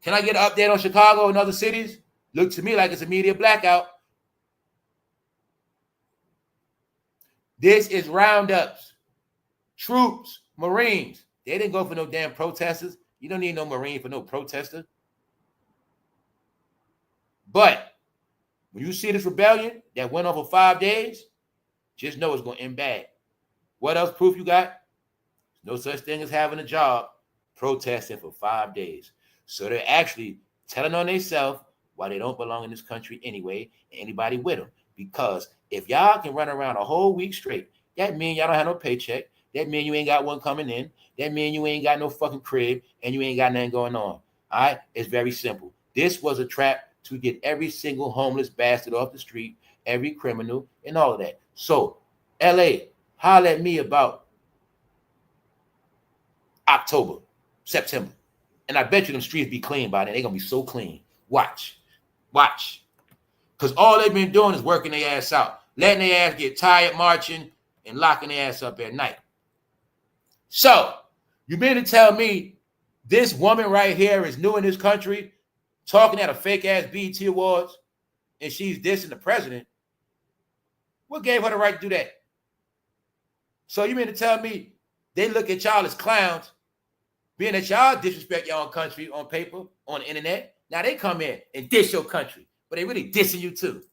Can I get an update on Chicago and other cities? Look to me like it's a media blackout. This is roundups. Troops, Marines. They didn't go for no damn protesters. You don't need no Marine for no protester. But when you see this rebellion that went on for 5 days, just know it's going to end bad. What else proof you got? No such thing as having a job protesting for 5 days. So they're actually telling on themselves why they don't belong in this country anyway, and anybody with them. Because if y'all can run around a whole week straight, that means y'all don't have no paycheck. That means you ain't got one coming in. That means you ain't got no fucking crib, and you ain't got nothing going on. All right? It's very simple. This was a trap to get every single homeless bastard off the street, every criminal, and all of that. So, LA, holler at me about October, September. And I bet you them streets be clean by then. They're going to be so clean. Watch. Watch. Because all they've been doing is working their ass out. Letting their ass get tired marching and locking their ass up at night. So, you mean to tell me this woman right here is new in this country, talking at a fake-ass BET Awards, and she's dissing the president? What gave her the right to do that? So you mean to tell me they look at y'all as clowns, being that y'all disrespect your own country on paper, on the internet? Now they come in and diss your country, but they really dissing you too.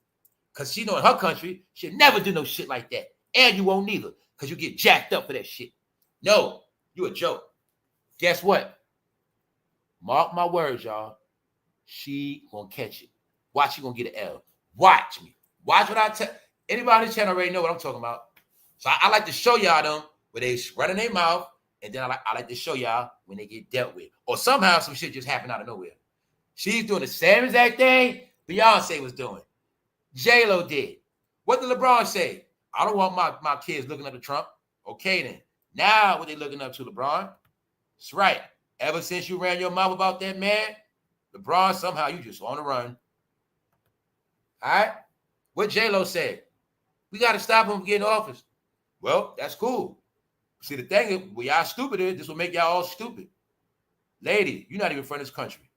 Because she know in her country, she'll never do no shit like that. And you won't neither, because you get jacked up for that shit. No, you a joke. Guess what? Mark my words, y'all. She gonna catch it. Watch, she gonna get an L. Watch me. Watch what I tell. Anybody on this channel already know what I'm talking about. So I like to show y'all them where they running their mouth, and then I like to show y'all when they get dealt with. Or somehow some shit just happened out of nowhere. She's doing the same exact thing Beyonce was doing. J-Lo did. What did LeBron say? I don't want my kids looking up to Trump. Okay then. Now what they looking up to, LeBron? That's right. Ever since you ran your mouth about that man, LeBron, somehow you just on the run. All right? What J-Lo said? We got to stop him from getting office. Well, that's cool. See, the thing is, when y'all stupid is, this will make y'all all stupid. Lady, you're not even from this country.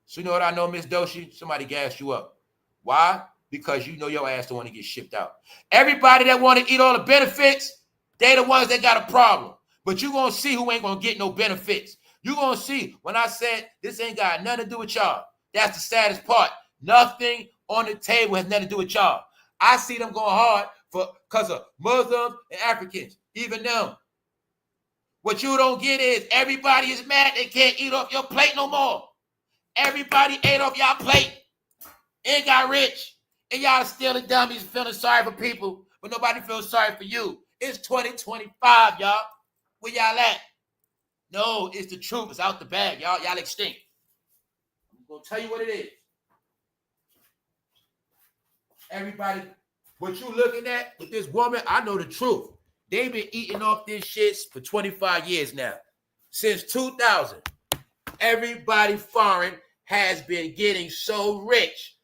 So you know what I know, Miss Doshi? Somebody gassed you up. Why? Because you know your ass don't want to get shipped out. Everybody that want to eat all the benefits, they the ones that got a problem. But you're going to see who ain't going to get no benefits. You're going to see when I said this ain't got nothing to do with y'all. That's the saddest part. Nothing on the table has nothing to do with y'all. I see them going hard because of Muslims and Africans, even them. What you don't get is everybody is mad they can't eat off your plate no more. Everybody ate off y'all plate and got rich. And y'all still the dummies feeling sorry for people but nobody feels sorry for you. It's 2025, y'all. Where y'all at? No, it's the truth. It's out the bag, y'all. Y'all extinct. I'm gonna tell you what it is. Everybody, what you looking at with this woman, I know the truth. They've been eating off this shit for 25 years now. Since 2000, everybody foreign has been getting so rich.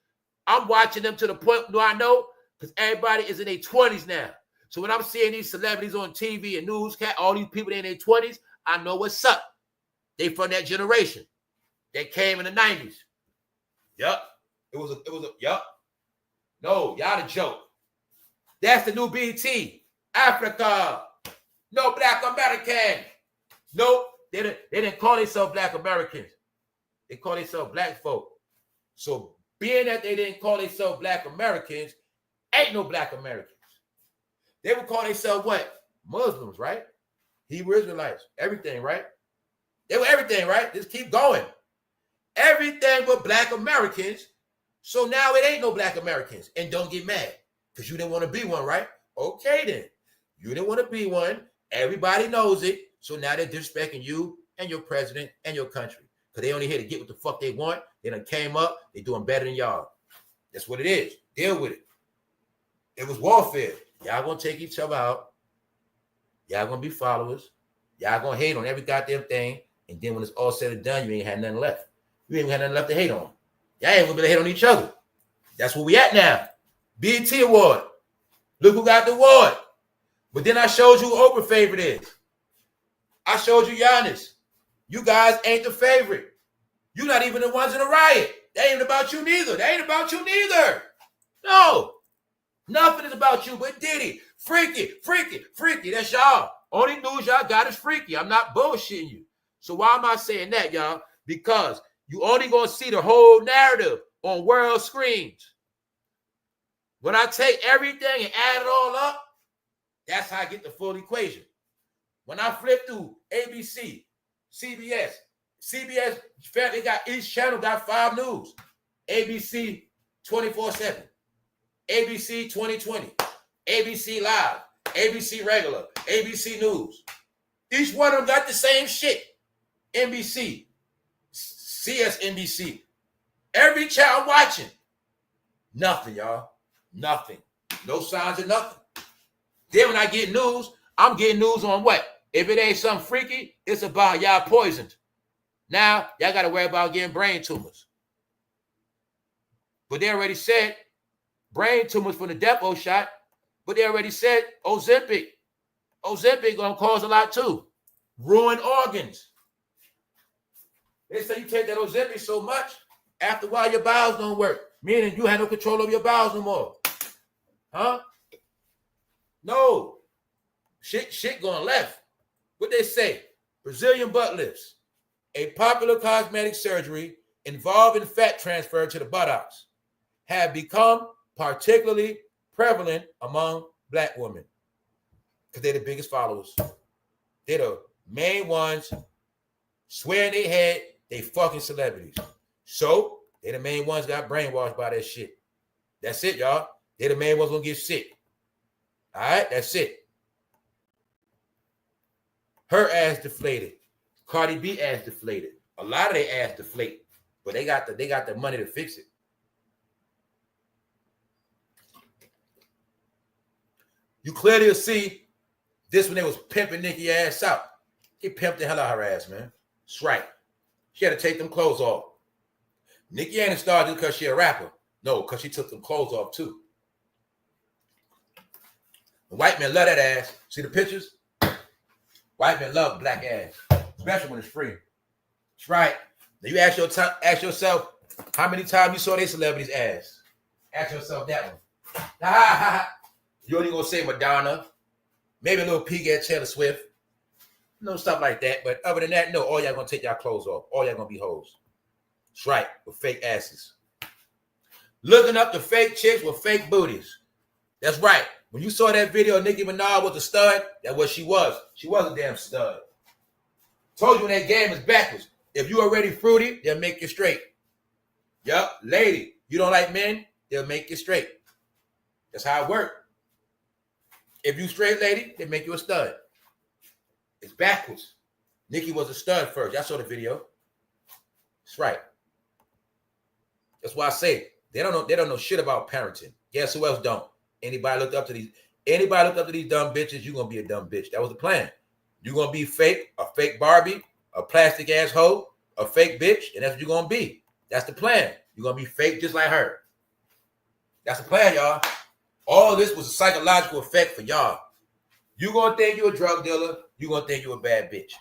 I'm watching them to the point, do I know? Because everybody is in their 20s now. So when I'm seeing these celebrities on TV and newscast, all these people in their 20s, I know what's up. They from that generation. They came in the 90s. Yup. It was a yup. No, y'all the joke. That's the new BT. Africa. No Black American. Nope. They didn't call themselves Black Americans. They call themselves Black folk. So being that they didn't call themselves Black Americans, ain't no Black Americans. They would call themselves what? Muslims, right? Hebrew Israelites. Everything, right? They were everything, right? Just keep going. Everything but Black Americans. So now it ain't no Black Americans. And don't get mad because you didn't want to be one, right? Okay, then. You didn't want to be one. Everybody knows it. So now they're disrespecting you and your president and your country because they only here to get what the fuck they want. They done came up. They doing better than y'all. That's what it is. Deal with it. It was warfare. Y'all gonna take each other out. Y'all gonna be followers. Y'all gonna hate on every goddamn thing. And then when it's all said and done, you ain't had nothing left. You ain't had nothing left to hate on. Y'all ain't gonna be able to hate on each other. That's where we at now. BET Award. Look who got the award. But then I showed you who Oprah favorite is. I showed you Giannis. You guys ain't the favorite. You not even the ones in the riot. They ain't about you neither. They ain't about you neither. No. Nothing is about you but Diddy. Freaky, freaky, freaky. That's y'all. Only news y'all got is freaky. I'm not bullshitting you. So why am I saying that, y'all? Because you only going to see the whole narrative on world screens. When I take everything and add it all up, that's how I get the full equation. When I flip through ABC, CBS, they got each channel got 5 news. ABC 24/7, ABC 2020, ABC Live, ABC Regular, ABC News. Each one of them got the same shit. NBC, CSNBC. Every child watching. Nothing, y'all. Nothing. No signs of nothing. Then when I get news, I'm getting news on what? If it ain't something freaky, it's about y'all poisoned. Now, y'all got to worry about getting brain tumors. But they already said brain tumors from the DEPO shot. But they already said Ozempic. Ozempic going to cause a lot too. Ruin organs. They say you take that Ozempic so much, after a while your bowels don't work. Meaning you have no control over your bowels no more. Huh? No. Shit going left. What they say? Brazilian butt lifts. A popular cosmetic surgery involving fat transfer to the buttocks have become particularly prevalent among Black women because they're the biggest followers. They're the main ones swearing they head they fucking celebrities. So they're the main ones got brainwashed by that shit. That's it, y'all. They're the main ones gonna get sick. All right, that's it. Her ass deflated. Cardi B ass deflated. A lot of their ass deflate, but they got the money to fix it. You clearly see this when they was pimping Nicki ass out. He pimped the hell out of her ass, man. That's right. She had to take them clothes off. Nicki ain't started because she a rapper. No, because she took them clothes off too. The white men love that ass. See the pictures? White men love black ass, especially when it's free. That's right. Now you ask yourself how many times you saw their celebrity's ass. Ask yourself that one. You only gonna say Madonna, maybe a little peek at Taylor Swift, stuff like that. But other than that, no, all y'all gonna take y'all clothes off. All y'all gonna be hoes. That's right, with fake asses. Looking up the fake chicks with fake booties. That's right. When you saw that video of Nickiminaj was a stud, that's what she was. She was a damn stud. Told you when that game is backwards. If you already fruity, they'll make you straight. Yup, lady, you don't like men, they'll make you straight. That's how it works. If you straight lady, they make you a stud. It's backwards. Nicki was a stud first. Y'all saw the video. That's right. That's why I say they don't know shit about parenting. Guess who else don't? Anybody looked up to these dumb bitches, you're gonna be a dumb bitch. That was the plan. You're gonna be fake, a fake Barbie, a plastic asshole, a fake bitch, and that's what you're gonna be. That's the plan. You're gonna be fake just like her. That's the plan, y'all. All this was a psychological effect for y'all. You're gonna think you're a drug dealer, you're gonna think you're a bad bitch.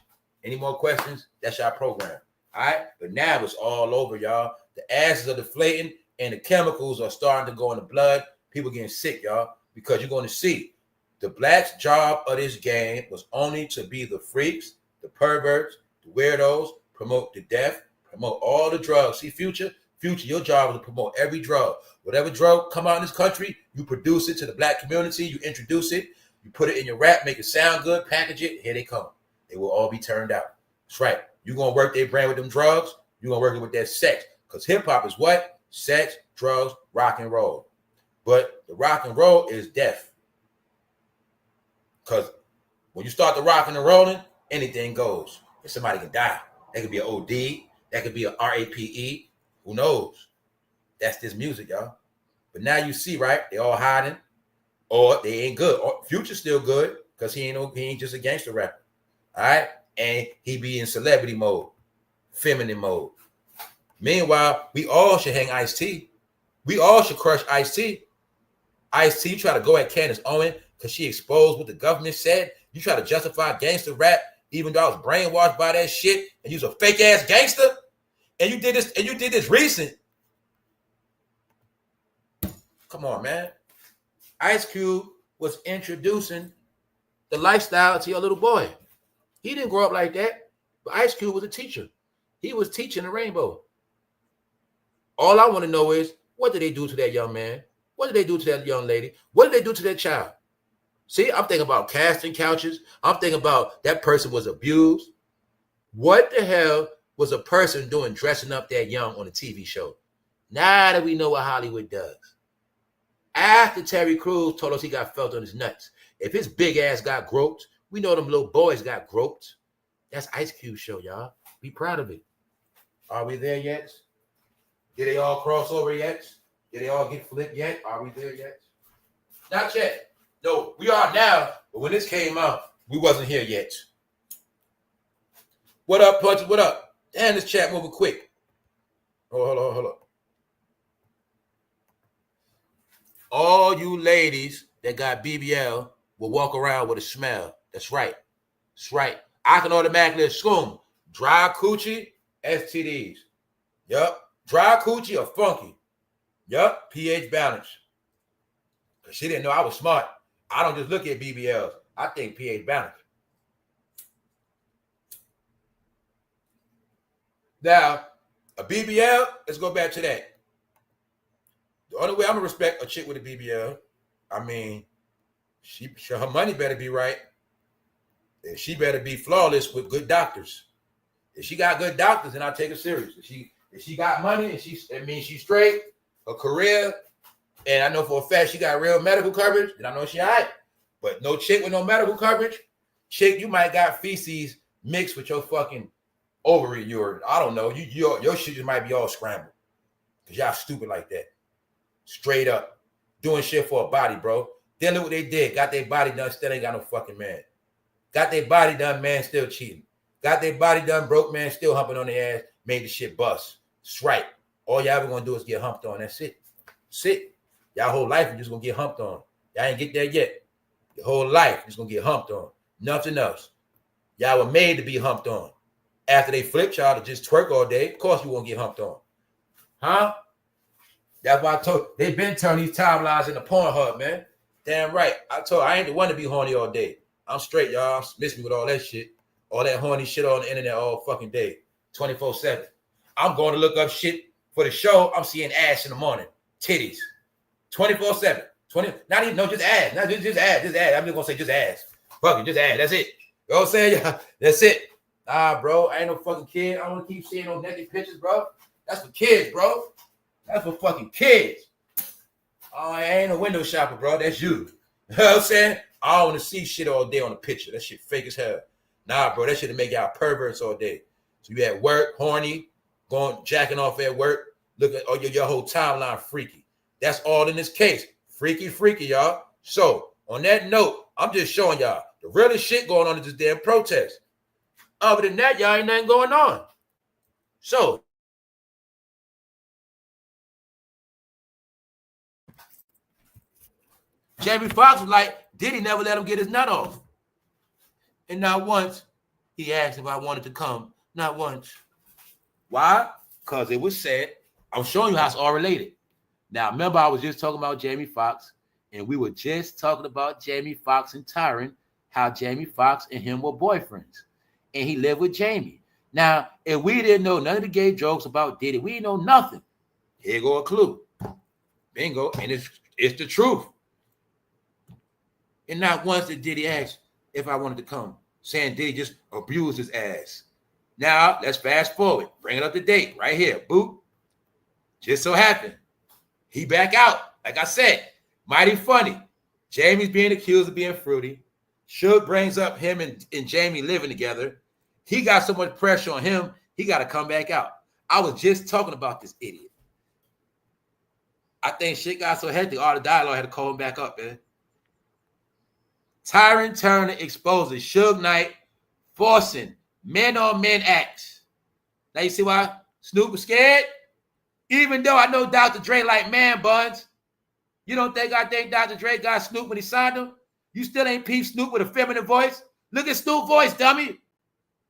Any more questions? That's your program. All right, but now it's all over, y'all. The asses are deflating and the chemicals are starting to go in the blood. People getting sick, y'all, because you're going to see the blacks' job of this game was only to be the freaks, the perverts, the weirdos, promote the death, promote all the drugs. See, Future, your job is to promote every drug. Whatever drug come out in this country, you produce it to the black community, you introduce it, you put it in your rap, make it sound good, package it, here they come. They will all be turned out. That's right. You're going to work their brand with them drugs. You're going to work it with that sex. Because hip-hop is what? Sex, drugs, rock and roll. But the rock and roll is death. Because when you start the rocking and rolling, anything goes. And somebody can die. That could be an OD. That could be a RAPE. Who knows? That's this music, y'all. But now you see, right? They all hiding. Or they ain't good. Or Future's still good. Because he ain't just a gangster rapper. All right? And he be in celebrity mode, feminine mode. Meanwhile, we all should hang Ice-T. We all should crush Ice-T. Ice-T, you try to go at Candace Owens because she exposed what the government said. You try to justify gangster rap, even though I was brainwashed by that shit, and you's a fake ass gangster. And you did this recent. Come on, man. Ice Cube was introducing the lifestyle to your little boy. He didn't grow up like that, but Ice Cube was a teacher. He was teaching the rainbow. All I want to know is, what did they do to that young man? What did they do to that young lady? What did they do to that child? See, I'm thinking about casting couches. I'm thinking about that person was abused. What the hell was a person doing dressing up that young on a TV show? Now that we know what Hollywood does. After Terry Crews told us he got felt on his nuts. If his big ass got groped, we know them little boys got groped. That's Ice Cube show, y'all. Be proud of it. Are we there yet? Did they all cross over yet? Did they all get flipped yet? Are we there yet? Not yet. No, we are now. But when this came out, we wasn't here yet. What up, Punch? What up? Damn, this chat moving quick. Hold on. All you ladies that got BBL will walk around with a smell. That's right. That's right. I can automatically assume dry coochie, STDs. Yup. Dry coochie or funky. Yup. pH balance. Because she didn't know I was smart. I don't just look at BBLs. I think pH balance. Now, a BBL, let's go back to that. The only way I'm going to respect a chick with a BBL, I mean, her money better be right. And she better be flawless with good doctors. If she got good doctors, then I'll take her serious. If she got money and she's straight, her career, and I know for a fact she got real medical coverage, then I know she all right. But no chick with no medical coverage, chick, you might got feces mixed with your fucking ovary urine. I don't know. Your shit just might be all scrambled. Because y'all stupid like that. Straight up. Doing shit for a body, bro. Then look what they did. Got their body done, still ain't got no fucking man. Got their body done, man, still cheating. Got their body done, broke man, still humping on their ass, made the shit bust. That's right. All y'all ever gonna do is get humped on. That's it. That's it. Y'all whole life you're just gonna get humped on. Y'all ain't get there yet. Your whole life you're just gonna get humped on. Nothing else. Y'all were made to be humped on. After they flipped y'all to just twerk all day, of course you won't get humped on. Huh? That's why I told they've been turning these timelines into Pornhub, man. Damn right. I told I ain't the one to be horny all day. I'm straight, y'all. Miss me with all that shit. All that horny shit on the internet all fucking day. 24/7. I'm going to look up shit for the show. I'm seeing ass in the morning. Titties. 24/7. Not even, no, just ass. Not just ass. Just ass. I'm just going to say just ass. Fuck it, just ass. That's it. You know what I'm saying? Yeah, that's it. Nah, bro. I ain't no fucking kid. I don't want to keep seeing those naked pictures, bro. That's for kids, bro. That's for fucking kids. Oh, I ain't a window shopper, bro. That's you. You know what I'm saying? I don't want to see shit all day on the picture. That shit fake as hell. Nah, bro, that shit make y'all perverts all day. So you at work, horny, going jacking off at work, look at your whole timeline freaky. That's all in this case. Freaky, y'all. So on that note, I'm just showing y'all the realest shit going on in this damn protest. Other than that, y'all ain't nothing going on. So Jamie Foxx was like, Diddy never let him get his nut off. And not once he asked if I wanted to come. Not once. Why? Because it was said, I'm showing you how it's all related. Now, remember, I was just talking about Jamie Foxx, and we were just talking about Jamie Foxx and Tyron, how Jamie Foxx and him were boyfriends. And he lived with Jamie. Now, if we didn't know none of the gay jokes about Diddy, we didn't know nothing. Here go a clue. Bingo. And it's the truth. And not once did Diddy ask if I wanted to come, saying Diddy just abused his ass. Now, let's fast forward. Bring it up to date right here. Boop. Just so happened. He back out. Like I said, mighty funny. Jamie's being accused of being fruity. Suge brings up him and Jamie living together. He got so much pressure on him, he got to come back out. I was just talking about this idiot. I think shit got so hectic, all the dialogue had to call him back up, man. Tyron Turner exposes Suge Knight forcing men-on-men acts. Now you see why Snoop was scared? Even though I know Dr. Dre like man buns, you don't think I think Dr. Dre got Snoop when he signed him? You still ain't peep Snoop with a feminine voice? Look at Snoop's voice, dummy.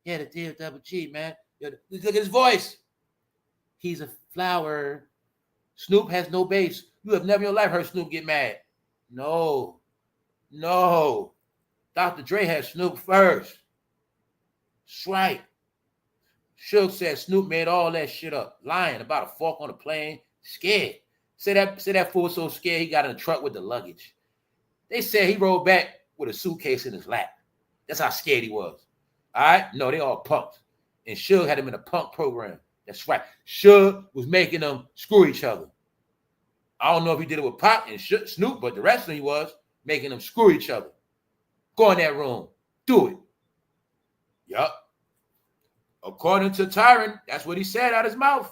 Yeah, the deal double G, man. Look at his voice. He's a flower. Snoop has no bass. You have never in your life heard Snoop get mad. No. Dr. Dre had Snoop first. That's right. Suge said Snoop made all that shit up. Lying about a fork on a plane. Scared. Say that fool was so scared he got in a truck with the luggage. They said he rode back with a suitcase in his lap. That's how scared he was. All right? No, they all punked. And Suge had him in a punk program. That's right. Suge was making them screw each other. I don't know if he did it with Pop and Snoop, but the rest of them he was making them screw each other. Go in that room. Do it. Yup. According to Tyron, that's what he said out his mouth.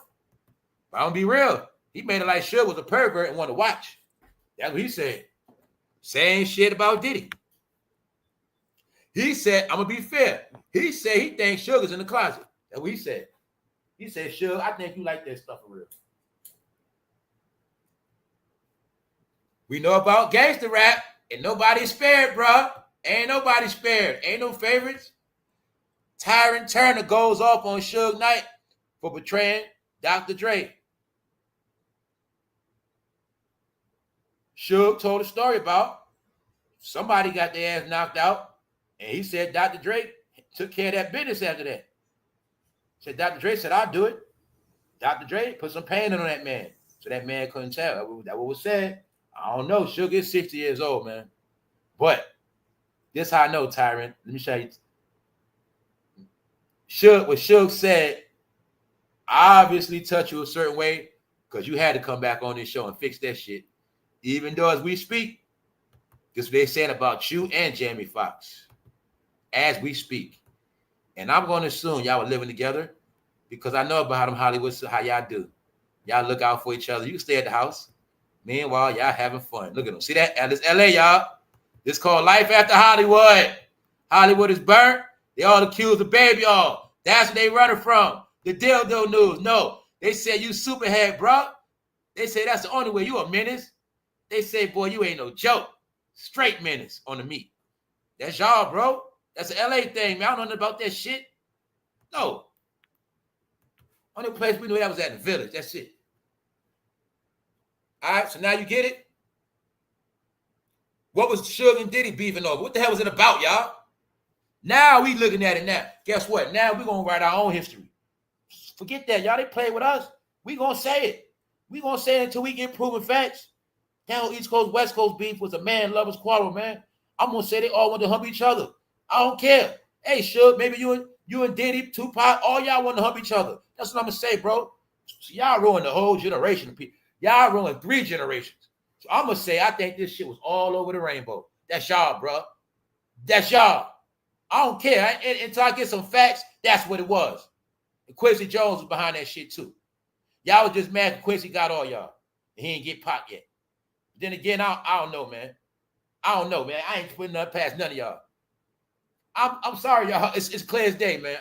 But I'm gonna be real. He made it like Suge was a pervert and wanted to watch. That's what he said. Same shit about Diddy. He said, I'm gonna be fair. He said he thinks Sugar's in the closet. That's what he said. He said, Suge, I think you like that stuff for real. We know about gangster rap, and nobody's spared, bro. Ain't nobody spared. Ain't no favorites. Tyron Turner goes off on Suge Knight for betraying Dr. Dre. Suge told a story about somebody got their ass knocked out, and he said Dr. Dre took care of that business after that. Said Dr. Dre said, I'll do it. Dr. Dre put some pain on that man, so that man couldn't tell. That what was said. I don't know. Suge is 60 years old, man. But this how I know, Tyron. Let me show you. What Suge said obviously touched you a certain way because you had to come back on this show and fix that shit. Even though as we speak, this is what they're saying about you and Jamie Foxx. As we speak. And I'm going to assume y'all were living together because I know about them Hollywood, how y'all do. Y'all look out for each other. You can stay at the house. Meanwhile, y'all having fun. Look at them. See that? This LA, y'all. This called Life After Hollywood. Hollywood is burnt. They all accused of baby all. That's what they running from. The dildo news. No. They say you superhead, bro. They say that's the only way. You a menace. They say, boy, you ain't no joke. Straight menace on the meat. That's y'all, bro. That's an LA thing, man. I don't know nothing about that shit. No. Only place we knew that was at the Village. That's it. All right, so now you get it. What was Suge and Diddy beefing over? What the hell was it about, y'all? Now we looking at it now. Guess what? Now we're going to write our own history. Forget that, y'all. They play with us. We going to say it. We going to say it until we get proven facts. Down East Coast, West Coast beef was a man-lovers quarrel, man. I'm going to say they all want to hump each other. I don't care. Hey, Suge, maybe you and Diddy, Tupac, all y'all want to hump each other. That's what I'm going to say, bro. So y'all ruined the whole generation of people. Y'all ruined 3 generations. So I'm going to say I think this shit was all over the rainbow. That's y'all, bro. That's y'all. I don't care. Until I get some facts, that's what it was. And Quincy Jones was behind that shit too. Y'all was just mad that Quincy got all y'all. And he ain't get popped yet. Then again, I don't know, man. I don't know, man. I ain't putting nothing past none of y'all. I'm sorry, y'all. It's clear as day, man.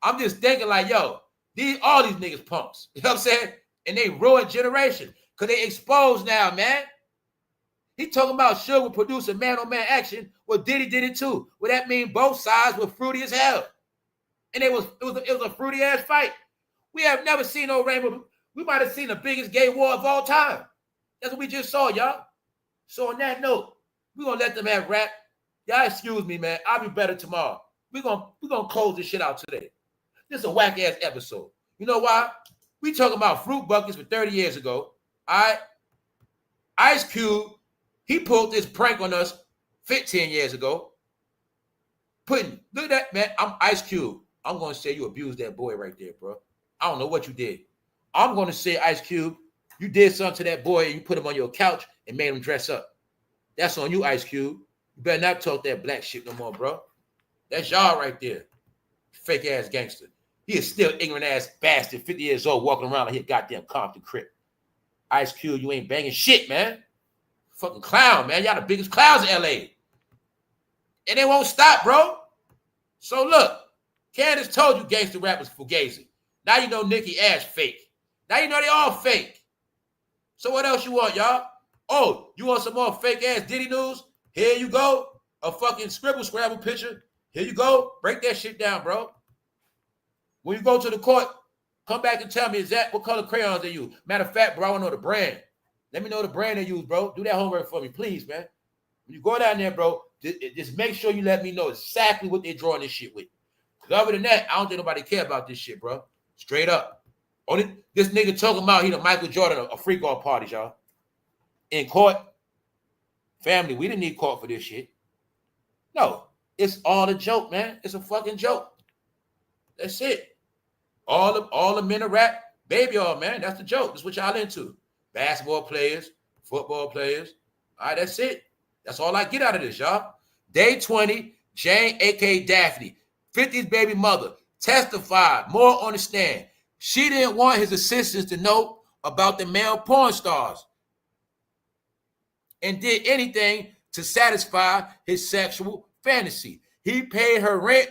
I'm just thinking like, yo, all these niggas punks. You know what I'm saying? And they ruined generation. Because they exposed now, man. He talking about Suge would produce a man-on-man action. Well, Diddy did it too. Well, that means both sides were fruity as hell. And it was a fruity-ass fight. We have never seen no rainbow. We might have seen the biggest gay war of all time. That's what we just saw, y'all. So on that note, we're going to let them have rap. Y'all excuse me, man. I'll be better tomorrow. We're gonna close this shit out today. This is a whack-ass episode. You know why? We talking about fruit buckets for 30 years ago. All right? Ice Cube, he pulled this prank on us 15 years ago. Look at that, man. I'm Ice Cube. I'm going to say you abused that boy right there, bro. I don't know what you did. I'm going to say, Ice Cube, you did something to that boy and you put him on your couch and made him dress up. That's on you, Ice Cube. You better not talk that black shit no more, bro. That's y'all right there. Fake ass gangster. He is still ignorant ass bastard, 50 years old, walking around like he a goddamn Compton crip. Ice Cube, you ain't banging shit, man. Fucking clown, man. Y'all the biggest clowns in LA. And they won't stop, bro. So look, Candace told you gangster rap was fugazi. Now you know Nicki ass fake. Now you know they all fake. So what else you want, y'all? Oh, you want some more fake ass Diddy news? Here you go. A fucking scribble scrabble picture. Here you go. Break that shit down, bro. When you go to the court, come back and tell me exactly what color crayons they use. Matter of fact, bro, I want to know the brand. Let me know the brand they use, bro. Do that homework for me, please, man. When you go down there, bro, just make sure you let me know exactly what they're drawing this shit with. Because other than that, I don't think nobody care about this shit, bro. Straight up. Only this nigga talking about he the Michael Jordan of freak-off parties, y'all. In court. Family, we didn't need court for this shit. No, it's all a joke, man. It's a fucking joke. That's it. All the men of rap, baby all, man. That's the joke. That's what y'all into. Basketball players, football players. All right, that's it. That's all I get out of this, y'all. Day 20, Jane, a.k.a. Daphne, 50's baby mother, testified more on the stand. She didn't want his assistants to know about the male porn stars and did anything to satisfy his sexual fantasy. He paid her rent,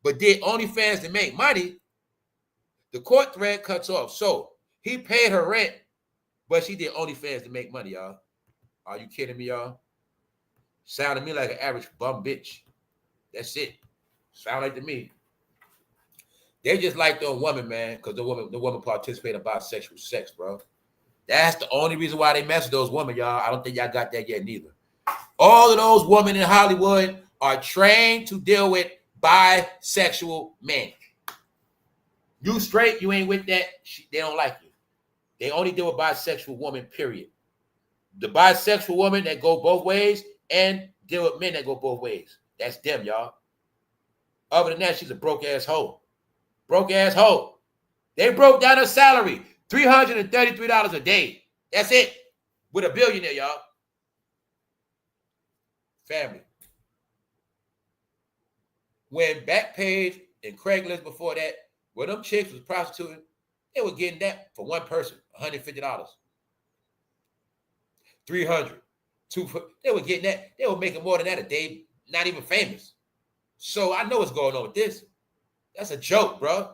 but did OnlyFans to make money. The court thread cuts off. So he paid her rent, but she did OnlyFans to make money, y'all. Are you kidding me, y'all? Sounded to me like an average bum bitch. That's it. Sound like to me. They just like the woman, man, because the woman participated in bisexual sex, bro. That's the only reason why they mess with those women, y'all. I don't think y'all got that yet neither. All of those women in Hollywood are trained to deal with bisexual men. You straight, you ain't with that, they don't like you. They only deal with bisexual women, period. The bisexual women that go both ways and deal with men that go both ways. That's them, y'all. Other than that, she's a broke-ass hoe. Broke-ass hoe. They broke down her salary, $333 a day. That's it. With a billionaire, y'all. Family. When Backpage and Craigslist before that, where them chicks was prostituting, they were getting that for one person, $150. $300. They were getting that. They were making more than that a day, not even famous. So I know what's going on with this. That's a joke, bro.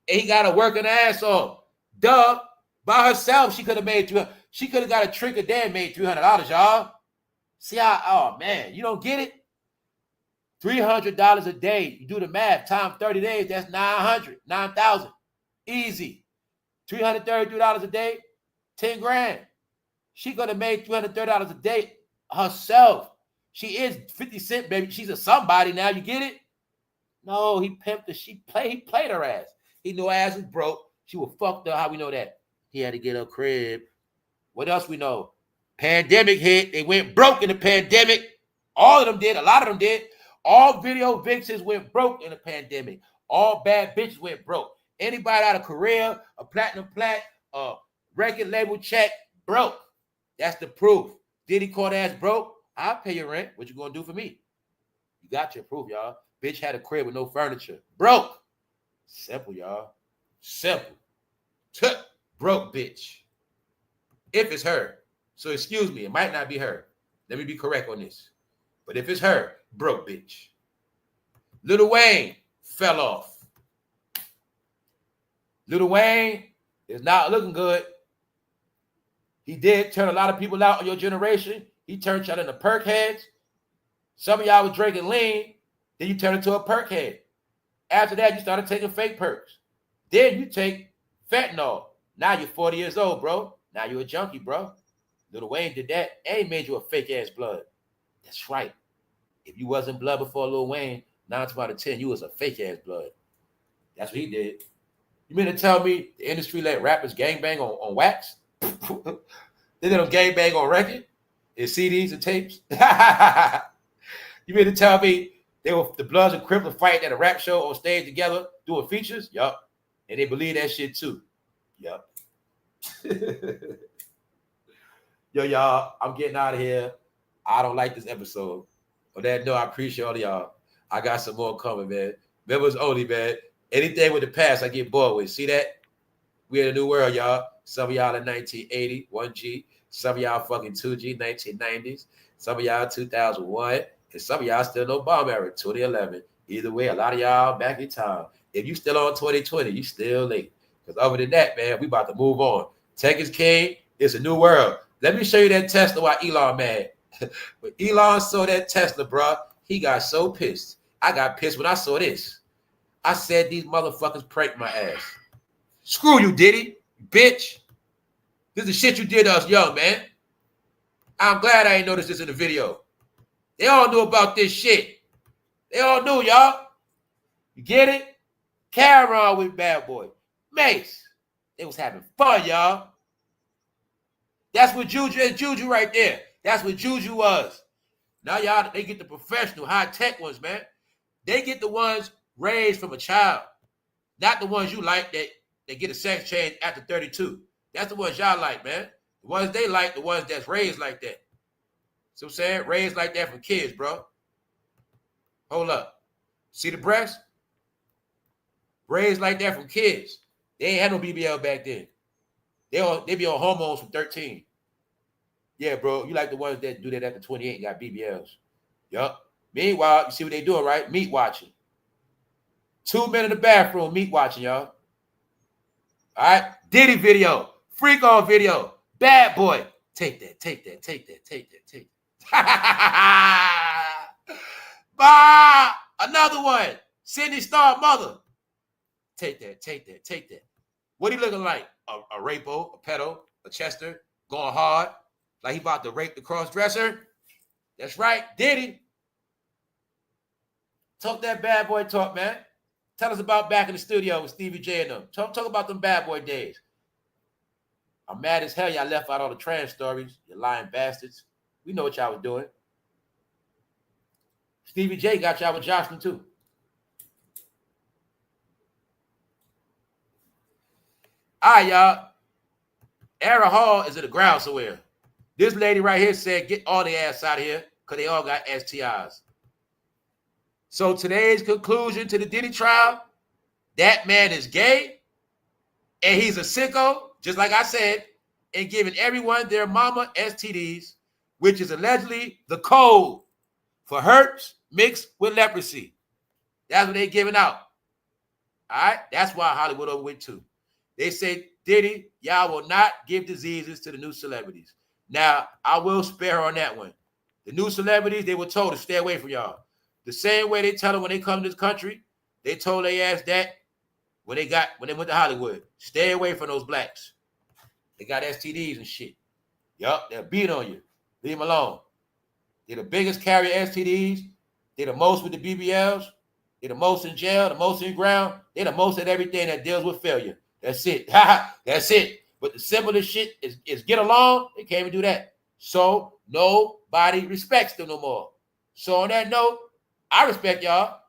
And he got to work an ass off. Duh. By herself, she could have made $300. She could have got a trick a day and made $300, y'all. See how, oh man, you don't get it? $300 a day. You do the math, times 30 days, that's 9,000. Easy. $333 a day, 10 grand. She could have made $330 a day herself. She is 50 Cent, baby. She's a somebody now. You get it? No, he pimped her. He played her ass. He knew her ass was broke. She was fucked up. How we know that? He had to get her crib. What else we know? Pandemic hit. They went broke in the pandemic. All of them did. A lot of them did. All video vixens went broke in the pandemic. All bad bitches went broke. Anybody out of Korea, a platinum plat, a record label check, broke. That's the proof. Diddy caught ass broke. I'll pay your rent. What you gonna do for me? You got your proof, y'all. Bitch had a crib with no furniture. Broke. Simple, y'all. Simple. Broke bitch. If it's her. So excuse me, it might not be her. Let me be correct on this. But if it's her, broke bitch. Lil Wayne fell off. Lil Wayne is not looking good. He did turn a lot of people out on your generation. He turned y'all into perk heads. Some of y'all was drinking lean. Then you turned into a perk head. After that, you started taking fake perks. Then you take fentanyl. Now you're 40 years old, bro. Now you're a junkie, bro. Lil Wayne did that and he made you a fake ass blood. That's right. If you wasn't blood before Lil Wayne, 9 out of 10, you was a fake ass blood. That's what he did. You mean to tell me the industry let rappers gangbang on wax? They let them gangbang on record and CDs and tapes? You mean to tell me the Bloods and Crips were fighting at a rap show on stage together doing features? Yup. And they believe that shit too. Yup. Yo, y'all, I'm getting out of here. I don't like this episode. On that note, I appreciate all of y'all. I got some more coming, man. Members only, man. Anything with the past, I get bored with. See that? We in a new world, y'all. Some of y'all in 1980, 1G. Some of y'all fucking 2G, 1990s. Some of y'all 2001. And some of y'all still no bomb era, 2011. Either way, a lot of y'all back in time. If you still on 2020, you still late. Because other than that, man, we about to move on. Tech is king. It's a new world. Let me show you that Tesla while Elon mad. When Elon saw that Tesla, bro, he got so pissed. I got pissed when I saw this. I said these motherfuckers pranked my ass. Screw you, Diddy, bitch. This is the shit you did to us young, man. I'm glad I ain't noticed this in the video. They all knew about this shit. They all knew, y'all. You get it? Cameron with Bad Boy. Mace. They was having fun, y'all. That's what Juju right there. That's what Juju was. Now, y'all, they get the professional, high-tech ones, man. They get the ones raised from a child. Not the ones you like that get a sex change after 32. That's the ones y'all like, man. The ones they like, the ones that's raised like that. See what I'm saying? Raised like that from kids, bro. Hold up. See the breast? Raised like that from kids. They ain't had no BBL back then. They be on hormones from 13. Yeah, bro. You like the ones that do that after 28 and got BBLs. Yup. Meanwhile, you see what they doing, right? Meat watching. 2 men in the bathroom, meat watching, y'all. All right? Diddy video. Freak on video. Bad Boy. Take that, take that, take that, take that, take that. Bah! Another one. Sydney Star mother. Take that, take that, take that. What he looking like? A rapo, a pedo, a Chester, going hard, like he about to rape the cross-dresser? That's right, Diddy. Talk that Bad Boy talk, man. Tell us about back in the studio with Stevie J and them. Talk about them Bad Boy days. I'm mad as hell y'all left out all the trans stories, you lying bastards. We know what y'all was doing. Stevie J got y'all with Jocelyn too. All right, y'all. Era Hall is in the ground somewhere. This lady right here said, get all the ass out of here because they all got STIs. So today's conclusion to the Diddy trial, that man is gay and he's a sicko, just like I said, and giving everyone their mama STDs, which is allegedly the code for herpes mixed with leprosy. That's what they're giving out. All right? That's why Hollywood overwent too. They say, Diddy, y'all will not give diseases to the new celebrities. Now, I will spare her on that one. The new celebrities, they were told to stay away from y'all. The same way they tell them when they come to this country, they told their ass that when they went to Hollywood. Stay away from those blacks. They got STDs and shit. Yup, they'll beat on you. Leave them alone. They're the biggest carrier STDs. They're the most with the BBLs. They're the most in jail, the most in ground. They're the most at everything that deals with failure. That's it. That's it. But the simplest shit is get along. They can't even do that. So nobody respects them no more. So on that note, I respect y'all,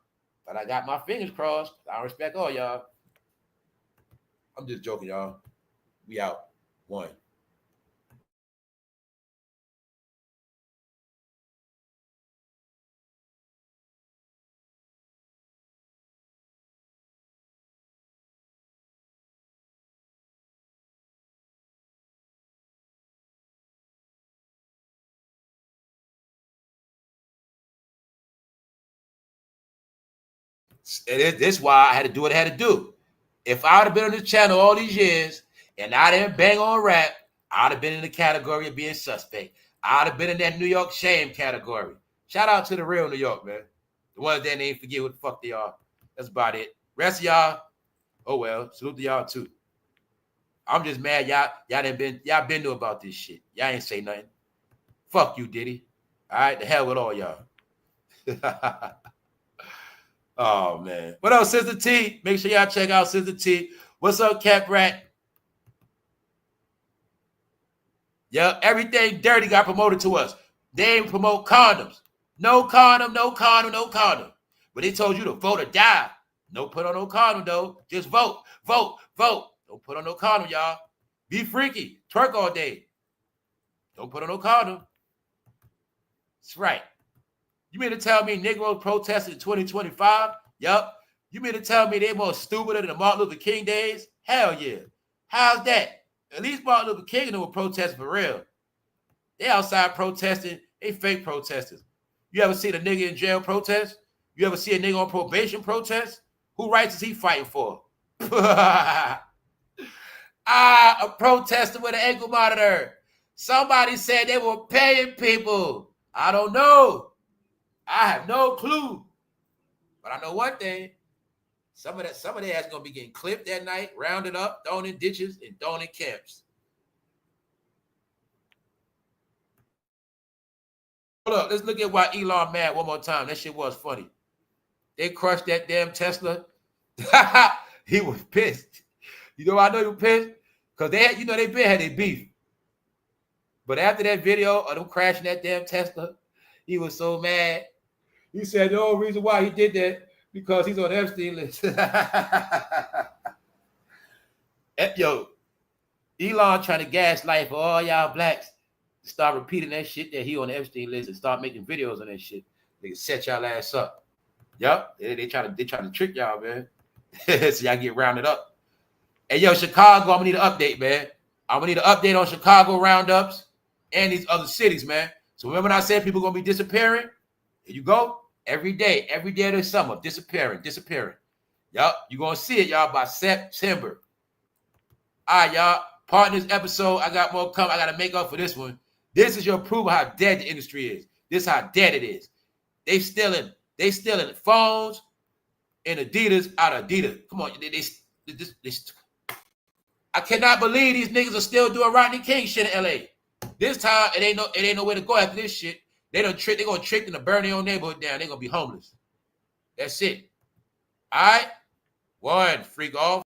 but I got my fingers crossed. I don't respect all y'all. I'm just joking, y'all. We out. 1. This is why I had to do what I had to do. If I would have been on this channel all these years and I didn't bang on rap, I'd have been in the category of being suspect. I'd have been in that New York shame category. Shout out to the real New York, man. The ones that ain't forget what the fuck they are. That's about it. Rest of y'all, oh well, salute to y'all too. I'm just mad y'all been to about this shit. Y'all ain't say nothing. Fuck you, Diddy. All right, the hell with all y'all. Oh man. What else, Sister T? Make sure y'all check out Sister T. What's up, Cap Rat? Yeah, everything dirty got promoted to us. They ain't promote condoms. No condom, no condom, no condom. But they told you to vote or die. No put on no condom, though. Just vote, vote, vote. Don't put on no condom, y'all. Be freaky. Twerk all day. Don't put on no condom. That's right. You mean to tell me Negroes protested in 2025? Yup. You mean to tell me they more stupider than the Martin Luther King days? Hell yeah. How's that? At least Martin Luther King and them were protesting for real. They outside protesting. They fake protesters. You ever see a nigga in jail protest? You ever see a nigga on probation protest? Who rights is he fighting for? A protester with an ankle monitor. Somebody said they were paying people. I don't know. I have no clue. But I know one thing. Some of their ass gonna be getting clipped that night, rounded up, thrown in ditches, and thrown in camps. Hold up, let's look at why Elon mad one more time. That shit was funny. They crushed that damn Tesla. He was pissed. You know why I know he was pissed? Because they had, they been had their beef. But after that video of them crashing that damn Tesla, he was so mad. He said the only reason why he did that because he's on Epstein list. Yo, Elon trying to gaslight for all y'all blacks to start repeating that shit that he on the Epstein list and start making videos on that shit. They can set y'all ass up. Yup, they trying to trick y'all, man. So y'all get rounded up. Hey, yo, Chicago, I'm gonna need an update, man. I'm gonna need an update on Chicago roundups and these other cities, man. So remember when I said people gonna be disappearing? Here you go. Every day of the summer, disappearing. Yup, you're gonna see it, y'all, by September. All right, y'all. Part of this episode, I got more coming. I gotta make up for this one. This is your proof of how dead the industry is. This is how dead it is. They stealing phones and Adidas out of Adidas. Come on, I cannot believe these niggas are still doing Rodney King shit in LA. This time it ain't no way to go after this shit. They're gonna trick them to burn their own neighborhood down. They're gonna be homeless. That's it. All right. One, freak off.